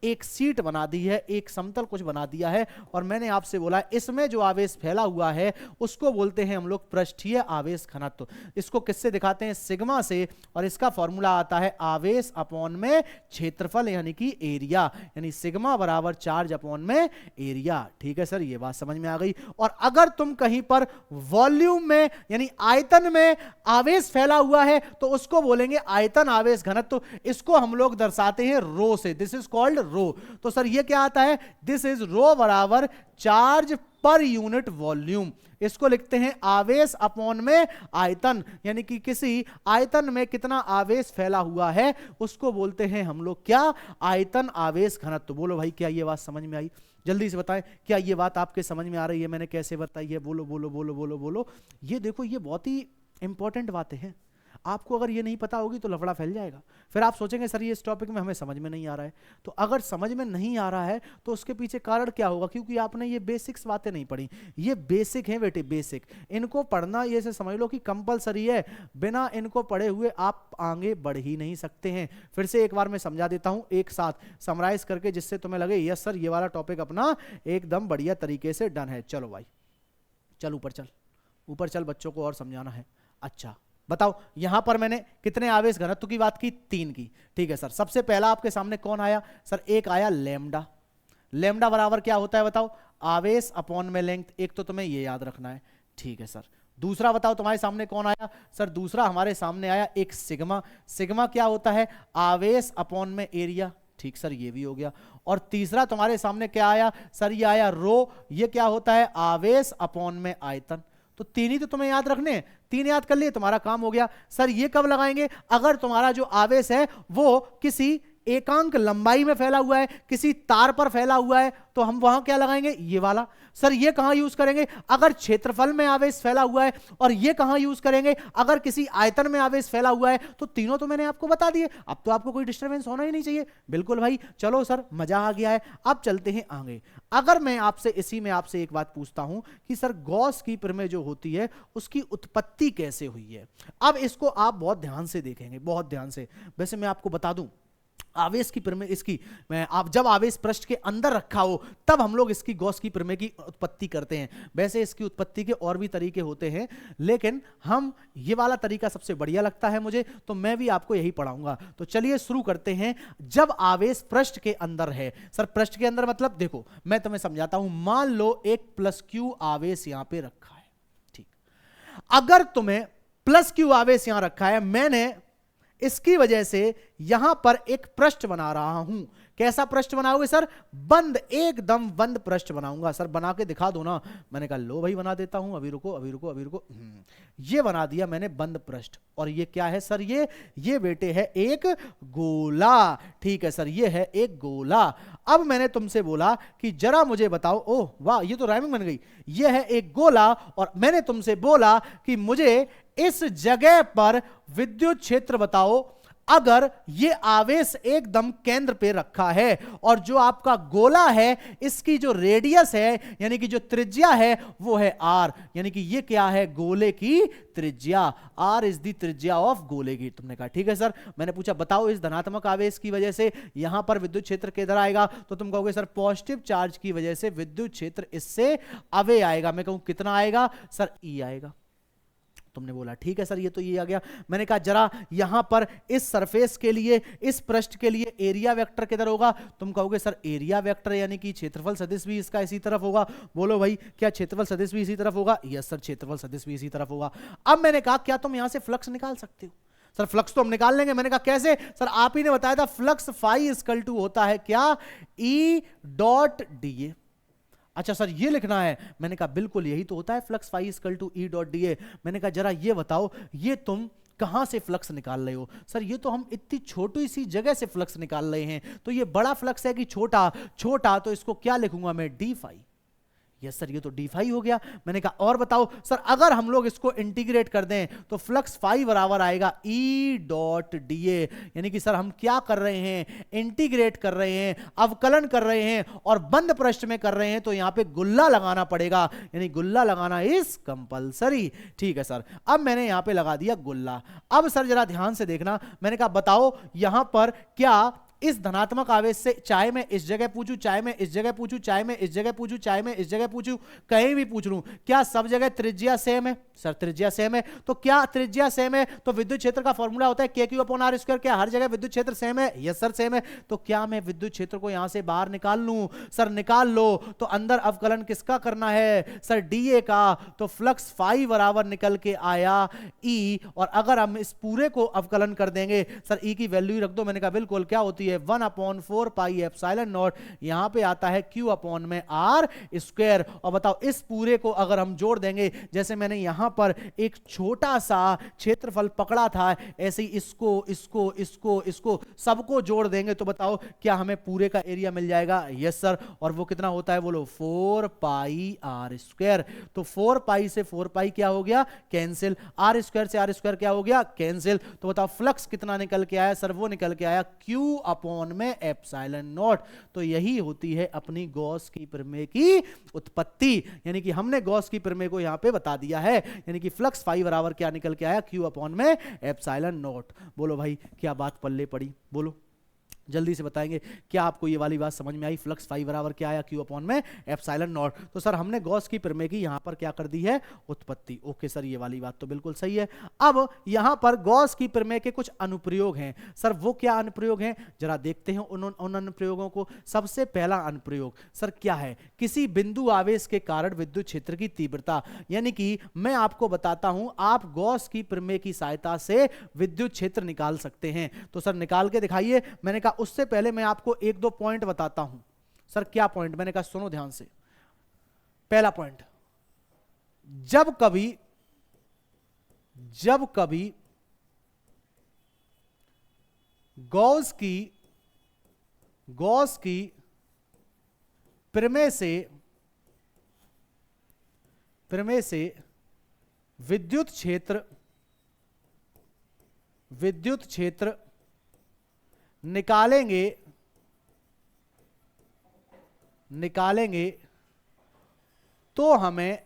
एक सीट बना दी है, एक समतल कुछ बना दिया है, और मैंने आपसे बोला इसमें जो आवेश फैला हुआ है उसको बोलते हैं हम लोग पृष्ठीय आवेश घनत्व। इसको किससे दिखाते हैं? सिग्मा से। और इसका फॉर्मूला आता है आवेश अपॉन में क्षेत्रफल, यानी कि एरिया, यानी सिग्मा बराबर चार्ज अपॉन में एरिया। ठीक है सर, ये बात समझ में आ गई। और अगर तुम कहीं पर वॉल्यूम में यानी आयतन में आवेश फैला हुआ है तो उसको बोलेंगे आयतन आवेश घनत्व। इसको हम लोग दर्शाते हैं रो से। दिस इज कॉल्ड रो। तो सर ये क्या आता है, दिस इज रो बराबर चार्ज पर यूनिट वॉल्यूम। इसको लिखते हैं आवेश अपॉन में आयतन, यानी कि किसी आयतन में कितना आवेश फैला हुआ है उसको बोलते हैं हम लोग क्या, आयतन आवेश घनत्व। तो बोलो भाई क्या ये बात समझ में आई? जल्दी से बताएं, क्या ये बात आपके समझ में आ रही है? मैंने कैसे बताई है? बोलो बोलो बोलो बोलो बोलो। ये देखो, ये बहुत ही इंपॉर्टेंट बातें हैं। आपको अगर ये नहीं पता होगी तो लफड़ा फैल जाएगा। फिर आप सोचेंगे सर ये इस टॉपिक में हमें समझ में नहीं आ रहा है। तो अगर समझ में नहीं आ रहा है तो उसके पीछे कारण क्या होगा? क्योंकि आपने ये बेसिक्स बातें नहीं पढ़ी। ये बेसिक हैं बेटे, बेसिक। इनको पढ़ना ये से समझ लो कि कंपलसरी है। बिना इनको पढ़े हुए आप आगे बढ़ ही नहीं सकते हैं। फिर से एक बार मैं समझा देता हूं एक साथ समराइज करके, जिससे तुम्हें लगे यस सर ये वाला टॉपिक अपना एकदम बढ़िया तरीके से डन है। चलो भाई चल ऊपर चल, ऊपर चल, बच्चों को और समझाना है। अच्छा बताओ, यहां पर मैंने कितने आवेश घनत्व की बात की? 3 की। ठीक है सर, सबसे पहला आपके सामने कौन आया? सर एक आया लैम्डा। लैम्डा बराबर क्या होता है बताओ? आवेश अपॉन में लेंथ। एक तो तुम्हें ये याद रखना है। ठीक है सर, दूसरा बताओ तुम्हारे सामने कौन आया? सर दूसरा हमारे सामने आया एक सिग्मा। सिग्मा क्या होता है? आवेश अपॉन में एरिया। ठीक सर, ये भी हो गया। और तीसरा तुम्हारे सामने क्या आया? सर ये आया रो। ये क्या होता है? आवेश अपॉन में आयतन। तो 3 ही तो तुम्हें याद रखने हैं। 3 याद कर लिए, तुम्हारा काम हो गया। सर ये कब लगाएंगे? अगर तुम्हारा जो आवेश है वो किसी एकांक लंबाई में फैला हुआ है, किसी तार पर फैला हुआ है, तो हम वहां क्या लगाएंगे? ये वाला। सर ये कहां यूज करेंगे? अगर क्षेत्रफल में आवेश फैला हुआ है। और ये कहां यूज करेंगे? अगर किसी आयतन में आवेश फैला हुआ है। तो तीनों तो मैंने आपको बता दिए। अब तो आपको कोई डिस्टर्बेंस होना ही नहीं चाहिए। बिल्कुल भाई, चलो सर मजा आ गया है। अब चलते हैं आगे। अगर मैं आपसे इसी में आपसे एक बात पूछता हूं कि सर गॉस की प्रमेय जो होती है उसकी उत्पत्ति कैसे हुई है? अब इसको आप बहुत ध्यान से देखेंगे, बहुत ध्यान से। वैसे मैं आपको बता दूं, आवेश की प्रमेय इसकी, मैं आप जब आवेश पृष्ठ के अंदर रखा हो तब हम लोग इसकी गॉस की प्रमेय की उत्पत्ति करते हैं। वैसे इसकी उत्पत्ति के और भी तरीके होते हैं, लेकिन हम ये वाला तरीका सबसे बढ़िया लगता है मुझे, तो मैं भी आपको यही पढ़ाऊंगा। तो चलिए शुरू करते हैं। जब आवेश पृष्ठ के अंदर है, सर पृष्ठ के अंदर मतलब देखो मैं तुम्हें समझाता हूं। मान लो एक +q आवेश यहां पे रखा है। ठीक, अगर तुम्हें +q आवेश यहां रखा है, मैंने इसकी वजह से यहां पर एक पृष्ठ बना रहा हूं। कैसा पृष्ठ बनाओगे सर? बंद, एकदम बंद पृष्ठ बनाऊंगा। सर बना के दिखा दो ना। मैंने कहा लो भाई बना देता हूं, अभी रुको अभी रुको अभी रुको। ये बना दिया मैंने बंद पृष्ठ। और ये क्या है सर? ये बेटे है एक गोला। ठीक है सर, ये है एक गोला। अब मैंने तुमसे बोला कि जरा मुझे बताओ, ओह वाह ये तो राइमिंग बन गई। ये है एक गोला और मैंने तुमसे बोला कि मुझे इस जगह पर विद्युत क्षेत्र बताओ अगर ये आवेश एकदम केंद्र पे रखा है। और जो आपका गोला है इसकी जो रेडियस है यानी कि जो त्रिज्या है वो है r, यानी कि ये क्या है? गोले की त्रिज्या। r इज दी त्रिज्या ऑफ गोले की। तुमने कहा ठीक है सर। मैंने पूछा बताओ इस धनात्मक आवेश की वजह से यहां पर विद्युत क्षेत्र किधर आएगा? तो तुम कहोगे सर पॉजिटिव चार्ज की वजह से विद्युत क्षेत्र इससे अवे आएगा। मैं कहूं कितना आएगा? सर E आएगा। तुमने बोला ठीक है सर ये तो ये आ गया। मैंने कहा जरा यहां पर इस सरफेस के लिए, इस पृष्ठ के लिए एरिया वेक्टर किधर होगा? तुम कहोगे सर एरिया वेक्टर यानी कि क्षेत्रफल सदिश भी इसका इसी तरफ होगा। बोलो भाई क्या क्षेत्रफल सदिश भी इसी तरफ होगा? यस सर क्षेत्रफल सदिश भी इसी तरफ होगा। अब मैंने कहा क्या तुम यहां से फ्लक्स निकाल सकते हो? सर फ्लक्स तो हम निकाल लेंगे। मैंने कहा कैसे? सर आप ही ने बताया था फ्लक्स फाई इक्वल टू होता है क्या? E.da। अच्छा सर ये लिखना है? मैंने कहा बिल्कुल यही तो होता है flux phi equal to E.da। मैंने कहा जरा ये बताओ ये तुम कहां से फ्लक्स निकाल रहे हो? सर ये तो हम इतनी छोटी सी जगह से फ्लक्स निकाल रहे हैं। तो ये बड़ा फ्लक्स है कि छोटा? छोटा, तो इसको क्या लिखूंगा मैं? D phi. यस सर ये तो डी फाई हो गया। मैंने कहा और बताओ सर अगर हम लोग इसको इंटीग्रेट कर दें तो फ्लक्स फाई बराबर आएगा E.da। यानी कि सर हम क्या कर रहे हैं? इंटीग्रेट कर रहे हैं, अवकलन कर रहे हैं और बंद पृष्ठ में कर रहे हैं। तो यहां पे गुल्ला लगाना पड़ेगा, यानी गुल्ला लगाना इज कंपलसरी। ठीक है सर, अब मैंने यहां पे लगा दिया गुल्ला। अब सर जरा ध्यान से देखना। मैंने कहा बताओ यहां पर क्या इस धनात्मक आवेश से, चाहे मैं इस जगह पूछूं, चाहे मैं इस जगह पूछूं, चाहे मैं इस जगह पूछूं, चाहे मैं इस जगह पूछूं, कहीं भी पूछ लूं, क्या सब जगह त्रिज्या सेम है? सर त्रिज्या सेम है। तो क्या त्रिज्या सेम है तो विद्युत क्षेत्र का फॉर्मूला होता है KQ/R²। क्या हर जगह विद्युत क्षेत्र सेम है? यस सर सेम है। तो क्या मैं विद्युत क्षेत्र को यहां से बाहर निकाल लूं? सर निकाल लो। तो अंदर अवकलन किसका करना है? सर DA का। तो फ्लक्स फाई बराबर निकल के आया E। और अगर हम इस पूरे को अवकलन कर देंगे, सर E की वैल्यू रख दो। मैंने कहा बिल्कुल क्या होती है? है 1/4πε0, यहां पे आता है Q/r²। और बताओ इस पूरे को अगर हम जोड़ देंगे, जैसे मैंने यहां पर एक छोटा सा क्षेत्रफल पकड़ा था, ऐसे ही इसको इसको इसको इसको सबको जोड़ देंगे तो बताओ क्या हमें पूरे का एरिया मिल जाएगा? Yes sir. और वो कितना होता है बोलो? 4πr²। तो 4π से 4π क्या हो गया? कैंसिल। r² से r² क्या हो गया? कैंसिल। तो बताओ फ्लक्स कितना निकल के आया सर? वो निकल के आया Q/ε0। तो यही होती है अपनी गॉस की प्रमेय की उत्पत्ति, यानी कि हमने गॉस की प्रमेय को यहां पे बता दिया है, यानी कि फ्लक्स फाई बराबर क्या निकल के आया? Q/ε0। बोलो भाई क्या बात पल्ले पड़ी? बोलो जल्दी से बताएंगे, क्या आपको ये वाली बात समझ में आई? फ्लक्स फाई बराबर क्या आया? Q/ε0। तो सर हमने गॉस की प्रमेय की यहां पर क्या कर दी है? उत्पत्ति। ओके सर, ये वाली बात तो बिल्कुल सही है। अब यहां पर गॉस की प्रमेय के कुछ अनुप्रयोग हैं सर, वो क्या अनुप्रयोग हैं जरा देखते हैं उन अनुप्रयोगों को। सबसे पहला अनुप्रयोग सर क्या है? किसी बिंदु आवेश के कारण विद्युत क्षेत्र की तीव्रता, यानी कि मैं आपको बताता हूं, आप गॉस की प्रमेय की सहायता से विद्युत क्षेत्र निकाल सकते हैं। तो सर निकाल के दिखाइए। मैंने कहा उससे पहले मैं आपको एक दो पॉइंट बताता हूं। सर क्या पॉइंट? मैंने कहा सुनो ध्यान से। पहला पॉइंट, जब कभी गॉस की प्रमेय से विद्युत क्षेत्र निकालेंगे तो हमें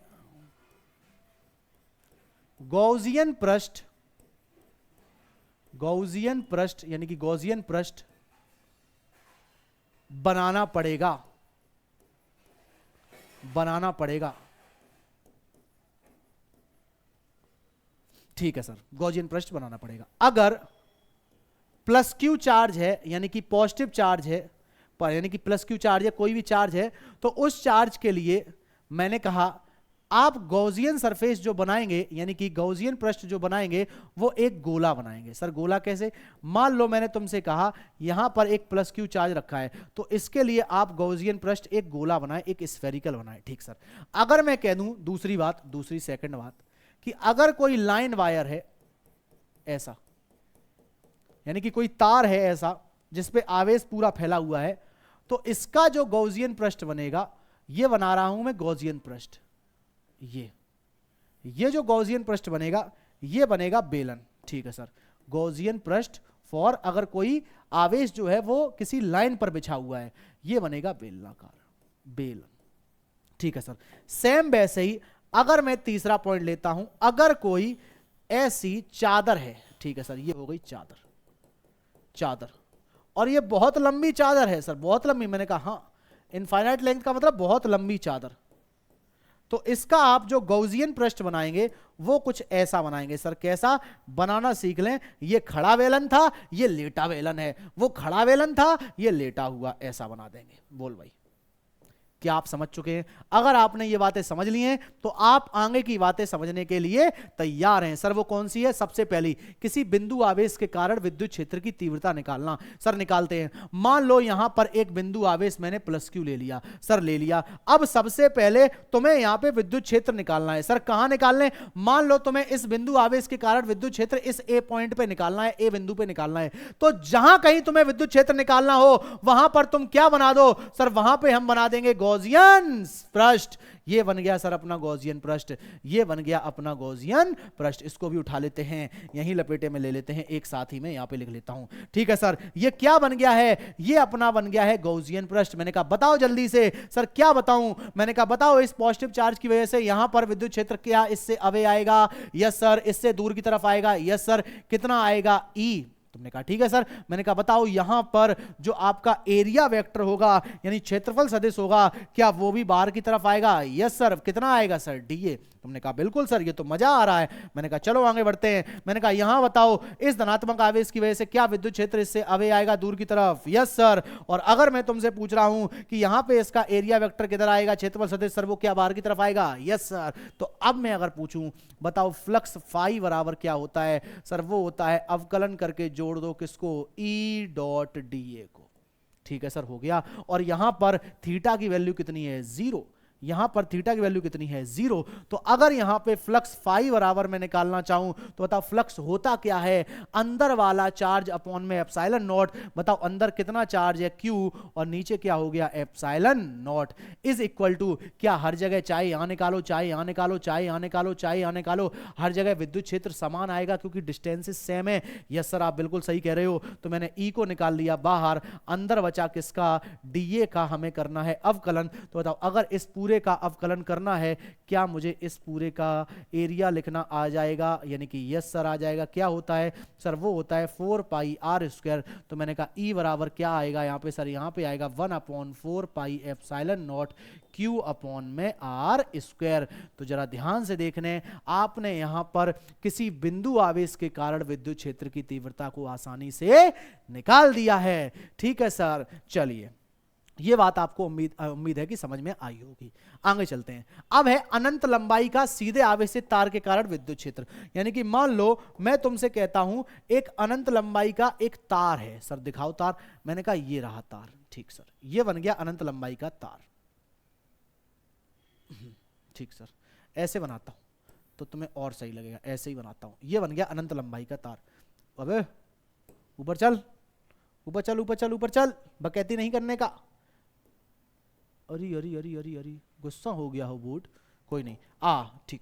गॉसियन पृष्ठ यानी कि गॉसियन पृष्ठ बनाना पड़ेगा। ठीक है सर, गॉसियन पृष्ठ बनाना पड़ेगा। अगर प्लस क्यू चार्ज है, यानी कि पॉजिटिव चार्ज है, यानी कि प्लस क्यू चार्ज है, कोई भी चार्ज है, तो उस चार्ज के लिए मैंने कहा आप गॉसियन सरफेस जो बनाएंगे, यानी कि गॉसियन पृष्ठ जो बनाएंगे वो एक गोला बनाएंगे। सर गोला कैसे? मान लो मैंने तुमसे कहा यहां पर एक प्लस क्यू चार्ज रखा है, तो इसके लिए आप गॉसियन पृष्ठ एक गोला बनाएं, एक स्फेरिकल बनाएं। ठीक सर। अगर मैं कह दूं दूसरी सेकंड बात, कि अगर कोई लाइन वायर है ऐसा, यानी कि कोई तार है ऐसा जिसपे आवेश पूरा फैला हुआ है, तो इसका जो गॉसियन पृष्ठ बनेगा, ये बना रहा हूं मैं गॉसियन पृष्ठ। ये जो गॉसियन पृष्ठ बनेगा ये बनेगा बेलन। ठीक है सर, गॉसियन पृष्ठ फॉर अगर कोई आवेश जो है वो किसी लाइन पर बिछा हुआ है, ये बनेगा बेलनाकार, बेलन। ठीक है सर। सेम वैसे ही अगर मैं तीसरा पॉइंट लेता हूं, अगर कोई ऐसी चादर है, ठीक है सर, ये हो गई चादर, और ये बहुत लंबी चादर है सर, बहुत लंबी। मैंने कहा हाँ, इनफाइनाइट लेंथ का मतलब बहुत लंबी चादर। तो इसका आप जो गॉसियन पृष्ठ बनाएंगे वो कुछ ऐसा बनाएंगे सर। कैसा बनाना सीख लें। ये खड़ा वेलन था, ये लेटा वेलन है, वो खड़ा वेलन था, ये लेटा हुआ, ऐसा बना देंगे। बोल भाई क्या आप समझ चुके हैं? अगर आपने ये बातें समझ ली हैं तो आप आगे की बातें समझने के लिए तैयार हैं। सर वो कौन सी है? सबसे पहली, किसी बिंदु आवेश के कारण विद्युत क्षेत्र की तीव्रता निकालना। सर निकालते हैं। मान लो यहां पर एक बिंदु आवेश मैंने प्लस क्यू ले लिया। सर ले लिया। अब सबसे पहले तुम्हें यहां पे विद्युत क्षेत्र निकालना है। सर कहां निकालने? मान लो तुम्हें इस बिंदु आवेश के कारण विद्युत क्षेत्र इस ए पॉइंट पे निकालना है, ए बिंदु पे निकालना है। तो जहां कहीं तुम्हें विद्युत क्षेत्र निकालना हो वहां पर तुम क्या बना दो? सर वहां पे हम बना देंगे गॉसियन पृष्ठ। ये बन गया सर अपना गॉसियन पृष्ठ, ये बन गया अपना गॉसियन पृष्ठ। इसको भी उठा लेते हैं, यहीं लपेटे में ले लेते हैं, एक साथ ही में यहां पे लिख लेता हूं। ठीक है सर, ये क्या बन गया है? ये अपना बन गया है गॉसियन पृष्ठ। मैंने कहा बताओ जल्दी से। सर क्या बताऊं? मैंने कहा बताओ इस पॉजिटिव चार्ज की वजह से यहां पर विद्युत क्षेत्र क्या इससे अवे आएगा? Yes sir. इससे दूर की तरफ आएगा? Yes sir. कितना आएगा? ई। तुमने कहा ठीक है सर। मैंने कहा बताओ यहां पर जो आपका एरिया वेक्टर होगा यानी क्षेत्रफल सदिश होगा, क्या वो भी बाहर की तरफ आएगा? Yes sir. कितना आएगा सर? डी। तुमने कहा बिल्कुल सर, ये तो मजा आ रहा है। मैंने कहा चलो आगे बढ़ते हैं। मैंने कहा यहां बताओ इस धनात्मक आवेश की वजह से क्या विद्युत क्षेत्र इससे अवे आएगा दूर की तरफ? Yes sir. और अगर मैं तुमसे पूछ रहा हूं कि यहां पे इसका एरिया वेक्टर किधर आएगा, क्षेत्रफल सदिश, सर वो क्या बाहर की तरफ आएगा? Yes sir. तो अब मैं अगर पूछूं बताओ फ्लक्स फाई बराबर क्या होता है? सर वो होता है अवकलन करके जोड़ जोड़ दो किसको, ई डॉट डी ए को। ठीक है सर, हो गया। और यहां पर थीटा की वैल्यू कितनी है, 0। यहां पर थीटा की वैल्यू कितनी है, 0। तो अगर यहां पे फ्लक्स फाई बराबर मैं निकालना चाहूं तो बताओ फ्लक्स होता क्या है, अंदर वाला चार्ज अपॉन में एप्सिलॉन नॉट। बताओ अंदर कितना चार्ज है, क्यू, और नीचे क्या हो गया, epsilon naught, is equal to, क्या हर जगह चाहे यहां निकालो, चाहे यहां निकालो, चाहे यहां निकालो, चाहे यहां निकालो, हर जगह विद्युत क्षेत्र समान आएगा क्योंकि डिस्टेंसेस सेम है। यस सर, आप बिल्कुल सही कह रहे हो। तो मैंने ई को निकाल लिया बाहर, अंदर बचा किसका, डीए का हमें करना है अवकलन। तो बताओ अगर इस पूरे का अवकलन करना है, क्या मुझे इस पूरे का एरिया लिखना आ जाएगा, यानी कि यस सर आ जाएगा। क्या होता है सर, वो होता है 4 पाई आर स्क्वायर। तो मैंने कहा ई बराबर क्या आएगा यहाँ पे सर, यहाँ पे आएगा 1/4 pi epsilon not Q upon में आर स्क्वायर। तो जरा ध्यान से देखने, आपने यहां पर किसी बिंदु आवेश के कारण विद्युत क्षेत्र की तीव्रता को आसानी से निकाल दिया है। ठीक है सर, चलिए ये बात आपको उम्मीद है कि समझ में आई होगी। आगे चलते हैं। अब है अनंत लंबाई का सीधे आवेशित तार के कारण विद्युत क्षेत्र। यानी कि मान लो मैं तुमसे कहता हूं एक अनंत लंबाई का एक तार है। सर दिखाओ तार। मैंने कहा ये रहा तार। ठीक सर, ये बन गया अनंत लंबाई का तार। ठीक सर, ऐसे बनाता हूं तो तुम्हें और सही लगेगा, ऐसे ही बनाता हूं। ये बन गया अनंत लंबाई का तार। अबे ऊपर चल, ऊपर चल, ऊपर चल, ऊपर चल, बकैती नहीं करने का। अरे अरे अरे अरे अरे, गुस्सा हो गया हो बूट, कोई नहीं। ठीक।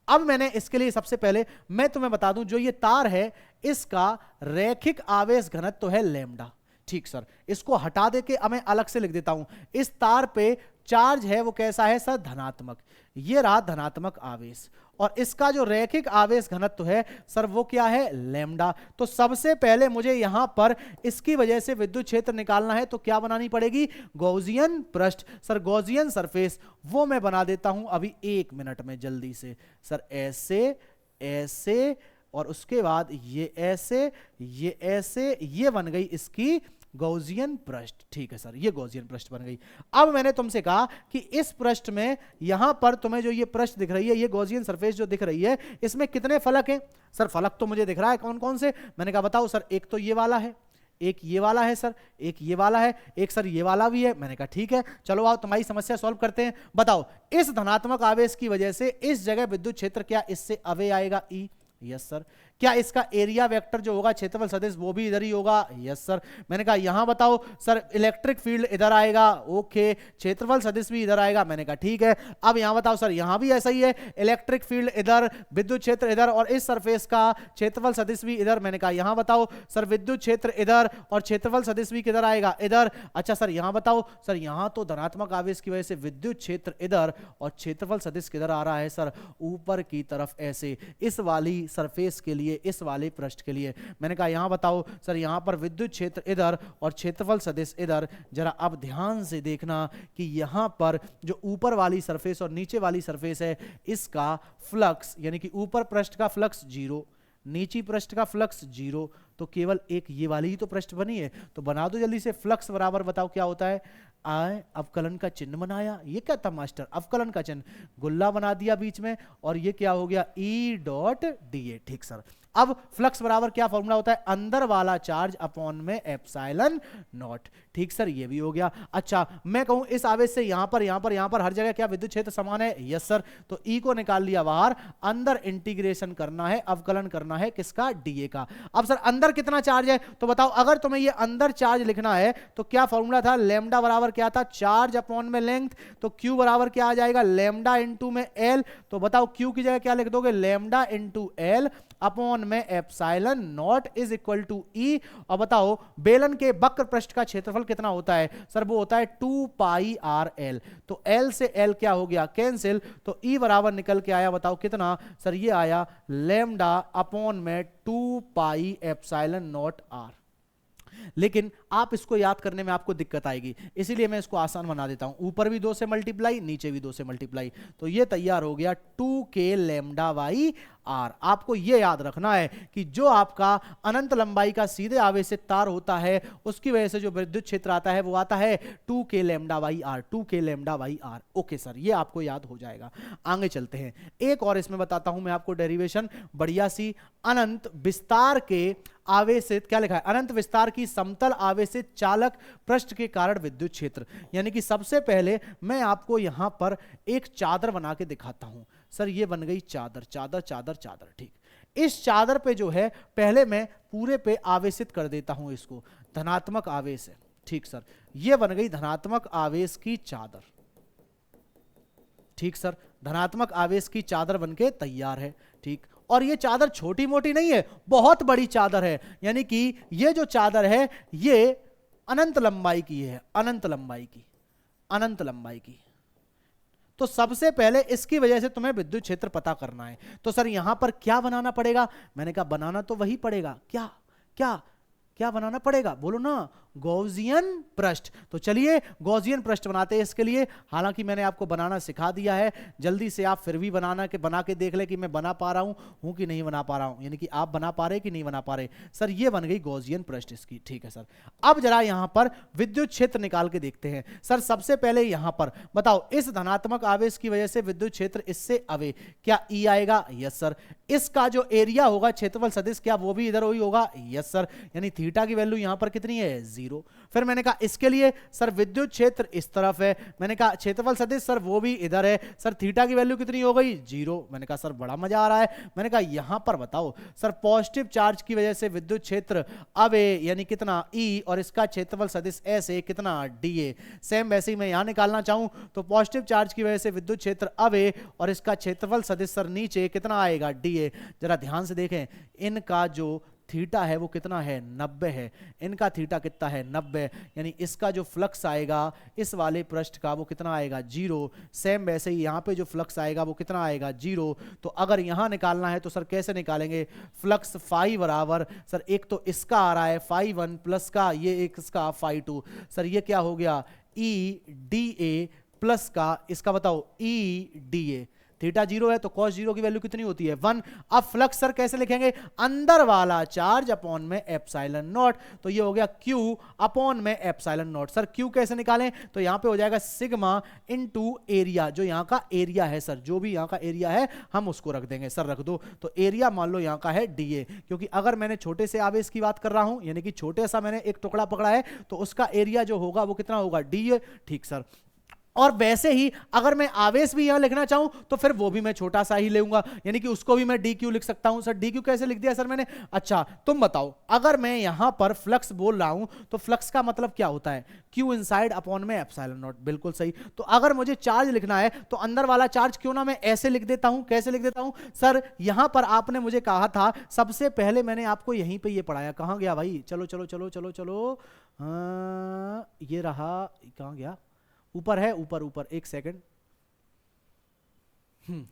अब मैंने इसके लिए सबसे पहले मैं तुम्हें बता दूं, जो ये तार है इसका रैखिक आवेश घनत्व है लैम्डा। ठीक सर, इसको हटा दे के मैं अलग से लिख देता हूं। इस तार पे चार्ज है वो कैसा है सर, धनात्मक। ये रहा धनात्मक आवेश, और इसका जो रैखिक आवेश घनत्व है सर वो क्या है, लैम्डा। तो सबसे पहले मुझे यहां पर इसकी वजह से विद्युत क्षेत्र निकालना है, तो क्या बनानी पड़ेगी, गॉसियन पृष्ठ। सर गॉसियन सरफेस वो मैं बना देता हूं अभी 1 मिनट में जल्दी से। सर ऐसे ऐसे, और उसके बाद ये ऐसे, ये ऐसे, ये बन गई इसकी गॉसियन पृष्ठ। ठीक है सर, ये गॉसियन पृष्ठ बन गई। अब मैंने तुमसे कहा कि इस पृष्ठ में यहां पर तुम्हें जो ये पृष्ठ दिख रही है, ये गॉसियन सरफेस जो दिख रही है, इसमें कितने फलक हैं। सर फलक तो मुझे दिख रहा है, कौन कौन से। मैंने कहा बताओ सर, एक तो ये वाला है, एक ये वाला है सर, एक ये वाला है, एक सर ये वाला भी है। मैंने कहा ठीक है, चलो आओ तुम्हारी समस्या सॉल्व करते हैं। बताओ इस धनात्मक आवेश की वजह से इस जगह विद्युत क्षेत्र क्या इससे अवे आएगा, ई। Yes sir. क्या इसका एरिया वेक्टर जो होगा, क्षेत्रफल सदिश, वो भी इधर ही होगा। Yes sir. मैंने कहा यहां बताओ सर, इलेक्ट्रिक फील्ड इधर आएगा। ओके, क्षेत्रफल सदिश भी इधर आएगा। मैंने कहा ठीक है। अब यहां बताओ सर, यहां भी ऐसा ही है, इलेक्ट्रिक फील्ड इधर, विद्युत क्षेत्र इधर, और इस सरफेस का क्षेत्रफल सदिश भी इधर। मैंने कहा यहां बताओ सर, विद्युत क्षेत्र इधर और क्षेत्रफल सदिश भी किधर आएगा, इधर। अच्छा सर, यहां बताओ सर, यहां तो धनात्मक आवेश की वजह से विद्युत क्षेत्र इधर और क्षेत्रफल सदिश किधर आ रहा है सर, ऊपर की तरफ ऐसे, इस वाली सरफेस के लिए, इस वाले पृष्ठ के लिए। मैंने कहा यहां बताओ सर, यहां पर विद्युत क्षेत्र इधर और क्षेत्रफल सदिश इधर। जरा अब ध्यान से देखना कि यहां पर जो ऊपर वाली सरफेस और नीचे वाली सरफेस है, इसका फ्लक्स, यानी कि ऊपर पृष्ठ का फ्लक्स 0, नीची पृष्ठ का फ्लक्स 0, तो केवल एक ये वाली ही तो पृष्ठ बनी है। तो बना दो जल्दी से। फ्लक्स बराबर बताओ क्या होता है, आए अवकलन का चिन्ह बनाया। ये क्या था मास्टर, अवकलन का चिन्ह, गुल्ला बना दिया बीच में, और ये क्या हो गया, ई डॉट डी ए। ठीक सर। अब फ्लक्स बराबर क्या फॉर्मूला होता है, अंदर वाला चार्ज अपॉन में एप्सिलॉन नॉट। ठीक सर, ये भी हो गया। अच्छा मैं कहूं इस आवेश से यहां पर, यहां पर, यहां पर हर जगह क्या विद्युत क्षेत्र समान है। Yes sir. तो ई को निकाल लिया बाहर, अंदर इंटीग्रेशन करना है, अवकलन करना है किसका, डीए का। अब सर अंदर कितना चार्ज है, तो बताओ अगर तुम्हें ये अंदर चार्ज लिखना है तो क्या फॉर्मूला था, लैम्डा बराबर क्या था, चार्ज अपॉन में लेंथ। तो क्यू बराबर क्या आ जाएगा, लैम्डा इंटू में एल। तो बताओ क्यू की जगह क्या लिख दोगे, लैम्डा इंटू एल अपॉन में epsilon naught is equal to E. और बताओ बेलन के वक्र पृष्ठ का क्षेत्रफल कितना होता है सर, वो होता है 2 पाई आर एल। तो एल से एल क्या हो गया, कैंसिल। तो ई बराबर निकल के आया, बताओ कितना सर, ये आया लैम्डा अपॉन में 2 पाई एप्सिलॉन नॉट आर। लेकिन आप इसको याद करने में आपको दिक्कत आएगी, इसीलिए मैं इसको आसान बना देता हूं। ऊपर भी 2 से मल्टीप्लाई, नीचे भी 2 से मल्टीप्लाई, तो ये तैयार हो गया 2k लैम्डा बाई आर। आपको यह याद रखना है कि जो आपका अनंत लंबाई का सीधे आवेशित तार होता है उसकी वजह से जो विद्युत क्षेत्र आता है वो आता है 2k lambda by R, 2k lambda by R. Okay sir, ये आपको याद हो जाएगा। आगे चलते हैं, एक और इसमें बताता हूं मैं आपको डेरिवेशन बढ़िया सी। अनंत विस्तार के आवेशित, क्या लिखा है, अनंत विस्तार की समतल आवेशित चालक पृष्ठ के कारण विद्युत क्षेत्र। यानी कि सबसे पहले मैं आपको यहां पर एक चादर बना के दिखाता हूं। सर ये बन गई चादर, चादर चादर चादर, ठीक। इस चादर पे जो है पहले मैं पूरे पे आवेशित कर देता हूं इसको, धनात्मक आवेश है, ठीक सर। ये बन गई धनात्मक आवेश की चादर, ठीक सर। धनात्मक आवेश की चादर बनके तैयार है, ठीक। और ये चादर छोटी मोटी नहीं है, बहुत बड़ी चादर है। यानी कि ये जो चादर है ये अनंत लंबाई की है, अनंत लंबाई की, अनंत लंबाई की। तो सबसे पहले इसकी वजह से तुम्हें विद्युत क्षेत्र पता करना है। तो सर यहां पर क्या बनाना पड़ेगा? मैंने कहा बनाना तो वही पड़ेगा। क्या क्या क्या बनाना पड़ेगा? बोलो ना, गॉसियन पृष्ठ। तो चलिए गॉसियन पृष्ठ बनाते हैं इसके लिए। हालांकि मैंने आपको बनाना सिखा दिया है, जल्दी से आप फिर भी बना के देख ले कि मैं बना पा रहा हूं कि नहीं बना पा रहा हूं, यानी कि आप बना पा रहे कि नहीं बना पा रहे। सर ये बन गई गॉसियन पृष्ठ इसकी, ठीक है सर। अब जरा यहां पर विद्युत क्षेत्र निकाल के देखते हैं। सर सबसे पहले यहां पर बताओ, इस धनात्मक आवेश की वजह से विद्युत क्षेत्र इससे अवे, क्या ई आएगा? Yes sir. इसका जो एरिया होगा क्षेत्रफल सदिश, क्या वो भी इधर वही होगा? Yes sir. यानी थीटा की वैल्यू यहां पर कितनी है? 0। फिर मैंने कहा इसके लिए सर विद्युत क्षेत्र इस तरफ है, मैंने कहा क्षेत्रफल सदिश सर वो भी इधर है, सर थीटा की वैल्यू कितनी हो गई? 0। मैंने कहा सर बड़ा मजा आ रहा है। मैंने कहा यहां पर बताओ सर पॉजिटिव चार्ज की वजह से विद्युत क्षेत्र अब ए यानी कितना? ई, और इसका क्षेत्रफल सदिश एस ए कितना? D A. सेम वैसे ही मैं यहां निकालना चाहूं तो पॉजिटिव चार्ज की वजह से विद्युत क्षेत्र अब ए और इसका क्षेत्रफल सदिश सर नीचे कितना आएगा? D A. जरा ध्यान से देखें, इनका जो थीटा है वो कितना है? 90 है। इनका थीटा कितना है? 90। यानी इसका जो फ्लक्स आएगा इस वाले पृष्ठ का वो कितना आएगा? 0। सेम वैसे ही यहाँ पे जो फ्लक्स आएगा वो कितना आएगा? 0। तो अगर यहाँ निकालना है तो सर कैसे निकालेंगे? फ्लक्स फाई बराबर सर एक तो इसका आ रहा है फाई 1 प्लस का ये एक इसका फाई 2। सर ये क्या हो गया? ई डी ए प्लस का इसका बताओ ई डी ए। थीटा 0 है तो cos 0 की वैल्यू कितनी होती है? 1। अब फ्लक्स सर कैसे लिखेंगे? अंदर वाला चार्ज अपॉन में एप्सिलॉन नॉट। तो ये हो गया Q अपॉन में एप्सिलॉन नॉट। सर Q कैसे निकालें? तो यहां पे हो जाएगा सिग्मा इनटू एरिया, जो यहां का एरिया है सर, जो भी यहां का एरिया है हम उसको रख देंगे। सर रख दो। तो एरिया मान लो यहां का है DA, क्योंकि अगर मैंने छोटे से आवेश की बात कर रहा हूं, यानी कि छोटे सा मैंने एक टुकड़ा पकड़ा है तो उसका एरिया जो होगा वो कितना होगा? DA, ठीक सर। और वैसे ही अगर मैं आवेश भी यहां लिखना चाहूं तो फिर वो भी मैं छोटा सा ही लूंगा, यानी कि उसको भी मैं dq लिख सकता हूं। सर dq कैसे लिख दिया सर मैंने? अच्छा तुम बताओ, अगर मैं यहां पर फ्लक्स बोल रहा हूं तो फ्लक्स का मतलब क्या होता है? q इनसाइड अपॉन में एप्सिलॉन नॉट। बिल्कुल सही। तो अगर मुझे चार्ज लिखना है तो अंदर वाला चार्ज क्यों ना मैं ऐसे लिख देता हूं। कैसे लिख देता हूं? सर यहां पर आपने मुझे कहा था सबसे पहले, मैंने आपको यहीं पे ये पढ़ाया, कहां गया भाई? चलो चलो चलो चलो चलो, ये रहा, कहां गया? ऊपर है, ऊपर ऊपर, एक सेकंड।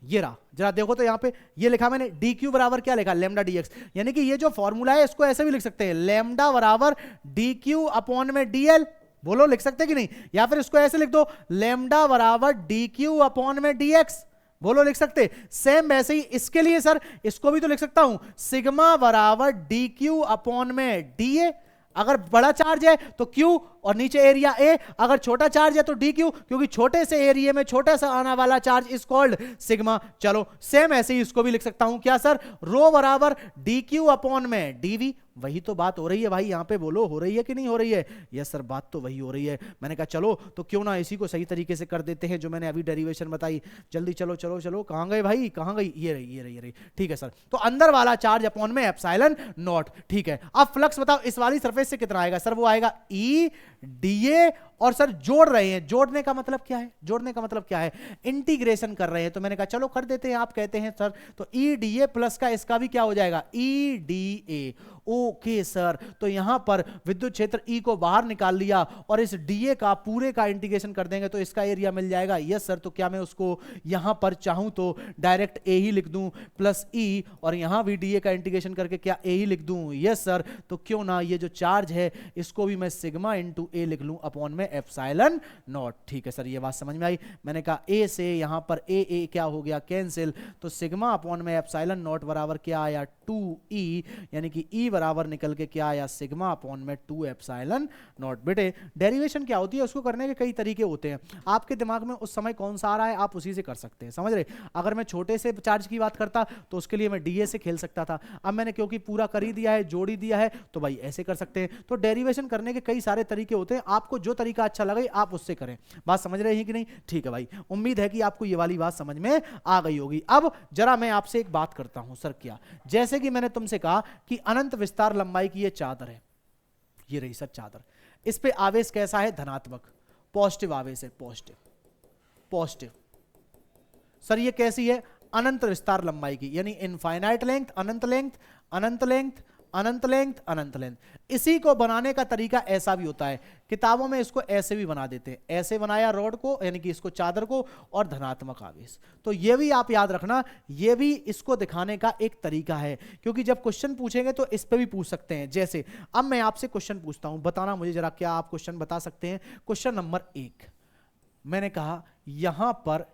ये रहा, जरा देखो तो यहां पे ये लिखा मैंने dq बराबर क्या लिखा? Lambda dx। यानी कि ये जो फॉर्मूला है इसको ऐसे भी लिख सकते हैं, लैम्डा बराबर dq अपॉन में dl। बोलो लिख सकते कि नहीं? या फिर इसको ऐसे लिख दो, लैम्डा बराबर dq अपॉन में dx। बोलो लिख सकते। सेम वैसे ही इसके लिए सर इसको भी तो लिख सकता हूं, सिग्मा बराबर dq अपॉन में da। अगर बड़ा चार्ज है तो Q और नीचे एरिया A, अगर छोटा चार्ज है तो dq, क्योंकि छोटे से एरिया में छोटा सा आने वाला चार्ज इज कॉल्ड सिग्मा। चलो सेम ऐसे ही इसको भी लिख सकता हूं, क्या सर? रो बराबर dq अपॉन में dv। वही तो बात हो रही है भाई, यहां पे बोलो हो रही है कि नहीं हो रही है? यस सर, बात तो वही हो रही है। मैंने कहा चलो तो क्यों ना इसी को सही तरीके से कर देते हैं जो मैंने अभी डेरिवेशन बताई। जल्दी चलो चलो चलो, कहां गए भाई, कहां गई? ये रही ये रही ये रही, ठीक है सर। तो अंदर वाला चार्ज अपॉन में एप्सिलॉन नॉट, ठीक है। अब फ्लक्स बताओ इस वाली सरफेस से कितना आएगा? सर वो आएगा ई डी। और सर जोड़ रहे हैं, जोड़ने का मतलब क्या है? जोड़ने का मतलब क्या है? इंटीग्रेशन कर रहे हैं। तो मैंने कहा चलो कर देते हैं। आप कहते हैं सर तो ई डी ए प्लस का इसका भी क्या हो जाएगा? E D A. Okay sir, तो यहां पर विद्युत क्षेत्र ई को बाहर निकाल लिया और इस डीए का पूरे का इंटीग्रेशन कर देंगे तो इसका एरिया मिल जाएगा। यस सर, तो क्या मैं उसको यहां पर चाहूं तो डायरेक्ट ए ही लिख दूं प्लस ई, और यहां भी डीए का इंटीग्रेशन करके क्या ए ही लिख दूं? यस सर, तो क्यों ना ये जो चार्ज है इसको भी मैं सिग्मा इंटू ए लिख लूं अपॉन में एप्सिलॉन नॉट। ठीक है सर, ये बात समझ में आई। मैंने कहा ए से यहां पर ए क्या हो गया, कैंसिल, तो सिग्मा अपॉन में एप्सिलॉन नॉट बराबर क्या आया 2e, यानी कि e बराबर निकल के क्या आया सिग्मा अपॉन में 2 एप्सिलॉन नॉट। बेटे डेरिवेशन क्या होती है, उसको करने के कई तरीके होते हैं, आपके दिमाग में उस समय कौन सा आ रहा है आप उसी से कर सकते हैं, समझ रहे। अगर मैं छोटे से चार्ज की बात करता तो उसके लिए मैं डीए से खेल सकता था, अब मैंने क्योंकि पूरा कर ही दिया है, जोड़ ही दिया है, तो भाई ऐसे कर सकते हैं। तो डेरिवेशन करने के कई सारे तरीके होते हैं, आपको जो तरीका अच्छा लगे आप उससे करें। बात समझ रहे हैं कि नहीं? ठीक है भाई, उम्मीद है कि आपको ये वाली बात समझ में आ गई होगी। अब जरा मैं आपसे एक बात करता हूं सर, क्या जैसे कि मैंने तुमसे कहा कि अनंत विस्तार लंबाई की ये चादर है, ये रही सर चादर, इस पे आवेश कैसा है, धनात्मक, पॉजिटिव आवेश है, पॉजिटिव पॉजिटिव। सर ये कैसी है, अनंत विस्तार लंबाई की, यानी इनफाइनाइट लेंथ, अनंत लेंथ, अनंत लेंथ, अनंत लेंथ, अनंत लेंथ। इसी को बनाने का तरीका ऐसा भी होता है, किताबों में इसको ऐसे भी बना देते हैं, ऐसे बनाया रॉड को, यानी कि इसको चादर को, और धनात्मक आवेश। तो ये भी आप याद रखना, ये भी इसको दिखाने का एक तरीका है, क्योंकि जब क्वेश्चन पूछेंगे तो इस पे भी पूछ सकते हैं। जैसे अब मैं आपसे क्वेश्चन पूछता हूं, बताना मुझे जरा क्या आप क्वेश्चन बता सकते हैं। क्वेश्चन नंबर 1, मैंने कहा यहां पर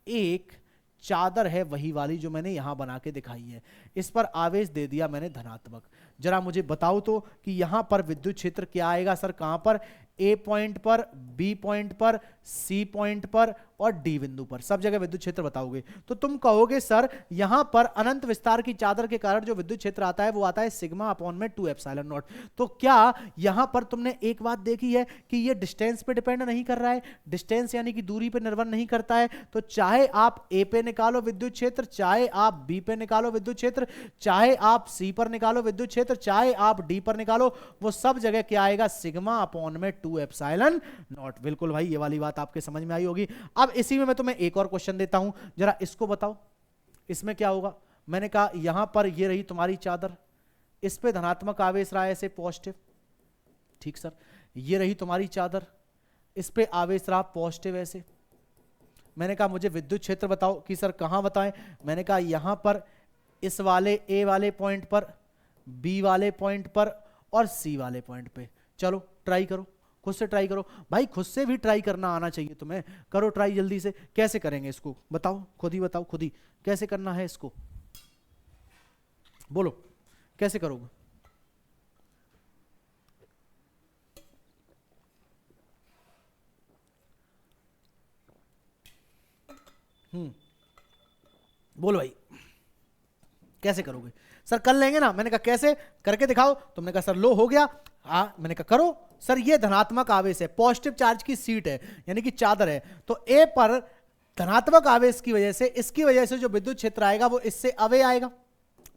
एक चादर है, वही वाली जो मैंने यहां बना के दिखाई है, इस पर आवेश दे दिया मैंने धनात्मक। जरा मुझे बताओ तो कि यहां पर विद्युत क्षेत्र क्या आएगा सर, कहां पर, ए पॉइंट पर, बी पॉइंट पर, सी पॉइंट पर और डी बिंदु पर, सब जगह विद्युत क्षेत्र बताओगे तो तुम कहोगे सर यहां पर अनंत विस्तार की चादर के कारण जो विद्युत क्षेत्र आता है वो आता है सिग्मा अपॉन में 2 एप्सिलॉन नॉट। तो क्या यहां पर तुमने एक बात देखी है कि ये डिस्टेंस पे डिपेंड नहीं कर रहा है, डिस्टेंस यानी कि दूरी पे निर्भर नहीं करता है। तो चाहे आप ए पे निकालो विद्युत क्षेत्र, चाहे आप बी पे निकालो विद्युत क्षेत्र, चाहे आप सी पर निकालो विद्युत क्षेत्र, चाहे आप डी पर निकालो, वो सब जगह क्या आएगा, सिग्मा अपॉन में 2 एप्सिलॉन नॉट। बिल्कुल भाई, ये वाली बात आपके समझ में आई होगी। अब इसी में मैं तुम्हें एक और क्वेश्चन देता हूं, जरा इसको बताओ, इसमें क्या होगा। मैंने कहा यहां पर ये रही तुम्हारी चादर, इस पे धनात्मक आवेश रहा है ऐसे पॉजिटिव, ठीक सर, ये रही तुम्हारी चादर, इस पे आवेश रहा पॉजिटिव ऐसे। मैंने कहा मुझे विद्युत क्षेत्र बताओ, कि सर कहां बताएं। मैंने कहा यहां पर इस वाले ए वाले पॉइंट पर, बी वाले पॉइंट पर और सी वाले पॉइंट पे। चलो ट्राई करो, खुद से ट्राई करो भाई, खुद से भी ट्राई करना आना चाहिए तुम्हें, करो ट्राई जल्दी से। कैसे करेंगे इसको बताओ, खुद ही बताओ, खुद ही कैसे करना है इसको, बोलो कैसे करोगे। बोलो भाई कैसे करोगे। सर कर लेंगे ना, मैंने कहा कैसे करके दिखाओ, तुमने कहा सर लो हो गया, हाँ मैंने कहा करो। सर ये धनात्मक आवेश है, पॉजिटिव चार्ज की सीट है यानी कि चादर है, तो ए पर धनात्मक आवेश की वजह से, इसकी वजह से जो विद्युत क्षेत्र आएगा वो इससे अवे आएगा।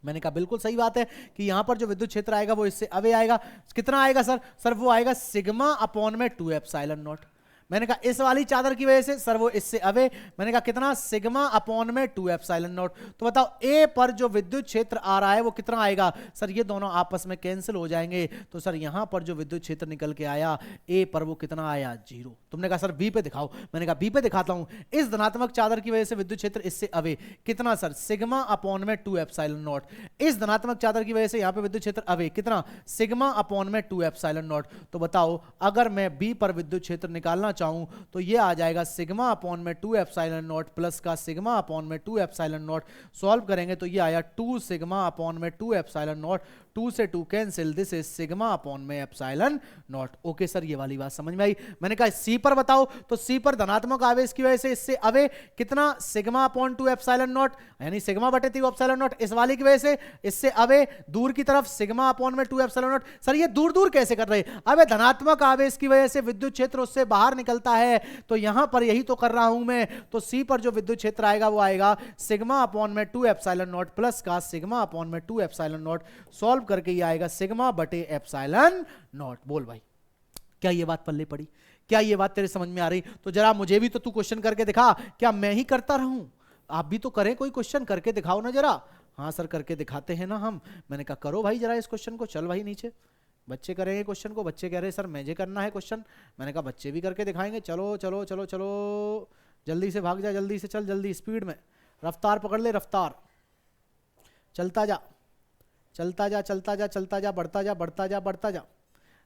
मैंने कहा बिल्कुल सही बात है कि यहां पर जो विद्युत क्षेत्र आएगा वो इससे अवे आएगा। कितना आएगा सर, सर वो आएगा सिग्मा अपॉन में 2 एप्सिलॉन नॉट। मैंने कहा इस वाली चादर की वजह से सर वो इससे अवे, मैंने कहा कितना, सिग्मा अपॉन में 2 एप्सिलॉन नॉट। तो बताओ ए पर जो विद्युत क्षेत्र आ रहा है वो कितना आएगा, सर ये दोनों आपस में कैंसिल हो जाएंगे, तो सर यहां पर जो विद्युत क्षेत्र निकल के आया ए पर वो कितना आया, 0। तुमने कहा सर बी पे दिखाओ, मैंने कहा बी पे दिखाता हूं। इस धनात्मक चादर की वजह से विद्युत क्षेत्र इससे अवे, कितना सर, सिग्मा अपॉन में 2 एप्सिलॉन नॉट। इस धनात्मक चादर की वजह से यहां पे विद्युत क्षेत्र अवे, कितना, सिग्मा अपॉन में 2 एप्सिलॉन नॉट। तो बताओ अगर मैं बी पर विद्युत क्षेत्र निकालना चाहूं तो ये आ जाएगा सिग्मा अपॉन में 2 एप्सिलॉन नॉट प्लस का सिग्मा अपॉन में 2 एप्सिलॉन नॉट। सॉल्व करेंगे तो ये आया 2 सिग्मा अपॉन में 2 एप्सिलॉन नॉट, 2 से 2 cancel, this is sigma upon में एप्सिलॉन नॉट। ओके सर, ये वाली बात समझ में आई। मैंने कहा सी पर बताओ, तो सी पर धनात्मक आवेश की वजह से इससे अवे, कितना, सिग्मा अपॉन 2 एप्सिलॉन नॉट, यानी सिग्मा बटे 2 एप्सिलॉन नॉट। इस वाली की वजह से इससे अवे, दूर की तरफ सिग्मा अपॉन में 2 एप्सिलॉन नॉट। सर ये दूर दूर कैसे कर रहे, अबे धनात्मक आवेश की वजह से विद्युत क्षेत्र उससे बाहर निकलता है, तो यहां पर यही तो कर रहा हूं मैं। तो सी पर जो विद्युत क्षेत्र आएगा वो आएगा सिग्मा अपॉन में 2 एप्सिलॉन नॉट प्लस का सिग्मा अपॉन में 2 एप्सिलॉन नॉट। सॉल्व करके ये आएगा सिग्मा बटे एप्सिलॉन नॉट। बोल भाई क्या ये बात पल्ले पड़ी, क्या ये बात तेरे समझ में आ रही। तो जरा मुझे भी तो तू क्वेश्चन करके दिखा, क्या मैं ही करता रहूं, आप भी तो करें, कोई क्वेश्चन करके दिखाओ ना जरा। हाँ सर करके दिखाते हैं ना हम। मैंने कहा करो भाई जरा इस क्वेश्चन को, चल भाई नीचे, बच्चे करेंगे क्वेश्चन को। बच्चे कह रहे सर मुझे करना है क्वेश्चन। मैंने कहा बच्चे भी करके दिखाएंगे, चलो चलो चलो चलो, जल्दी से भाग जा, जल्दी से चल, जल्दी स्पीड में, रफ्तार पकड़ ले, रफ्तार, चलता जा चलता जा चलता जा चलता जा, बढ़ता जा बढ़ता जा बढ़ता जा।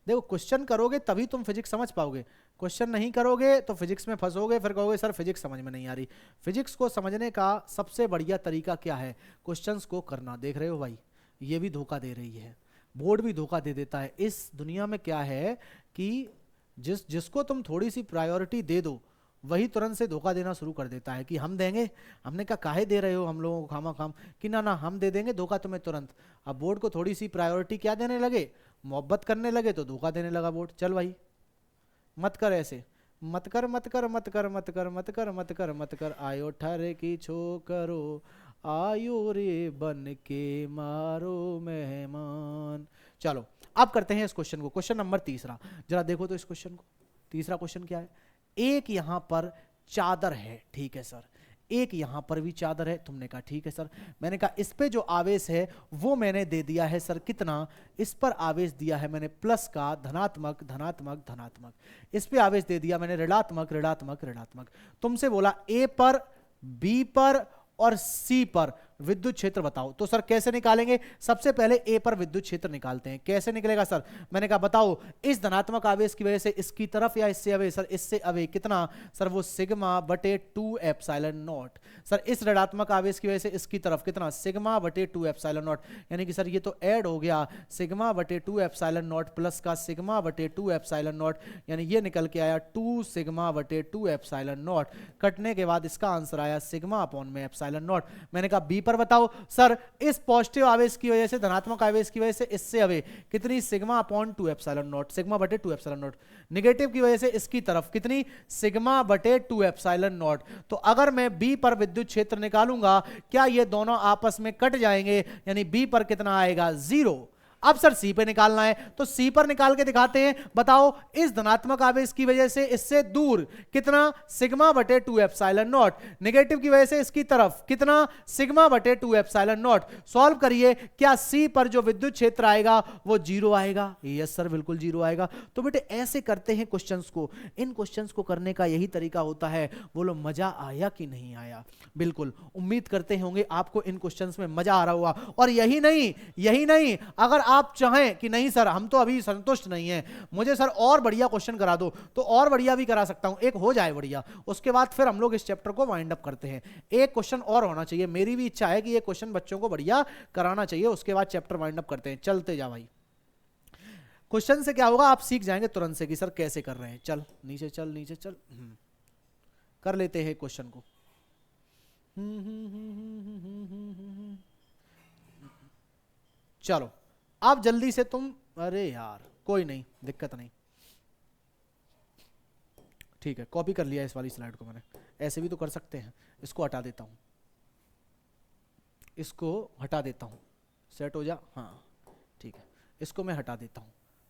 देखो क्वेश्चन करोगे तभी तुम फिजिक्स समझ पाओगे, क्वेश्चन नहीं करोगे तो फिजिक्स में फंसोगे, फिर कहोगे सर फिजिक्स समझ में नहीं आ रही। फिजिक्स को समझने का सबसे बढ़िया तरीका क्या है? क्वेश्चंस को करना। देख रहे हो भाई, ये भी धोखा दे रही है, बोर्ड भी धोखा दे देता है। इस दुनिया में क्या है कि जिसको तुम थोड़ी सी प्रायोरिटी दे दो वही तुरंत से धोखा देना शुरू कर देता है कि हम देंगे। हमने कहा काहे दे रहे हो हम लोगों को खामा खाम, कि ना ना हम दे देंगे धोखा तुम्हें तुरंत। अब बोर्ड को थोड़ी सी प्रायोरिटी क्या देने लगे, मोहब्बत करने लगे तो धोखा देने लगा बोर्ड। चल भाई मत कर ऐसे, मत कर मत कर मत कर मत कर मत कर मत कर मत कर, आयो ठहरे की छोकरो, आयो रे बन के मारो मेहमान। चलो अब करते हैं इस क्वेश्चन को, क्वेश्चन नंबर तीसरा। जरा देखो तो इस क्वेश्चन को, तीसरा क्वेश्चन क्या है? एक यहां पर चादर है, ठीक है सर, एक यहां पर भी चादर है। तुमने कहा ठीक है सर। मैंने कहा इस पे जो आवेश है वो मैंने दे दिया है सर कितना, इस पर आवेश दिया है मैंने प्लस का, धनात्मक धनात्मक धनात्मक। इस पे आवेश दे दिया मैंने ऋणात्मक ऋणात्मक ऋणात्मक। तुमसे बोला ए पर, बी पर और सी पर विद्युत क्षेत्र बताओ। तो सर कैसे निकालेंगे? सबसे पहले ए पर विद्युत क्षेत्र निकालते हैं। कैसे निकलेगा सर? मैंने कहा बताओ, इस धनात्मक आवेश की वजह से इसकी तरफ या इससे अवे? सर इससे अवे। कितना सर? वो सिग्मा बटे 2 एप्सिलॉन नॉट। सर इस ऋणात्मक आवेश की वजह से इसकी तरफ कितना? सिग्मा बटे 2 एप्सिलॉन नॉट। यानी कि सर ये तो ऐड हो गया, सिग्मा बटे 2 एप्सिलॉन नॉट प्लस का सिग्मा बटे 2 एप्सिलॉन नॉट, यानी ये निकल के आया 2 सिग्मा बटे 2 एप्सिलॉन नॉट। कटने के बाद इसका आंसर आया सिग्मा अपॉन में एप्सिलॉन नॉट। मैंने कहा बी पर बताओ। सर इस पॉजिटिव आवेश की वजह से, धनात्मक आवेश की वजह से इससे अवे कितनी? Sigma upon 2 epsilon not, sigma बटे 2 एप्सिलॉन नॉट। नेगेटिव की वजह से इसकी तरफ कितनी? सिग्मा बटे 2 एप्सिलॉन नॉट। तो अगर मैं बी पर विद्युत क्षेत्र निकालूंगा, क्या ये दोनों आपस में कट जाएंगे? यानी बी पर कितना आएगा? 0। अब सर सी पे निकालना है, तो सी पर निकाल के दिखाते हैं। बताओ इस धनात्मक आवेश की वजह से इससे दूर कितना? सिग्मा बटे 2 एप्सिलॉन नॉट। नेगेटिव की वजह से इसकी तरफ कितना? सिग्मा बटे 2 एप्सिलॉन नॉट। सॉल्व करिए, क्या सी पर जो विद्युत क्षेत्र आएगा वो 0 आएगा? यस सर बिल्कुल 0 आएगा। तो बेटे ऐसे करते हैं क्वेश्चंस को। इन क्वेश्चंस को करने का यही तरीका होता है। बोलो मजा आया कि नहीं आया? बिल्कुल, उम्मीद करते होंगे आपको इन क्वेश्चंस में मजा आ रहा होगा। और यही नहीं, अगर आप चाहें कि नहीं सर हम तो अभी संतुष्ट नहीं हैं, मुझे सर और बढ़िया क्वेश्चन करा दो, तो और बढ़िया भी करा सकता हूं। एक हो जाए बढ़िया, उसके बाद फिर हम लोग इस चैप्टर को वाइंड अप करते हैं। एक क्वेश्चन और होना चाहिए, मेरी भी इच्छा है कि ये क्वेश्चन बच्चों को बढ़िया कराना चाहिए, उसके बाद चैप्टर वाइंड अप करते हैं। चलते जा भाई, क्वेश्चन से क्या होगा आप सीख जाएंगे तुरंत से कि सर कैसे कर रहे हैं। चल नीचे चल, नीचे चल, कर लेते हैं क्वेश्चन को। चलो अब जल्दी से तुम, अरे यार कोई नहीं, दिक्कत नहीं, ठीक है कॉपी कर लिया इस वाली स्लाइड को मैंने। ऐसे भी तो कर सकते हैं। इसको हटा देता हूं, इसको हटा देता हूं, सेट हो जा। हाँ ठीक है, इसको मैं हटा देता हूं।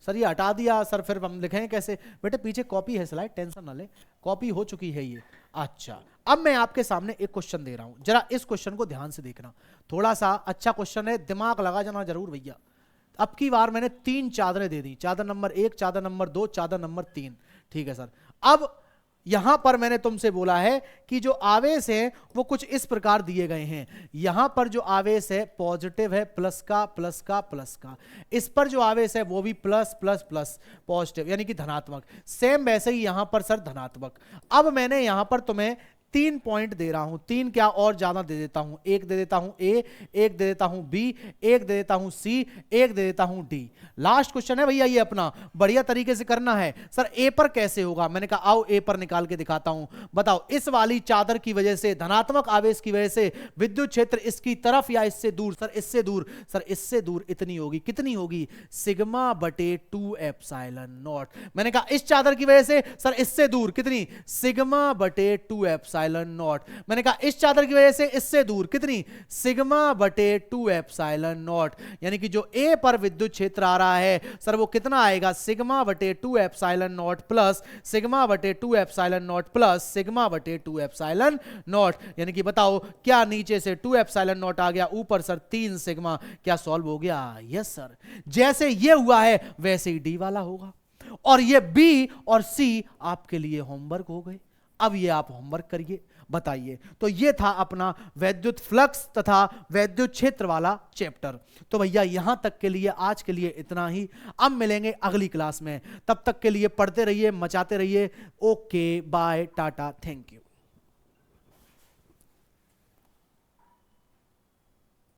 सर ये हटा दिया सर, फिर हम लिखेंगे कैसे? बेटे पीछे कॉपी है स्लाइड, टेंशन ना ले, कॉपी हो चुकी है ये। अच्छा अब मैं आपके सामने एक क्वेश्चन दे रहा हूं, जरा इस क्वेश्चन को ध्यान से देखना। थोड़ा सा अच्छा क्वेश्चन है, दिमाग लगा जाना जरूर भैया। अब की बार मैंने 3 चादरें दे दी, चादर नंबर 1, चादर नंबर 2, चादर नंबर 3। ठीक है सर। अब यहां पर मैंने तुमसे बोला है कि जो आवेश है वो कुछ इस प्रकार दिए गए हैं। यहां पर जो आवेश है पॉजिटिव है, प्लस का प्लस का प्लस का। इस पर जो आवेश है वो भी प्लस प्लस प्लस पॉजिटिव, यानी कि धनात्मक। सेम वैसे ही यहां पर सर धनात्मक। अब मैंने यहां पर तुम्हें 3 पॉइंट दे रहा हूं, 3 क्या और ज्यादा दे देता हूं। एक दे देता हूं ए, एक दे देता हूं बी, एक दे देता हूं सी, एक दे देता हूं डी। लास्ट क्वेश्चन है भैया ये अपना, बढ़िया तरीके से करना है। सर ए पर कैसे होगा? मैंने कहा आओ ए पर निकाल के दिखाता हूं। बताओ इस वाली चादर की वजह से, धनात्मक आवेश की वजह से विद्युत क्षेत्र इसकी तरफ या इससे दूर? सर इससे दूर। सर इससे दूर इतनी होगी, कितनी होगी? सिग्मा बटे 2 एप्सिलॉन नॉट। मैंने कहा इस चादर की वजह से सर इससे दूर कितनी? सिग्मा बटे 2 एप्सिलॉन एप्सिलॉन नॉट। मैंने कहा इस चादर की वजह से इससे दूर कितनी, सिग्मा बटे 2 एप्सिलॉन नॉट। यानी कि जो ए पर विद्युत क्षेत्र आ रहा है सर वो कितना आएगा, सिग्मा बटे 2 एप्सिलॉन नॉट प्लस सिग्मा बटे 2 एप्सिलॉन नॉट प्लस सिग्मा बटे 2 एप्सिलॉन नॉट। यानी कि बताओ क्या नीचे से 2 एप्सिलॉन नॉट आ गया, ऊपर सर 3 सिग्मा, क्या सॉल्व हो गया? Yes sir. जैसे ये हुआ है वैसे ही डी वाला होगा। और ये बी और सी आपके लिए होमवर्क हो गए। अब ये आप होमवर्क करिए, बताइए। तो ये था अपना वैद्युत फ्लक्स तथा वैद्युत क्षेत्र वाला चैप्टर। तो भैया यहां तक के लिए आज के लिए इतना ही। अब मिलेंगे अगली क्लास में, तब तक के लिए पढ़ते रहिए, मचाते रहिए। Okay bye, tata, thank you.